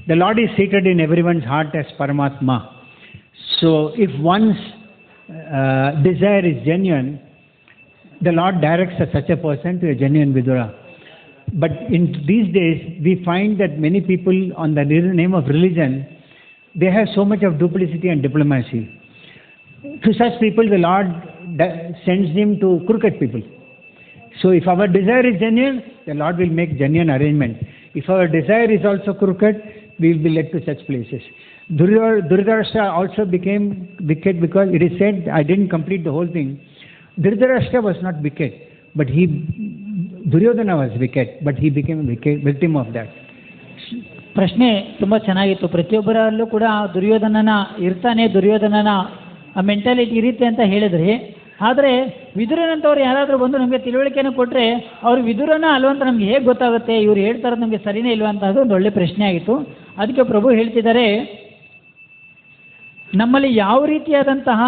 The Lord is seated in everyone's heart as Paramatma. So if one's desire is genuine, the Lord directs such a person to a genuine Vidura. But in these days, we find that many people on the name of religion, they have so much of duplicity and diplomacy. To such people, the Lord sends him to crooked people. So if our desire is genuine, the Lord will make genuine arrangement. If our desire is also crooked, we will be led to such places. Dhritarashtra also became wicked because it is said, I didn't complete the whole thing. Dhritarashtra was not wicked, but Duryodhana was wicked, but he became a victim of that. ಪ್ರಶ್ನೆ ತುಂಬ ಚೆನ್ನಾಗಿತ್ತು. ಪ್ರತಿಯೊಬ್ಬರಲ್ಲೂ ಕೂಡ ದುರ್ಯೋಧನನ ಇರ್ತಾನೆ, ದುರ್ಯೋಧನನ ಆ mentality ಇರುತ್ತೆ ಅಂತ ಹೇಳಿದ್ರಿ. ಆದರೆ ವಿದುರನಂತವ್ರು ಯಾರಾದರೂ ಬಂದು ನಮಗೆ ತಿಳುವಳಿಕೆಯನ್ನು ಕೊಟ್ಟರೆ ಅವ್ರು ವಿದುರನ ಅಲ್ವಂತ ನಮ್ಗೆ ಹೇಗೆ ಗೊತ್ತಾಗುತ್ತೆ, ಇವ್ರು ಹೇಳ್ತಾರೋದು ನಮಗೆ ಸರಿನೇ ಇಲ್ವಾ ಅಂತ ಅದು ಒಂದು ಒಳ್ಳೆ ಪ್ರಶ್ನೆ ಆಗಿತ್ತು. ಅದಕ್ಕೆ ಪ್ರಭು ಹೇಳ್ತಿದ್ದಾರೆ, ನಮ್ಮಲ್ಲಿ ಯಾವ ರೀತಿಯಾದಂತಹ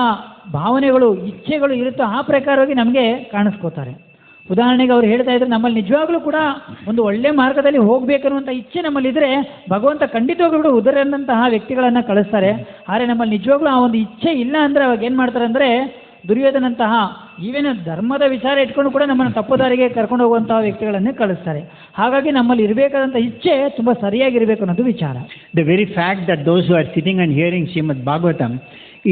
ಭಾವನೆಗಳು ಇಚ್ಛೆಗಳು ಇರುತ್ತೋ ಆ ಪ್ರಕಾರವಾಗಿ ನಮಗೆ ಕಾಣಿಸ್ಕೋತಾರೆ. ಉದಾಹರಣೆಗೆ ಅವ್ರು ಹೇಳ್ತಾ ಇದ್ದಾರೆ, ನಮ್ಮಲ್ಲಿ ನಿಜವಾಗ್ಲೂ ಕೂಡ ಒಂದು ಒಳ್ಳೆ ಮಾರ್ಗದಲ್ಲಿ ಹೋಗಬೇಕನ್ನುವಂಥ ಇಚ್ಛೆ ನಮ್ಮಲ್ಲಿದ್ದರೆ ಭಗವಂತ ಖಂಡಿತವಾಗ್ಲೂ ಉದರನ್ನಂತಹ ವ್ಯಕ್ತಿಗಳನ್ನು ಕಳಿಸ್ತಾರೆ. ಆದರೆ ನಮ್ಮಲ್ಲಿ ನಿಜವಾಗ್ಲೂ ಆ ಒಂದು ಇಚ್ಛೆ ಇಲ್ಲ ಅಂದರೆ ಅವಾಗ ಏನು ಮಾಡ್ತಾರೆ ಅಂದರೆ ದುರ್ಯೋಧನಂತಹ ಈವೇನು ಧರ್ಮದ ವಿಚಾರ ಇಟ್ಕೊಂಡು ಕೂಡ ನಮ್ಮನ್ನು ತಪ್ಪುದಾರಿಗೆ ಕರ್ಕೊಂಡು ಹೋಗುವಂತಹ ವ್ಯಕ್ತಿಗಳನ್ನೇ ಕಳಿಸ್ತಾರೆ. ಹಾಗಾಗಿ ನಮ್ಮಲ್ಲಿ ಇರಬೇಕಾದಂಥ ಇಚ್ಛೆ ತುಂಬ ಸರಿಯಾಗಿರಬೇಕು ಅನ್ನೋದು ವಿಚಾರ. The very fact that those who are sitting and hearing Srimad Bhagavatam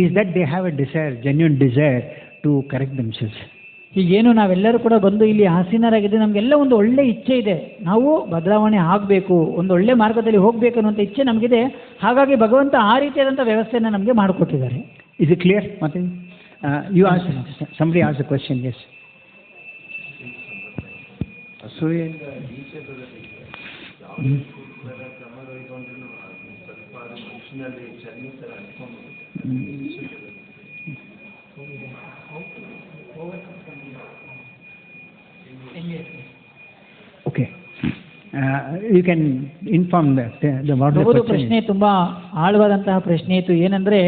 is that they have a desire, genuine desire to correct themselves. ಈಗೇನು ನಾವೆಲ್ಲರೂ ಕೂಡ ಬಂದು ಇಲ್ಲಿ ಆಸೀನರಾಗಿದ್ದು ನಮಗೆಲ್ಲ ಒಂದು ಒಳ್ಳೆ ಇಚ್ಛೆ ಇದೆ, ನಾವು ಬದಲಾವಣೆ ಆಗಬೇಕು, ಒಂದು ಒಳ್ಳೆ ಮಾರ್ಗದಲ್ಲಿ ಹೋಗಬೇಕು ಅನ್ನುವಂಥ ಇಚ್ಛೆ ನಮಗಿದೆ. ಹಾಗಾಗಿ ಭಗವಂತ ಆ ರೀತಿಯಾದಂಥ ವ್ಯವಸ್ಥೆಯನ್ನು ನಮಗೆ ಮಾಡಿಕೊಟ್ಟಿದ್ದಾರೆ. Is it clear, Mataji? You asked, somebody asked a question, yes. Okay. You can inform what the question ಪ್ರಶ್ನೆ ತುಂಬ ಆಳವಾದಂತಹ ಪ್ರಶ್ನೆ ಇತ್ತು. ಏನಂದರೆ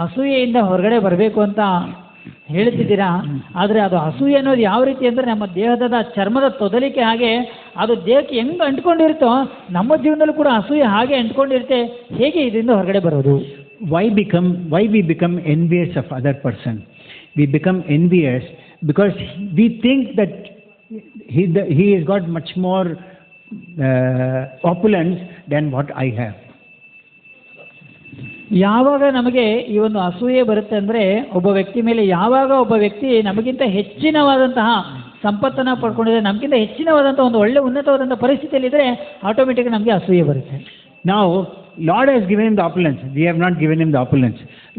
ಅಸೂಯೆಯಿಂದ ಹೊರಗಡೆ ಬರಬೇಕು ಅಂತ ಹೇಳ್ತಿದ್ದೀರಾ, ಆದರೆ ಅದು ಅಸೂಯೆ ಅನ್ನೋದು ಯಾವ ರೀತಿ ಅಂದರೆ ನಮ್ಮ ದೇಹದ ಚರ್ಮದ ತೊದಲಿಕೆ ಹಾಗೆ ಅದು ದೇಹಕ್ಕೆ ಹೆಂಗೆ ಅಂಟ್ಕೊಂಡಿರುತ್ತೋ ನಮ್ಮ ಜೀವನದಲ್ಲೂ ಕೂಡ ಅಸೂಯೆ ಹಾಗೆ ಅಂಟ್ಕೊಂಡಿರುತ್ತೆ. ಹೇಗೆ ಇದರಿಂದ ಹೊರಗಡೆ ಬರೋದು? Why we become envious of other person? We become envious because we think that he has got much more opulence than what I have. ಯಾವಾಗ ನಮಗೆ ಈ ಒಂದು ಅಸೂಯೆ ಬರುತ್ತೆ ಅಂದರೆ ಒಬ್ಬ ವ್ಯಕ್ತಿ ಮೇಲೆ, ಯಾವಾಗ ಒಬ್ಬ ವ್ಯಕ್ತಿ ನಮಗಿಂತ ಹೆಚ್ಚಿನವಾದಂತಹ ಸಂಪತ್ತನ್ನು ಪಡ್ಕೊಂಡಿದ್ರೆ, ನಮಗಿಂತ ಹೆಚ್ಚಿನವಾದಂಥ ಒಂದು ಒಳ್ಳೆ ಉನ್ನತವಾದಂಥ ಪರಿಸ್ಥಿತಿಯಲ್ಲಿದ್ದರೆ ಆಟೋಮೆಟಿಕ್ ನಮಗೆ ಅಸೂಯೆ ಬರುತ್ತೆ. Now, Lord has given him the opulence. We have not given him the opulence.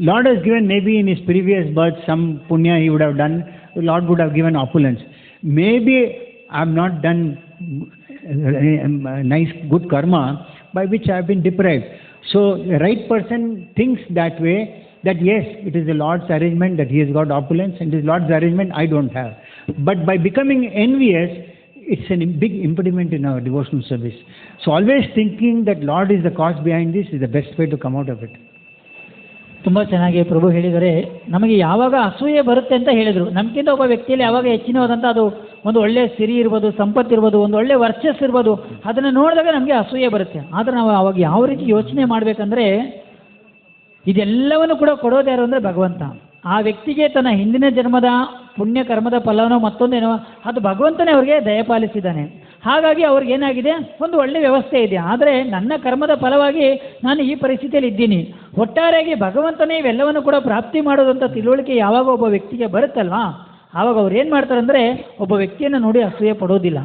Lord has given, maybe in his previous birth, some punya he would have done. Lord would have given opulence. Maybe I have not done nice, good karma by which I have been deprived. So the right person thinks that way, that yes, it is the Lord's arrangement that he has got opulence, and it is Lord's arrangement I don't have. But by becoming envious, it's a big impediment in our devotional service. So always thinking that Lord is the cause behind this is the best way to come out of it. ತುಂಬ ಚೆನ್ನಾಗಿ ಪ್ರಭು ಹೇಳಿದರೆ, ನಮಗೆ ಯಾವಾಗ ಅಸೂಯೆ ಬರುತ್ತೆ ಅಂತ ಹೇಳಿದರು, ನಮಗಿಂತ ಒಬ್ಬ ವ್ಯಕ್ತಿಯಲ್ಲಿ ಯಾವಾಗ ಹೆಚ್ಚಿನವಾದಂಥ ಅದು ಒಂದು ಒಳ್ಳೆ ಸಿರಿ ಇರ್ಬೋದು, ಸಂಪತ್ತಿರ್ಬೋದು, ಒಂದು ಒಳ್ಳೆ ವರ್ಚಸ್ ಇರ್ಬೋದು, ಅದನ್ನು ನೋಡಿದಾಗ ನಮಗೆ ಅಸೂಯೆ ಬರುತ್ತೆ. ಆದರೆ ನಾವು ಅವಾಗ ಯಾವ ರೀತಿ ಯೋಚನೆ ಮಾಡಬೇಕಂದ್ರೆ, ಇದೆಲ್ಲವನ್ನು ಕೂಡ ಕೊಡೋದು ಯಾರು ಅಂದರೆ ಭಗವಂತ. ಆ ವ್ಯಕ್ತಿಗೆ ತನ್ನ ಹಿಂದಿನ ಜನ್ಮದ ಪುಣ್ಯ ಕರ್ಮದ ಫಲನೋ ಮತ್ತೊಂದೇನೋ ಅದು ಭಗವಂತನೇ ಅವ್ರಿಗೆ ದಯಪಾಲಿಸಿದ್ದಾನೆ. ಹಾಗಾಗಿ ಅವ್ರಿಗೇನಾಗಿದೆ, ಒಂದು ಒಳ್ಳೆ ವ್ಯವಸ್ಥೆ ಇದೆ. ಆದರೆ ನನ್ನ ಕರ್ಮದ ಫಲವಾಗಿ ನಾನು ಈ ಪರಿಸ್ಥಿತಿಯಲ್ಲಿ ಇದ್ದೀನಿ. ಒಟ್ಟಾರೆಯಾಗಿ ಭಗವಂತನೇ ಇವೆಲ್ಲವನ್ನು ಕೂಡ ಪ್ರಾಪ್ತಿ ಮಾಡೋದಂಥ ತಿಳುವಳಿಕೆ ಯಾವಾಗ ಒಬ್ಬ ವ್ಯಕ್ತಿಗೆ ಬರುತ್ತಲ್ವಾ, ಆವಾಗ ಅವ್ರು ಏನು ಮಾಡ್ತಾರೆ ಅಂದರೆ ಒಬ್ಬ ವ್ಯಕ್ತಿಯನ್ನು ನೋಡಿ ಅಸೂಯೆ ಪಡೋದಿಲ್ಲ.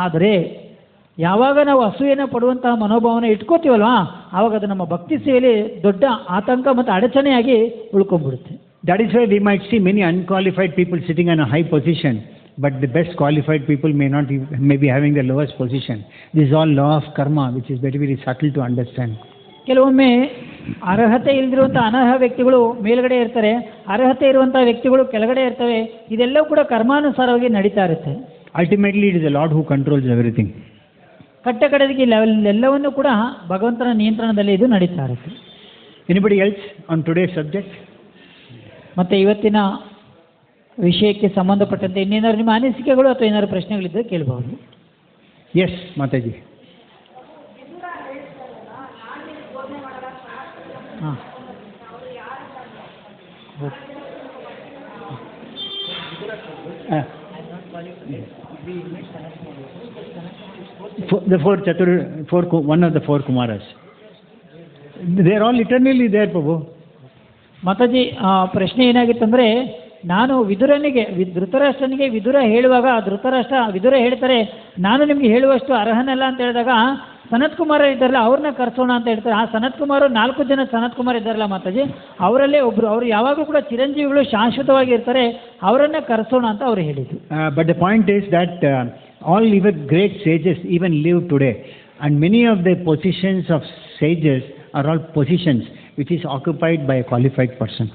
ಆದರೆ ಯಾವಾಗ ನಾವು ಅಸೂಯೆನ ಪಡುವಂತಹ ಮನೋಭಾವನೆ ಇಟ್ಕೋತೀವಲ್ವಾ, ಆವಾಗ ಅದು ನಮ್ಮ ಭಕ್ತಿ ಸೇವೆಯಲ್ಲಿ ದೊಡ್ಡ ಆತಂಕ ಮತ್ತು ಅಡಚಣೆಯಾಗಿ ಉಳ್ಕೊಂಡ್ಬಿಡುತ್ತೆ. That is why we might see many unqualified people sitting in a high position, but the best qualified people may be having the lowest position. This is all law of karma, which is very, very subtle to understand. ಕೆಲವೊಮ್ಮೆ ಅರ್ಹತೆ ಇಲ್ಲದಿರುವಂಥ ಅನರ್ಹ ವ್ಯಕ್ತಿಗಳು ಮೇಲ್ಗಡೆ ಇರ್ತಾರೆ, ಅರ್ಹತೆ ಇರುವಂಥ ವ್ಯಕ್ತಿಗಳು ಕೆಳಗಡೆ ಇರ್ತವೆ. ಇದೆಲ್ಲವೂ ಕೂಡ ಕರ್ಮಾನುಸಾರವಾಗಿ ನಡೀತಾ ಇರುತ್ತೆ. Ultimately, it is the Lord who controls everything. ಕಟ್ಟಕಡೆಗೆ ಎಲ್ಲವನ್ನೂ ಕೂಡ ಭಗವಂತನ ನಿಯಂತ್ರಣದಲ್ಲಿ ಇದು ನಡೀತಾ ಇರುತ್ತೆ. Anybody else on today's subject? ಮತ್ತು ಇವತ್ತಿನ ವಿಷಯಕ್ಕೆ ಸಂಬಂಧಪಟ್ಟಂತೆ ಇನ್ನೇನಾದ್ರು ನಿಮ್ಮ ಅನಿಸಿಕೆಗಳು ಅಥವಾ ಏನಾದ್ರು ಪ್ರಶ್ನೆಗಳಿದ್ದರೆ ಕೇಳಬಹುದು. Yes, Mataji. ಹಾಂ one of the four Kumaras. They are all eternally there, Prabhu. Mataji ಪ್ರಶ್ನೆ ಏನಾಗಿತ್ತಂದರೆ, ನಾನು ವಿದುರನಿಗೆ ಧೃತರಾಷ್ಟ್ರನಿಗೆ ವಿದುರ ಹೇಳುವಾಗ ವಿದುರ ಹೇಳ್ತಾರೆ, ನಾನು ನಿಮಗೆ ಹೇಳುವಷ್ಟು ಅರ್ಹನಲ್ಲ ಅಂತ ಹೇಳಿದಾಗ ಸನತ್ ಕುಮಾರ ಇದ್ದಾರಲ್ಲ ಅವ್ರನ್ನ ಕರೆಸೋಣ ಅಂತ ಹೇಳ್ತಾರೆ. ಆ ಸನತ್ ಕುಮಾರ್ 4 ಜನ ಸನತ್ ಕುಮಾರ್ ಇದ್ದಾರಲ್ಲ ಮಾತಾಜಿ, ಅವರಲ್ಲೇ ಒಬ್ಬರು, ಅವರು ಯಾವಾಗಲೂ ಕೂಡ ಚಿರಂಜೀವಿಗಳು ಶಾಶ್ವತವಾಗಿ ಇರ್ತಾರೆ, ಅವರನ್ನ ಕರೆಸೋಣ ಅಂತ ಅವರು ಹೇಳಿದ್ರು. But the point is that all even great sages even live today, and many of the positions of sages are all positions which is occupied by a qualified person.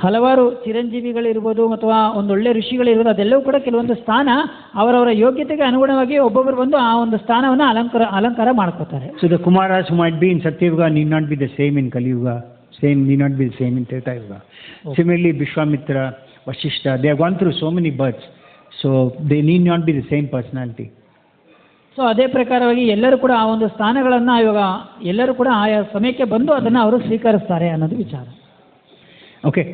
ಹಲವಾರು ಚಿರಂಜೀವಿಗಳಿರ್ಬೋದು ಅಥವಾ ಒಂದೊಳ್ಳೆ ಋಷಿಗಳಿರ್ಬೋದು, ಅದೆಲ್ಲವೂ ಕೂಡ ಕೆಲವೊಂದು ಸ್ಥಾನ ಅವರವರ ಯೋಗ್ಯತೆಗೆ ಅನುಗುಣವಾಗಿ ಒಬ್ಬೊಬ್ಬರು ಬಂದು ಆ ಒಂದು ಸ್ಥಾನವನ್ನು ಅಲಂಕಾರ ಮಾಡ್ಕೋತಾರೆ. So the Kumaras who might be in Satyuga need not be the same in Kali Yuga, need not be the same in Treta Yuga. Okay. Similarly, Vishwamitra, Vashishta, they have gone through so many births, so they need not be the same personality. So ಅದೇ ಪ್ರಕಾರವಾಗಿ ಎಲ್ಲರೂ ಕೂಡ ಆ ಒಂದು ಸ್ಥಾನಗಳನ್ನು ಇವಾಗ ಎಲ್ಲರೂ ಕೂಡ ಆಯಾ ಸಮಯಕ್ಕೆ ಬಂದು ಅದನ್ನು ಅವರು ಸ್ವೀಕರಿಸ್ತಾರೆ ಅನ್ನೋದು ವಿಚಾರ. Okay.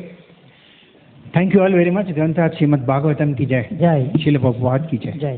Thank you all very much. Granth Srimad Bhagavatam ki jai. Jai. Srila Prabhupada ki jai. Jai.